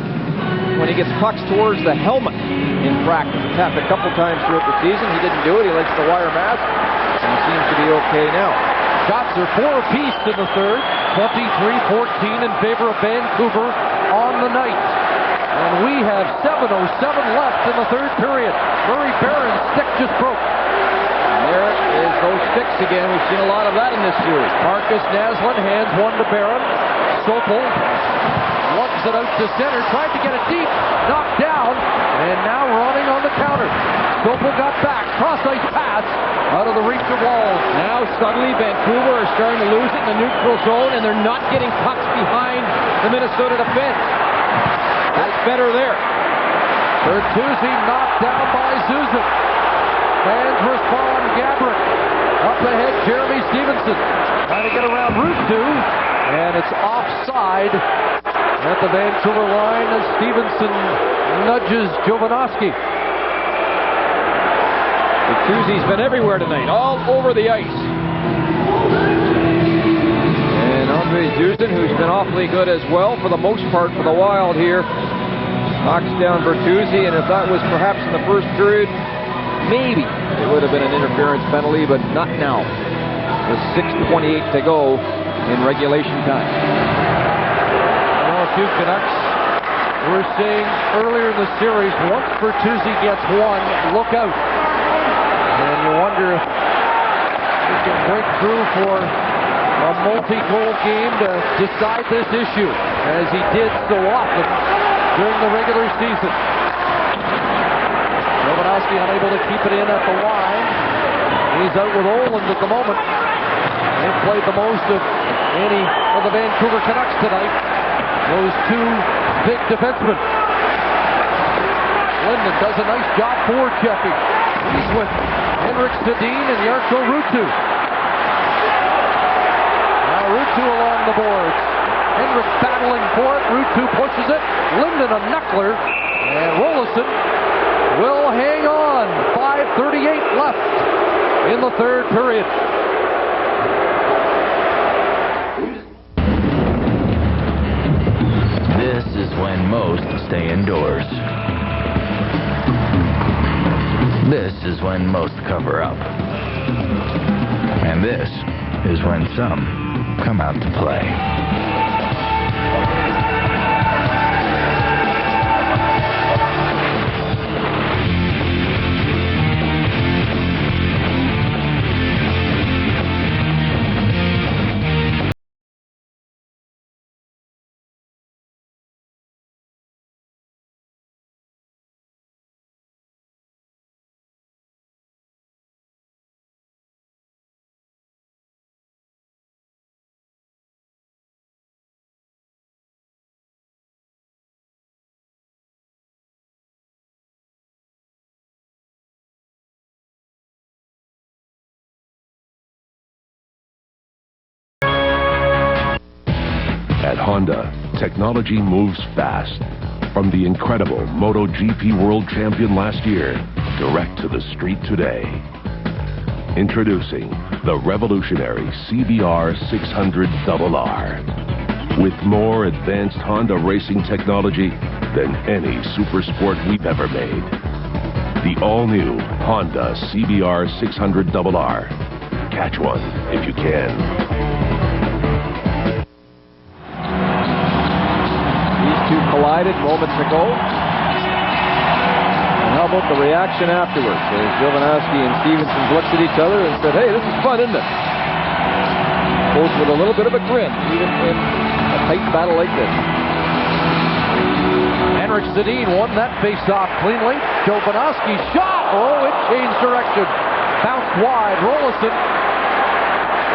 when he gets pucks towards the helmet in practice. It's happened a couple times throughout the season. He didn't do it. He likes the wire mask, and he seems to be okay now. Shots are 4 apiece in the third. 23-14 in favor of Vancouver on the night. And we have 7:07 left in the third period. Murray Barron's stick just broke. And there is those sticks again. We've seen a lot of that in this series. Marcus Naslund hands one to Barron. Sopel lugs it out to center. Tried to get it deep. Knocked down. And now running on the counter. Sopel got back. Cross-ice pass out of the reach of Walls. Now suddenly Vancouver are starting to lose it in the neutral zone, and they're not getting pucks behind the Minnesota defense. That's better there. Bertuzzi knocked down by Zuzek. Fans respond. Gabrick. Up ahead, Jeremy Stevenson. Trying to get around Route 2. And it's offside at the Vancouver line as Stevenson nudges Jovanovski. Bertuzzi's been everywhere tonight, all over the ice. And Andre Zuzin, who's been awfully good as well for the most part for the Wild here, knocks down Bertuzzi, and if that was perhaps in the first period, maybe it would have been an interference penalty, but not now. With 6:28 to go in regulation time. Well, a few Canucks were saying earlier in the series, once Bertuzzi gets one, look out. And you wonder if he can break through for a multi-goal game to decide this issue, as he did so often during the regular season. Jovanovski unable to keep it in at the line. He's out with Oland at the moment. They've played the most of any of the Vancouver Canucks tonight. Those two big defensemen. Linden does a nice job forechecking. He's with Henrik Sedin and Jarkko Ruutu. Now Ruutu along the boards. Henrik battling for it. Ruutu pushes it. Linden a knuckler. And Rolison will hang on. 5:38 left in the third period. This is when most stay indoors. This is when most cover up. And this is when some come out to play. At Honda, technology moves fast. From the incredible MotoGP World Champion last year, direct to the street today. Introducing the revolutionary CBR 600RR. With more advanced Honda racing technology than any super sport we've ever made. The all-new Honda CBR 600RR. Catch one if you can. These two collided moments ago. And how about the reaction afterwards? As Jovanovski and Stevenson looked at each other and said, hey, this is fun, isn't it? Both with a little bit of a grin, even in a tight battle like this. Henrik Sedin won that face-off cleanly. Jovanovski shot. Oh, it changed direction. Bounced wide. Rolison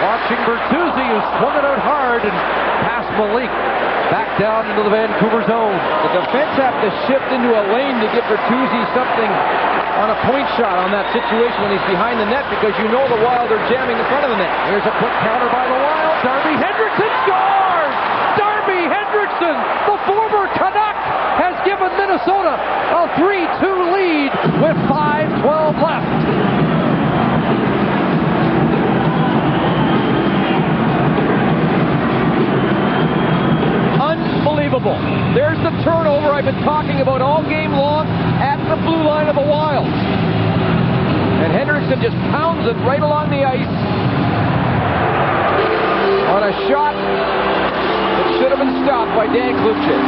watching Bertuzzi, who swung it out hard and passed Malik back down into the Vancouver zone. The defense have to shift into a lane to give Bertuzzi something on a point shot on that situation when he's behind the net, because you know the Wild are jamming in front of the net. Here's a quick counter by the Wild. Darby Hendrickson scores! Darby Hendrickson, the former Canuck, has given Minnesota a 3-2 lead with 5:12 left. Unbelievable. There's the turnover I've been talking about all game long at the blue line of the Wild. And Hendrickson just pounds it right along the ice on a shot that should have been stopped by Dan Klubchik.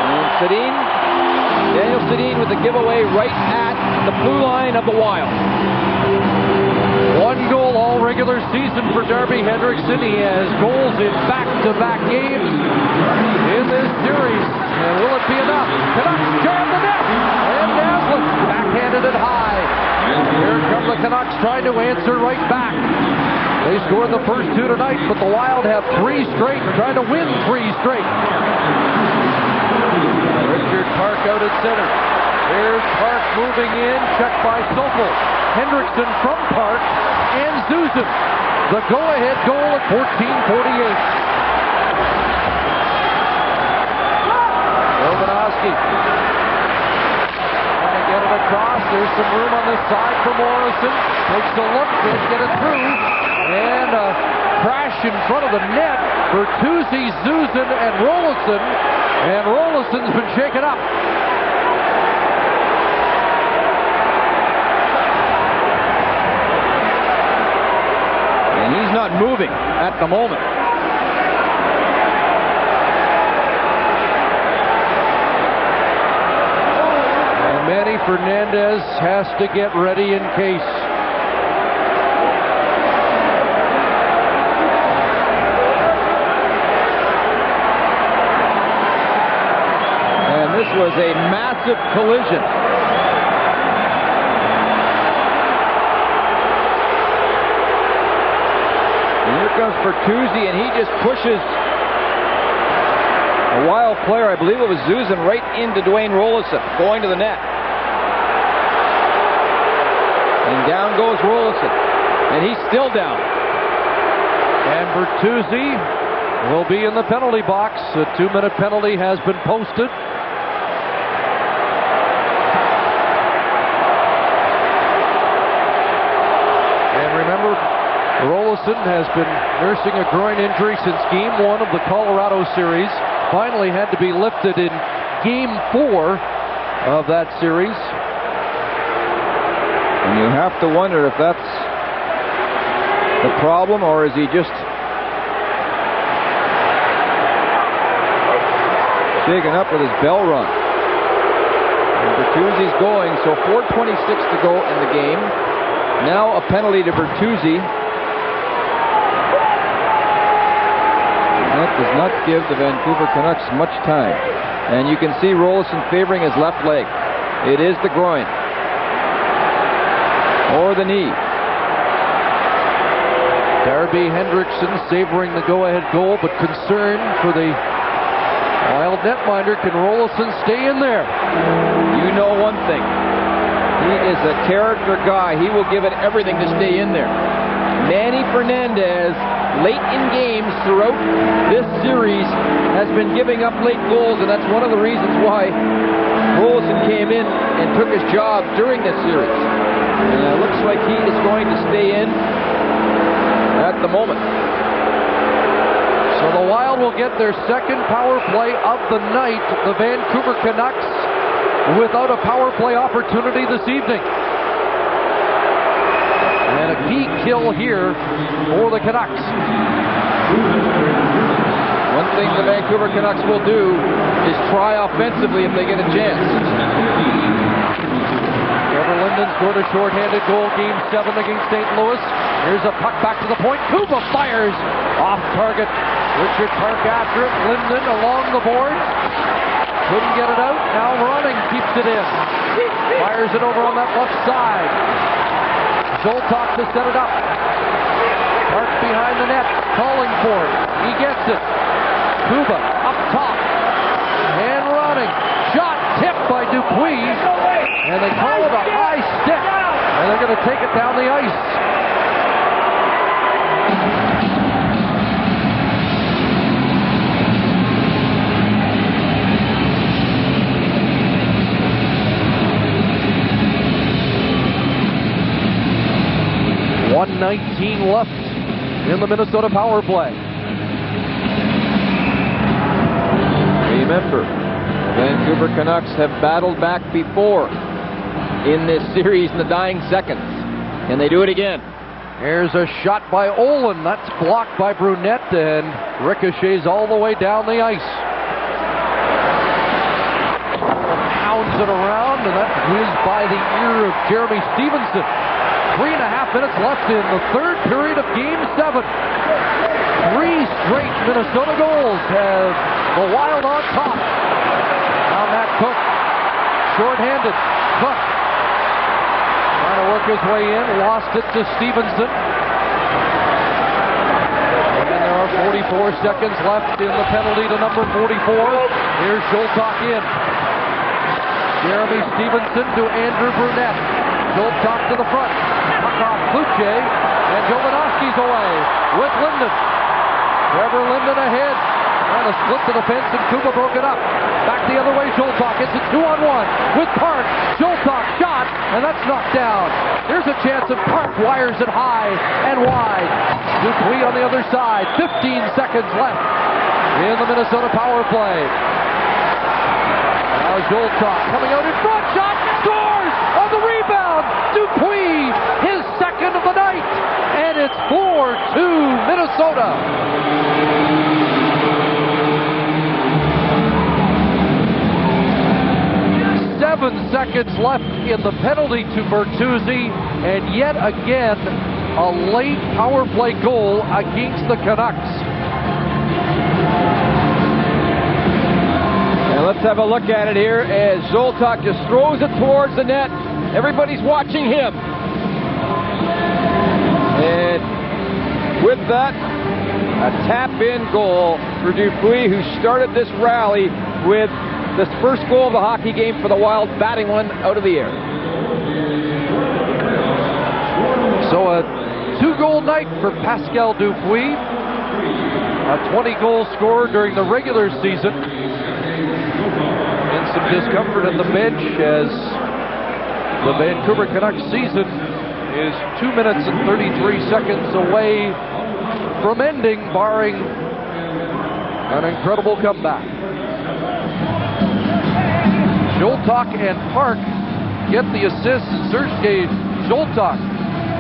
And Sedin, Daniel Sedin with the giveaway right at the blue line of the Wild. One goal all regular season for Darby Hendrickson. He has goals in back-to-back games in this series. And will it be enough? Canucks jam the net. And Naslund backhanded it high. Here come the Canucks trying to answer right back. They scored the first two tonight, but the Wild have three straight, trying to win three straight. Richard Park out at center. Here's Park moving in, checked by Sokol. Hendrickson from Park and Zuzan. The go-ahead goal at 14:48. Jovanovski trying to get it across. There's some room on this side for Morrison. Takes a look, can't get it through. And a crash in front of the net. Bertuzzi, Zuzan, and Rolison. And Rolison's been shaken up. And he's not moving at the moment. And Manny Fernandez has to get ready in case. And this was a massive collision. Here comes Bertuzzi, and he just pushes a Wild player, I believe it was Zuzan, right into Dwayne Rolison, going to the net. And down goes Rolison, and he's still down. And Bertuzzi will be in the penalty box. A 2-minute penalty has been posted. And remember, Rolison has been nursing a groin injury since Game 1 of the Colorado series. Finally had to be lifted in Game 4 of that series. And you have to wonder if that's the problem, or is he just shaken up with his bell rung. And Bertuzzi's going, so 4:26 to go in the game. Now a penalty to Bertuzzi. That does not give the Vancouver Canucks much time. And you can see Rolison favoring his left leg. It is the groin. Or the knee. Darby Hendrickson savoring the go-ahead goal, but concerned for the Wild netminder. Can Rolison stay in there? You know one thing. He is a character guy. He will give it everything to stay in there. Manny Fernandez, late in games throughout this series, has been giving up late goals, and that's one of the reasons why Rolison came in and took his job during this series. And it looks like he is going to stay in at the moment. So the Wild will will get their second power play of the night. The Vancouver Canucks without a power play opportunity this evening. And a key kill here for the Canucks. One thing the Vancouver Canucks will do is try offensively if they get a chance. Trevor Linden scored a shorthanded goal, Game 7 against St. Louis. Here's a puck back to the point. Kuba fires off target. Richard Park after it. Linden along the board. Couldn't get it out. Now Ronning keeps it in. Fires it over on that left side. Zoltok to set it up. Park behind the net, calling for it. He gets it. Kuba up top. And Ronning. Shot tipped by Dupuis. And they call it a high stick. And they're going to take it down the ice. .119 left in the Minnesota power play. Remember, the Vancouver Canucks have battled back before in this series in the dying seconds. Can they do it again? Here's a shot by Olin. That's blocked by Brunette and ricochets all the way down the ice. Pounds it around, and that whizzed by the ear of Jeremy Stevenson. 3.5 minutes left in the third period of Game 7. 3 straight Minnesota goals have the Wild on top. Now Matt Cook, short-handed. Cook trying to work his way in, lost it to Stevenson. And there are 44 seconds left in the penalty to number 44. Here's Zoltok in. Jeremy Stevenson to Andrew Brunette. Zoltok to the front. Puck off Kluche, and Jovanovski's away with Linden. Trevor Linden ahead. Trying to split the defense, and Kuba broke it up. Back the other way, Zoltok. It's a 2-on-1 with Park. Zoltok shot, and that's knocked down. Here's a chance, and Park wires it high and wide. Dupuis on the other side. 15 seconds left in the Minnesota power play. Now Zoltok coming out in front. Shot, scores on the rebound. Dupuis, his second of the night, and it's 4-2 Minnesota. Seven seconds left in the penalty to Bertuzzi, and yet again a late power play goal against the Canucks. And let's have a look at it here as Zoltok just throws it towards the net. Everybody's watching him. And with that, a tap-in goal for Dupuis, who started this rally with this first goal of the hockey game for the Wild, batting one out of the air. So a 2-goal night for Pascal Dupuis. A 20-goal scorer during the regular season. And some discomfort at the bench as the Vancouver Canucks season is 2 minutes and 33 seconds away from ending, barring an incredible comeback. Zoltok and Park get the assists. Sergei Zoltok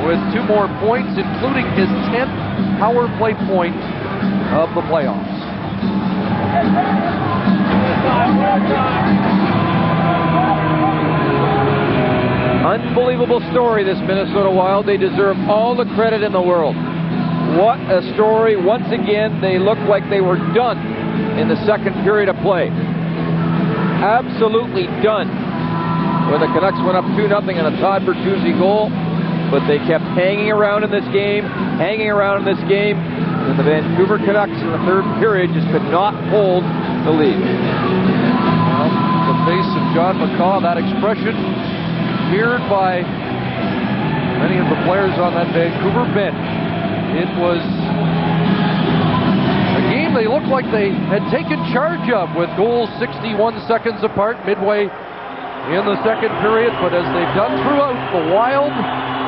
with 2 more points, including his 10th power play point of the playoffs. Unbelievable story, this Minnesota Wild. They deserve all the credit in the world. What a story. Once again, they looked like they were done in the second period of play. Absolutely done. Where the Canucks went up 2-0 on a Todd Bertuzzi goal, but they kept hanging around in this game, and the Vancouver Canucks in the third period just could not hold the lead. Well, the face of John McCaw, that expression mirrored by many of the players on that Vancouver bench. It was a game they looked like they had taken charge of, with goals 61 seconds apart midway in the second period, but as they've done throughout, the Wild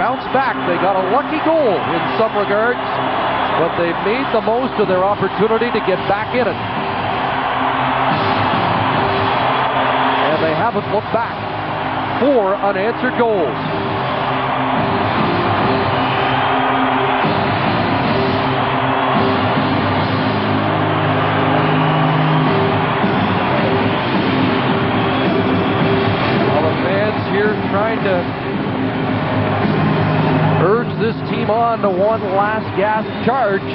bounced back. They got a lucky goal in some regards, but they've made the most of their opportunity to get back in it. And they haven't looked back. 4 unanswered goals. Here trying to urge this team on to one last gasp charge.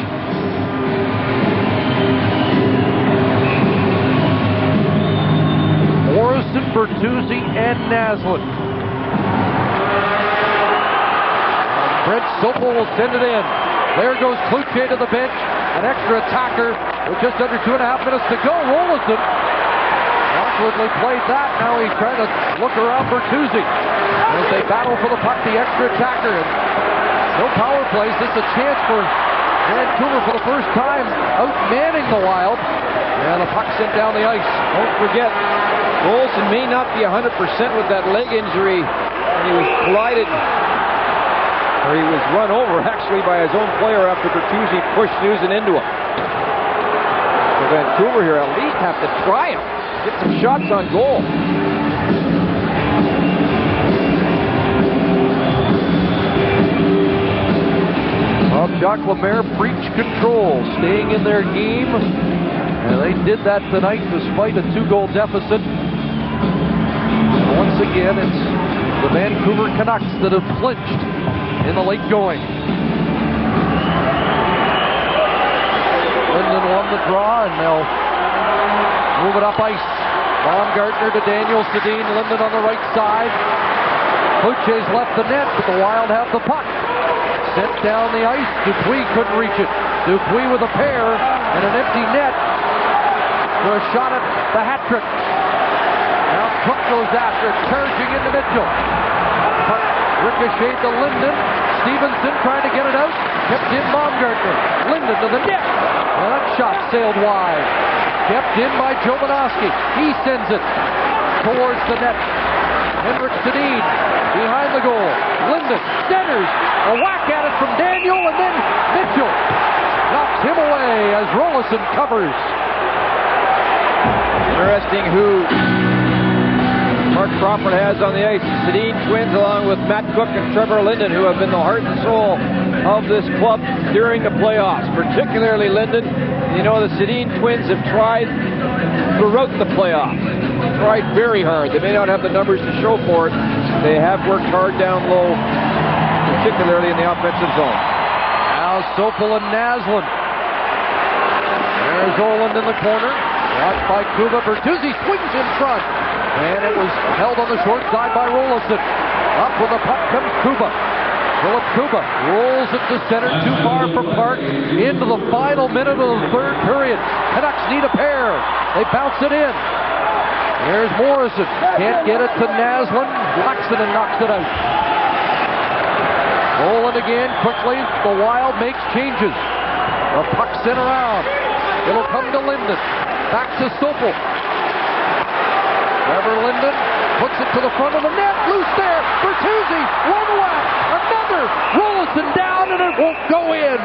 Morrison, Bertuzzi, and Naslund. Brent Sopel will send it in. There goes Cloutier to the bench. An extra attacker with just under 2.5 minutes to go. Rolison awkwardly played that. Now he's trying to look around Bertuzzi as they battle for the puck, the extra attacker. And no power plays. This is a chance for Vancouver for the first time outmanning the Wild. And the puck sent down the ice. Don't forget, Rolison may not be 100% with that leg injury. And he was collided, or he was run over actually by his own player after Bertuzzi pushed Newson into him. So Vancouver here at least have to try him. Get some shots on goal. Jacques Lemaire preached control, staying in their game. And they did that tonight despite a 2-goal deficit. Once again, it's the Vancouver Canucks that have flinched in the late going. Linden won the draw, and they'll move it up ice. Baumgartner to Daniel Sedin. Linden on the right side. Cloutier's left the net, but the Wild have the puck. Sent down the ice. Dupuis couldn't reach it. Dupuis with a pair and an empty net for a shot at the hat trick. Now Cook goes after it, charging into Mitchell. Puck ricocheted to Linden. Stevenson trying to get it out. Kept in Baumgartner. Linden to the net. And that shot sailed wide. Kept in by Jovanovski. He sends it towards the net. Henrik Sedin behind the goal. Linden centers. A whack at it from Daniel, and then Mitchell knocks him away as Rolison covers. Interesting who Mark Crawford has on the ice. Sedin twins along with Matt Cook and Trevor Linden, who have been the heart and soul of this club during the playoffs, particularly Linden. You know, the Sedin twins have tried throughout the playoffs. Tried very hard. They may not have the numbers to show for it. They have worked hard down low, particularly in the offensive zone. Now Sopel and Naslund. There's Oland in the corner. Watched by Kuba. Bertuzzi swings in front. And it was held on the short side by Rolison. Up with the puck comes Kuba. Philip Kuba rolls it to center, too far from Clark. Into the final minute of the third period. Canucks need a pair. They bounce it in. There's Morrison. Can't get it to Naslund. Laxton knocks it out. Roland again quickly. The Wild makes changes. The puck sent around. It'll come to Linden. Back to Sopel. Trevor Linden puts it to the front of the net. Loose there. Bertuzzi. One whack. Another. Rolison down, and it won't go in.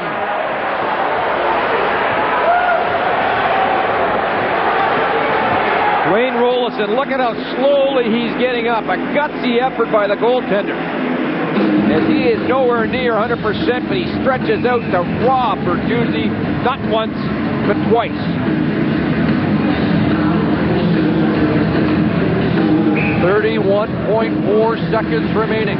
Dwayne Rolison, look at how slowly he's getting up. A gutsy effort by the goaltender. As he is nowhere near 100%, but he stretches out to rob Bertuzzi, not once, but twice. 31.4 seconds remaining.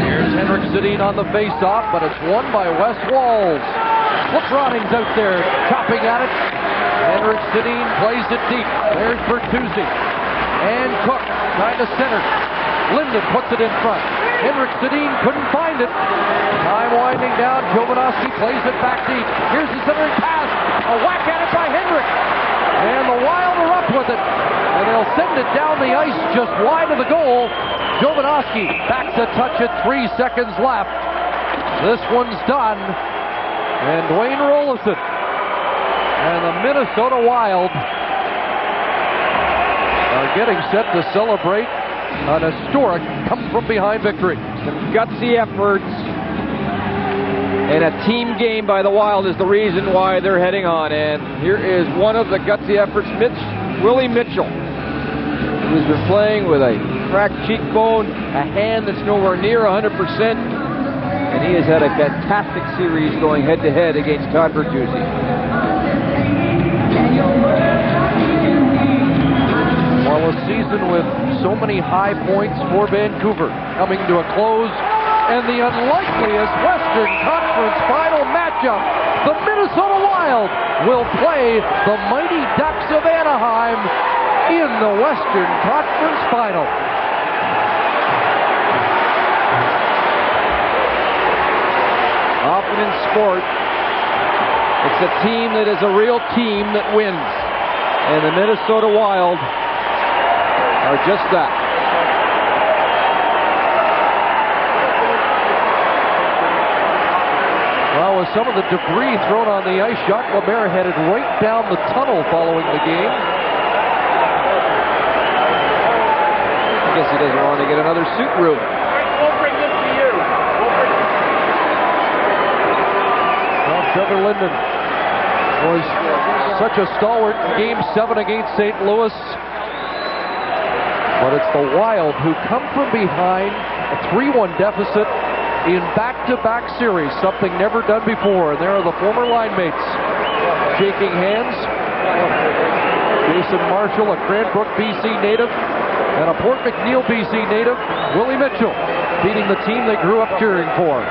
Here's Henrik Sedin on the face-off, but it's won by Wes Walz. Roning's out there chopping at it. Henrik Sedin plays it deep. There's Bertuzzi. And Cook trying to center. Linden puts it in front. Henrik Sedin couldn't find it. Time winding down. Jovanovski plays it back deep. Here's the centering pass. A whack at it by Henrik. And the Wild are up with it. And they'll send it down the ice just wide of the goal. Jovanovski backs a touch at 3 seconds left. This one's done. And Dwayne Rolison and the Minnesota Wild are getting set to celebrate an historic come-from-behind victory. Some gutsy efforts And a team game by the Wild is the reason why they're heading on. And here is one of the gutsy efforts, Willie Mitchell, who's been playing with a cracked cheekbone, a hand that's nowhere near 100%. And he has had a fantastic series going head-to-head against Todd Bertuzzi. Well, a season with so many high points for Vancouver coming to a close, and the unlikeliest Western Conference final matchup. The Minnesota Wild will play the Mighty Ducks of Anaheim in the Western Conference final. Often in sport, it's a team that is a real team that wins. And the Minnesota Wild are just that. Well, with some of the debris thrown on the ice, Jacques Lemaire headed right down the tunnel following the game. I guess he doesn't want to get another suit room. We'll bring this to you. Trevor Linden was such a stalwart in Game 7 against St. Louis. But it's the Wild who come from behind a 3-1 deficit in back-to-back series, something never done before. And there are the former line mates shaking hands. Jason Marshall, a Cranbrook, BC native, and a Port McNeil, BC native, Willie Mitchell, beating the team they grew up cheering for.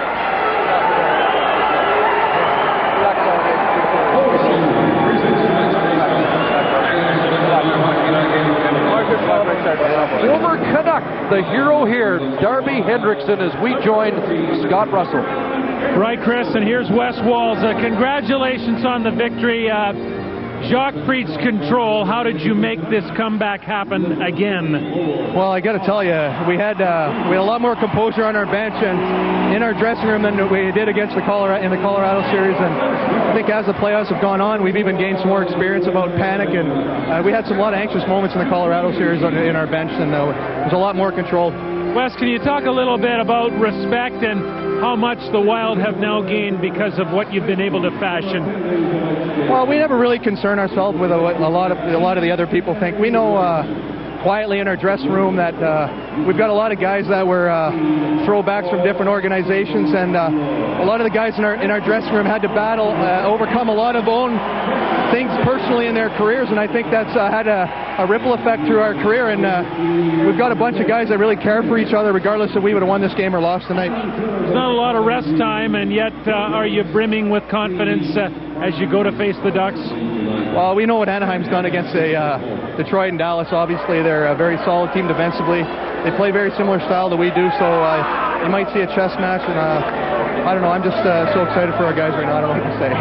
Former Canuck, the hero here, Darby Hendrickson, as we join Scott Russell. Right, Chris, and here's Wes Walz. Congratulations on the victory. Jacques Fried's control. How did you make this comeback happen again? Well, I got to tell you, we had a lot more composure on our bench and in our dressing room than we did against the Colorado series. And I think as the playoffs have gone on, we've even gained some more experience about panic. And we had a lot of anxious moments in the Colorado series in our bench, and there's a lot more control. Wes, can you talk a little bit about respect and how much the Wild have now gained because of what you've been able to fashion? Well, we never really concern ourselves with what a lot of the other people think. We know quietly in our dressing room that we've got a lot of guys that were throwbacks from different organizations, and a lot of the guys in our dressing room had to battle, overcome a lot of own things personally in their careers, and I think that's had a ripple effect through our career. And we've got a bunch of guys that really care for each other, regardless if we would have won this game or lost tonight. There's not a lot of rest time, and yet are you brimming with confidence as you go to face the Ducks? Well, we know what Anaheim's done against Detroit and Dallas. Obviously, they're a very solid team defensively. They play very similar style that we do, so you might see a chess match. And I don't know. I'm just so excited for our guys right now. I don't know what to say.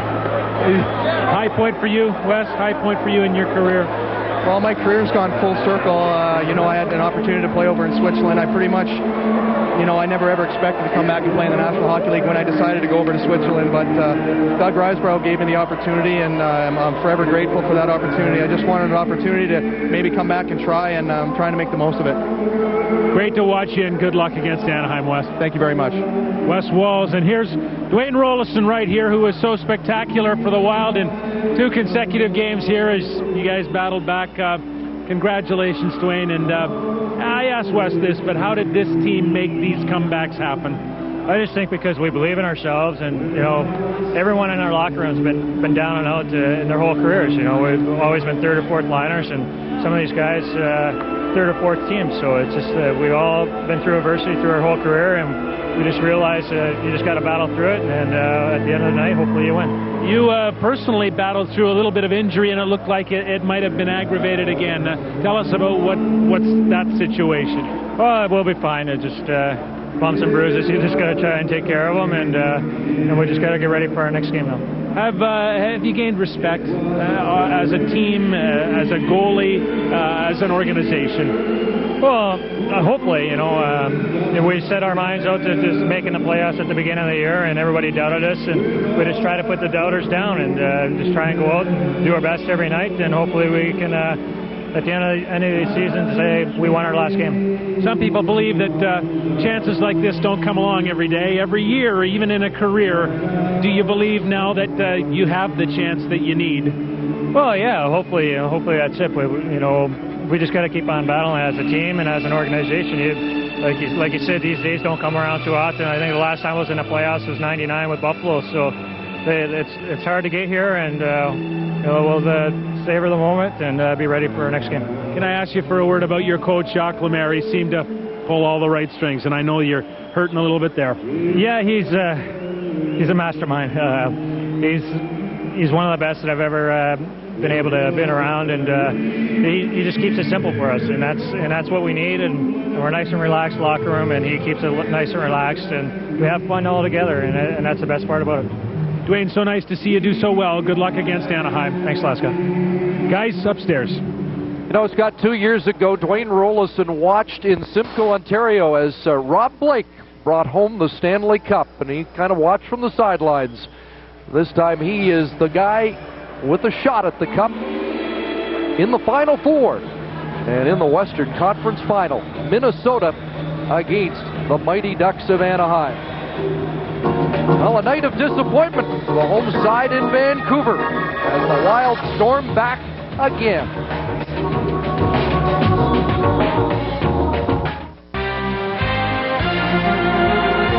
High point for you, Wes. High point for you in your career. Well, my career's gone full circle. I had an opportunity to play over in Switzerland. I pretty much, I never ever expected to come back and play in the National Hockey League when I decided to go over to Switzerland. But Doug Risebrough gave me the opportunity, and I'm forever grateful for that opportunity. I just wanted an opportunity to maybe come back and try, and I'm trying to make the most of it. Great to watch you, and good luck against Anaheim, Wes. Thank you very much. Wes Walz, and here's Dwayne Rolison right here, who was so spectacular for the Wild in 2 consecutive games here as you guys battled back. Congratulations, Dwayne. And I asked Wes this, but how did this team make these comebacks happen? I just think because we believe in ourselves, and everyone in our locker room's been down and out in their whole careers. We've always been 3rd or 4th liners, and some of these guys 3rd or 4th teams. So it's just we've all been through adversity through our whole career, and we just realized you just got to battle through it, and at the end of the night, hopefully you win. You personally battled through a little bit of injury, and it looked like it might have been aggravated again. Tell us about what's that situation. Well, we'll be fine. It just bumps and bruises. You just got to try and take care of them, and we just got to get ready for our next game now. Have you gained respect as a team, as a goalie, as an organization? Well, hopefully, we set our minds out to just making the playoffs at the beginning of the year, and everybody doubted us, and we just try to put the doubters down and just try and go out and do our best every night, and hopefully we can at the end of the season to say we won our last game. Some people believe that chances like this don't come along every day, every year, or even in a career. Do you believe now that you have the chance that you need? Well, yeah, hopefully that's it. We just got to keep on battling as a team and as an organization. Like you said, these days don't come around too often. I think the last time I was in the playoffs was '99 with Buffalo, so it's hard to get here, and we'll savor the moment and be ready for our next game. Can I ask you for a word about your coach, Jacques Lemaire? He seemed to pull all the right strings, and I know you're hurting a little bit there. Yeah, he's a mastermind. He's one of the best that I've ever been able to been around, and he just keeps it simple for us, and that's what we need. And we're a nice and relaxed locker room, and he keeps it nice and relaxed, and we have fun all together, and that's the best part about it. Dwayne, so nice to see you do so well. Good luck against Anaheim. Thanks, Laska. Guys, upstairs. Scott, 2 years ago, Dwayne Rollison watched in Simcoe, Ontario, as Rob Blake brought home the Stanley Cup, and he kind of watched from the sidelines. This time, he is the guy with a shot at the cup in the Final Four. And in the Western Conference Final, Minnesota against the Mighty Ducks of Anaheim. Well, a night of disappointment for the home side in Vancouver as the Wild storm back again.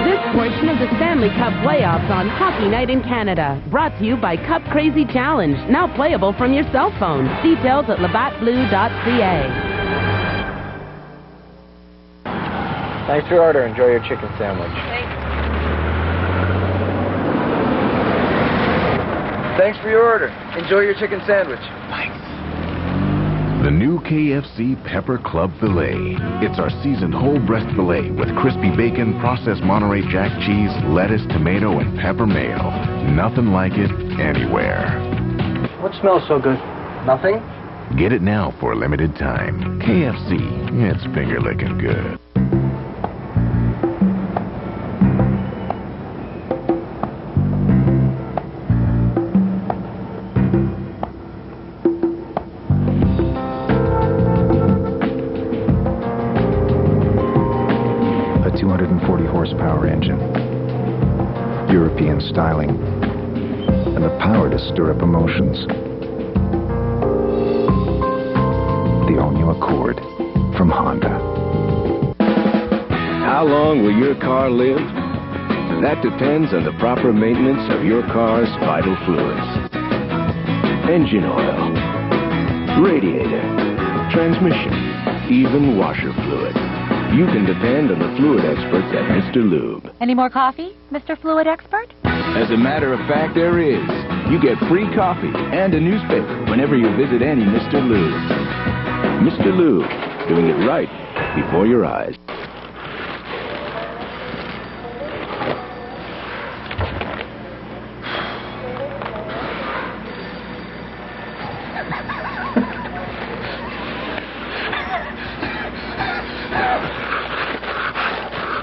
This portion of the Stanley Cup playoffs on Hockey Night in Canada, brought to you by Cup Crazy Challenge, now playable from your cell phone. Details at labattblue.ca. Thanks for your order. Enjoy your chicken sandwich. Thanks for your order. Enjoy your chicken sandwich. Thanks. The new KFC Pepper Club Filet. It's our seasoned whole breast filet with crispy bacon, processed Monterey Jack cheese, lettuce, tomato, and pepper mayo. Nothing like it anywhere. What smells so good? Nothing? Get it now for a limited time. KFC. It's finger licking good. Horsepower engine, European styling, and the power to stir up emotions. The all-new Accord from Honda. How long will your car live? That depends on the proper maintenance of your car's vital fluids. Engine oil, radiator, transmission, even washer fluid. You can depend on the fluid experts at Mr. Lube. Any more coffee, Mr. Fluid Expert? As a matter of fact, there is. You get free coffee and a newspaper whenever you visit any Mr. Lube. Mr. Lube, doing it right before your eyes.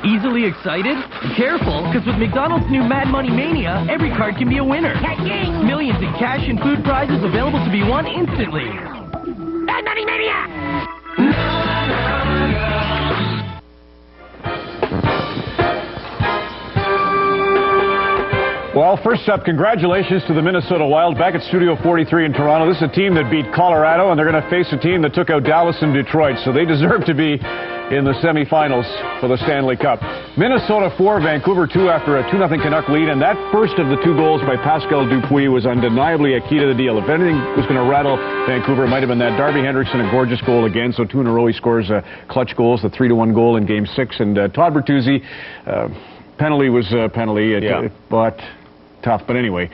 Easily excited? Careful, because with McDonald's new Mad Money Mania, every card can be a winner. Millions in cash and food prizes available to be won instantly. Mad Money Mania! Well, first up, congratulations to the Minnesota Wild back at Studio 43 in Toronto. This is a team that beat Colorado, and they're going to face a team that took out Dallas and Detroit, so they deserve to be in the semifinals for the Stanley Cup. Minnesota 4, Vancouver 2 after a 2-0 Canuck lead, and that first of the two goals by Pascal Dupuis was undeniably a key to the deal. If anything was going to rattle Vancouver, it might have been that. Darby Hendrickson, a gorgeous goal again, so 2 in a row he scores clutch goals, the 3-1 goal in Game 6, and Todd Bertuzzi, penalty was penalty, but tough. But anyway,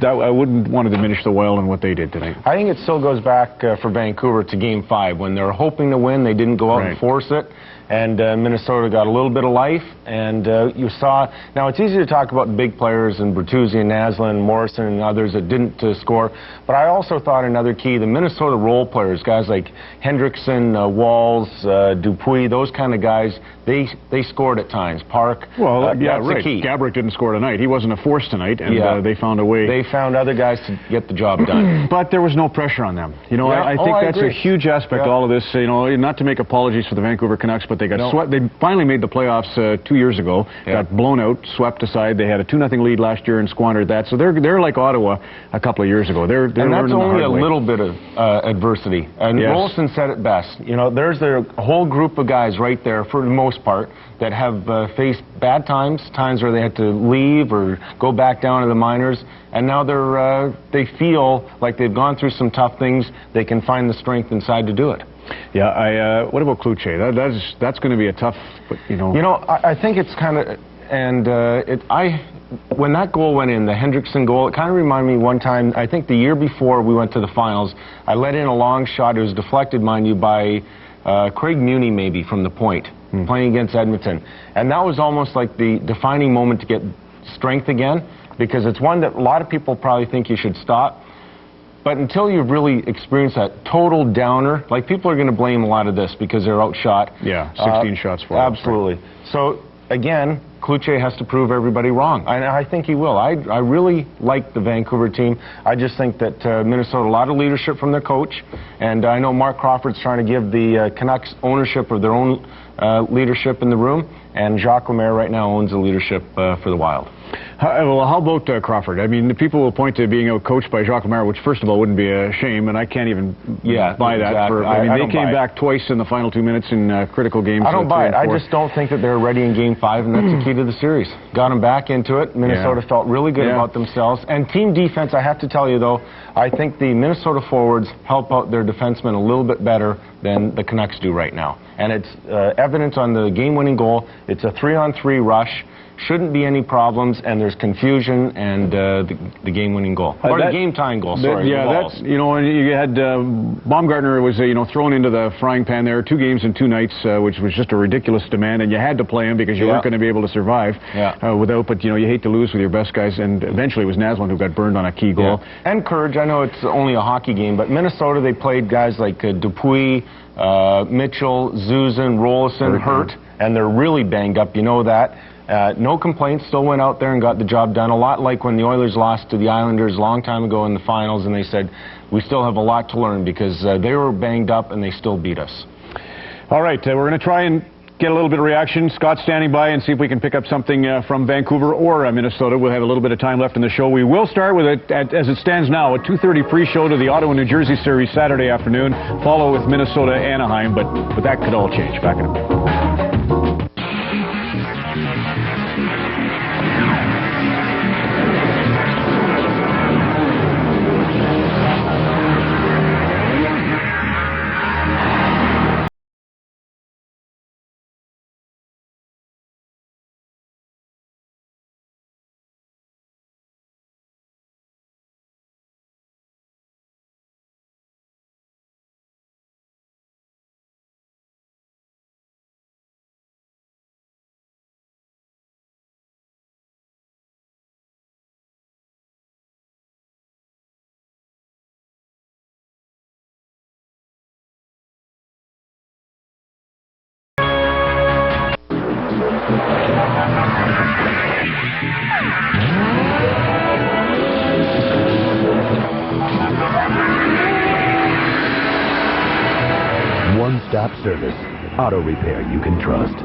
I wouldn't want to diminish the Wild and what they did tonight. I think it still goes back for Vancouver to Game 5 when they were hoping to win. They didn't go out and force it, and Minnesota got a little bit of life, and you saw, now it's easy to talk about big players and Bertuzzi and Naslund and Morrison and others that didn't score, but I also thought another key, the Minnesota role players, guys like Hendrickson, Walls, Dupuis, those kind of guys, they scored at times. Park, well, yeah, that's right. the key. Gabrick didn't score tonight. He wasn't a force tonight, and they found a way. They found other guys to get the job done. But there was no pressure on them. You know, Yeah. I think that's agree. a huge aspect to all of this. You know, not to make apologies for the Vancouver Canucks, but they got swept. They finally made the playoffs 2 years ago. Got blown out, swept aside. They had a 2-0 lead last year and squandered that. So they're like Ottawa a couple of years ago. They're and that's learning only the hard a way. little bit of adversity. And Rolston said it best. You know, there's a whole group of guys right there, for the most part, that have faced bad times, times where they had to leave or go back down to the minors, and now they feel like they've gone through some tough things. They can find the strength inside to do it. Yeah, what about Cloutier? That's going to be a tough, you know. You know, I think it's kind of, and when that goal went in, the Hendrickson goal, it kind of reminded me one time, I think the year before we went to the finals, I let in a long shot. It was deflected, mind you, by Craig Muni maybe from the point, playing against Edmonton. And that was almost like the defining moment to get strength again, because it's one that a lot of people probably think you should stop. But until you've really experienced that total downer, like people are going to blame a lot of this because they're outshot. Yeah, 16 shots for absolutely. So again, Cloutier has to prove everybody wrong, and I think he will. I really like the Vancouver team. I just think that Minnesota, a lot of leadership from their coach, and I know Mark Crawford's trying to give the Canucks ownership of their own leadership in the room, and Jacques Lemaire right now owns the leadership for the Wild. How about Crawford? I mean, the people will point to being outcoached by Jacques Lemaire, which first of all wouldn't be a shame, and I can't even buy that. Exactly. I mean, they came back twice in the final 2 minutes in critical games. I don't buy it. I just don't think that they're ready in Game 5, and that's the key to the series. Got them back into it. Minnesota felt really good about themselves. And team defense, I have to tell you, though, I think the Minnesota forwards help out their defensemen a little bit better than the Canucks do right now. And it's evident on the game-winning goal. It's a 3-on-3 rush. Shouldn't be any problems, and there's confusion, and the game-winning goal, or the game-tying goal. Sorry, that's, you know, and you had Baumgartner was thrown into the frying pan there, 2 games in 2 nights, which was just a ridiculous demand, and you had to play him because you weren't going to be able to survive without. But you know, you hate to lose with your best guys, and eventually it was Naslund who got burned on a key goal. And courage. I know it's only a hockey game, but Minnesota, they played guys like Dupuis, Mitchell, Zuzan, Rolison hurt, and they're really banged up. You know that. No complaints, still went out there and got the job done. A lot like when the Oilers lost to the Islanders a long time ago in the finals, and they said, we still have a lot to learn because they were banged up and they still beat us. All right, we're going to try and get a little bit of reaction. Scott's standing by and see if we can pick up something from Vancouver or Minnesota. We'll have a little bit of time left in the show. We will start with it, as it stands now, a 2:30 pre-show to the Ottawa-New Jersey series Saturday afternoon, follow with Minnesota-Anaheim, but that could all change. Back in a minute. One-stop service. Auto repair you can trust.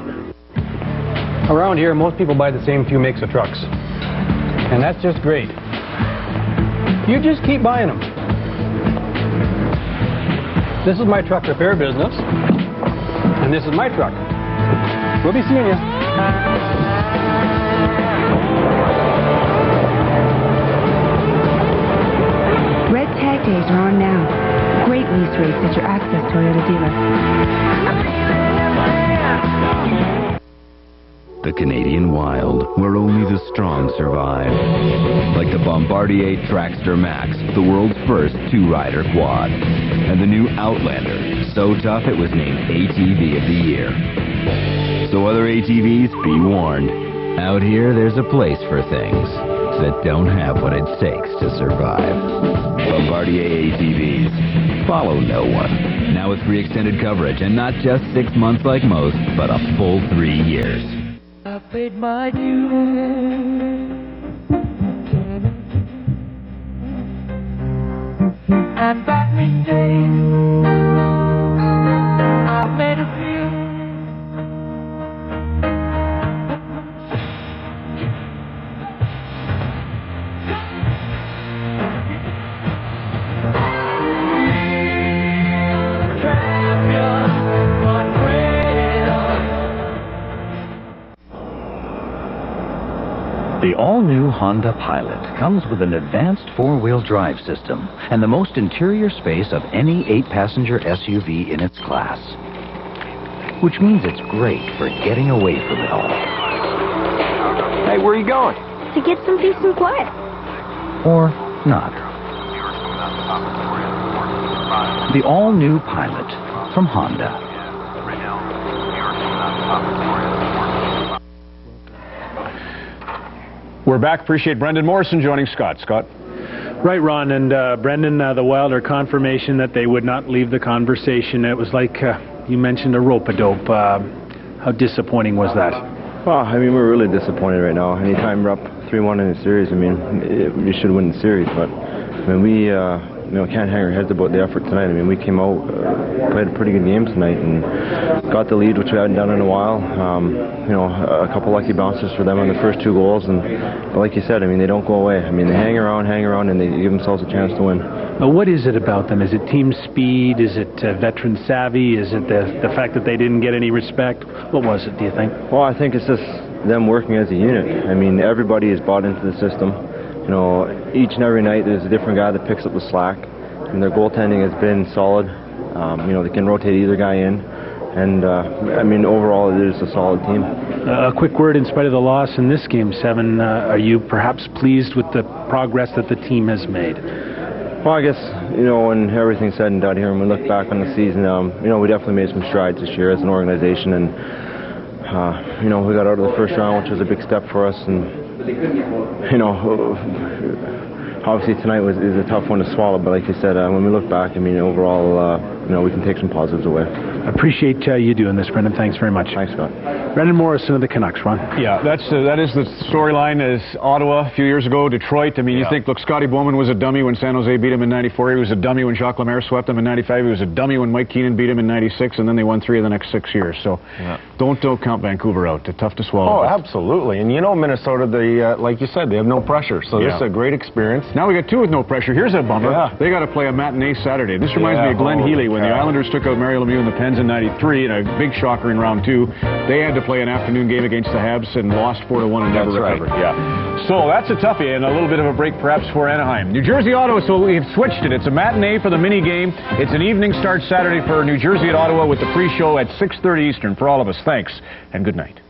Around here, most people buy the same few makes of trucks. And that's just great. You just keep buying them. This is my truck repair business. And this is my truck. We'll be seeing you. Red Tag Days are on now. Great lease rates at your Access Toyota dealer. The Canadian Wild, where only the strong survive. Like the Bombardier Traxxter Max, the world's first 2-rider quad. and the new Outlander, so tough it was named ATV of the Year. So other ATVs, be warned. Out here, there's a place for things that don't have what it takes to survive. Bombardier ATVs. Follow no one. Now with free extended coverage, and not just 6 months like most, but a full 3 years. I paid my dues. And back these days, I've made a few. The all-new Honda Pilot comes with an advanced four-wheel drive system and the most interior space of any 8-passenger SUV in its class. Which means it's great for getting away from it all. Hey, where are you going? To get some peace and quiet. Or not. The all-new Pilot from Honda. We're back. Appreciate Brendan Morrison joining Scott. Scott? Right, Ron. And Brendan, the Wild are confirmation that they would not leave the conversation. It was like you mentioned a rope-a-dope. How disappointing was that? Well, I mean, we're really disappointed right now. Anytime we're up 3-1 in a series, I mean, we should win the series. But, I mean, we can't hang our heads about the effort tonight. I mean, we came out, played a pretty good game tonight, and got the lead, which we hadn't done in a while. A couple lucky bounces for them on the first 2 goals. But like you said, I mean, they don't go away. I mean, they hang around, and they give themselves a chance to win. What is it about them? Is it team speed? Is it veteran savvy? Is it the fact that they didn't get any respect? What was it, do you think? Well, I think it's just them working as a unit. I mean, everybody is bought into the system. You know, each and every night there's a different guy that picks up the slack, and their goaltending has been solid. They can rotate either guy in, and I mean, overall it is a solid team. A quick word, in spite of the loss in this Game 7, are you perhaps pleased with the progress that the team has made? Well, I guess, when everything's said and done here, and we look back on the season, we definitely made some strides this year as an organization, and we got out of the first round, which was a big step for us, and obviously tonight is a tough one to swallow, but like you said, when we look back, I mean, overall, we can take some positives away. I appreciate you doing this, Brendan. Thanks very much. Thanks, Scott. Brendan Morrison of the Canucks, Ron. Yeah, that is the storyline. Is Ottawa a few years ago, Detroit. I mean, you think, look, Scotty Bowman was a dummy when San Jose beat him in '94. He was a dummy when Jacques Lemaire swept him in '95. He was a dummy when Mike Keenan beat him in '96, and then they won 3 of the next 6 years. So don't count Vancouver out. They're tough to swallow. Oh, absolutely. And Minnesota, like you said, they have no pressure. So this is a great experience. Now we got 2 with no pressure. Here's a bummer. Yeah. They got to play a matinee Saturday. This reminds me of Glenn Healy when the Islanders took out Mario Lemieux and the Pens in '93, and a big shocker in round 2. They had to play an afternoon game against the Habs and lost 4-1 and never recovered. Right. Yeah. So that's a toughie, and a little bit of a break perhaps for Anaheim. New Jersey, Ottawa, so we've switched it. It's a matinee for the mini game. It's an evening start Saturday for New Jersey at Ottawa with the pre-show at 6:30 Eastern. For all of us, thanks and good night.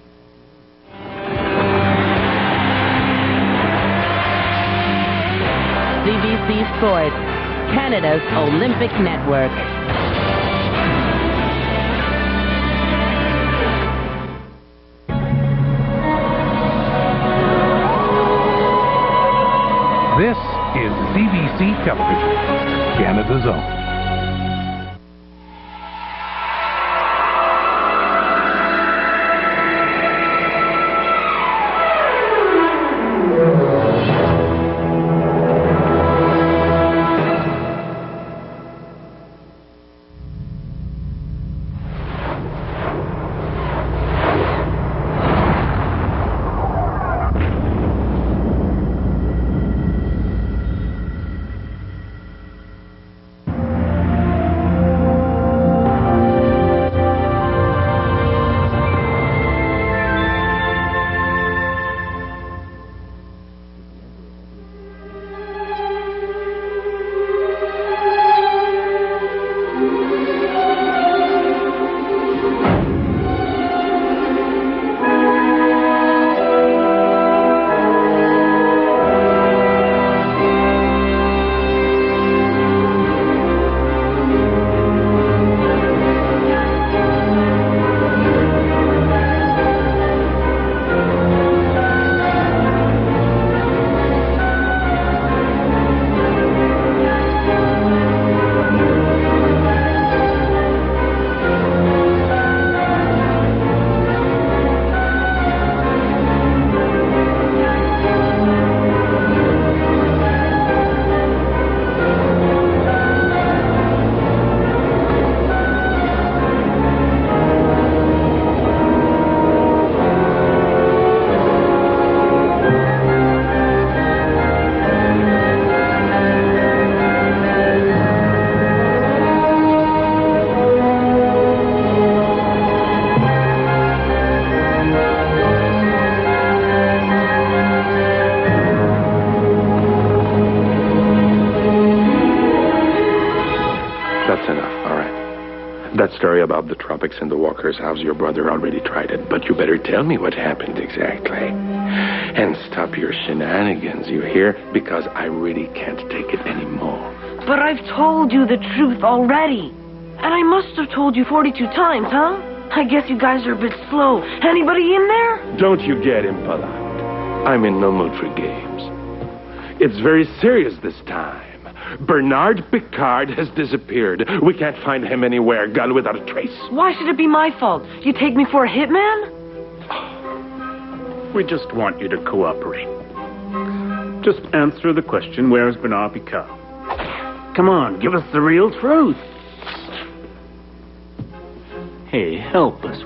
CBC Sports, Canada's Olympic Network. This is CBC Television, Canada's own. That story about the tropics and the walkers, how's your brother already tried it? But you better tell me what happened exactly. And stop your shenanigans, you hear? Because I really can't take it anymore. But I've told you the truth already. And I must have told you 42 times, huh? I guess you guys are a bit slow. Anybody in there? Don't you get impolite. I'm in no mood for games. It's very serious this time. Bernard Picard has disappeared. We can't find him anywhere, gone without a trace. Why should it be my fault? You take me for a hitman? We just want you to cooperate. Just answer the question, where's Bernard Picard? Come on, give us the real truth. Hey, help us.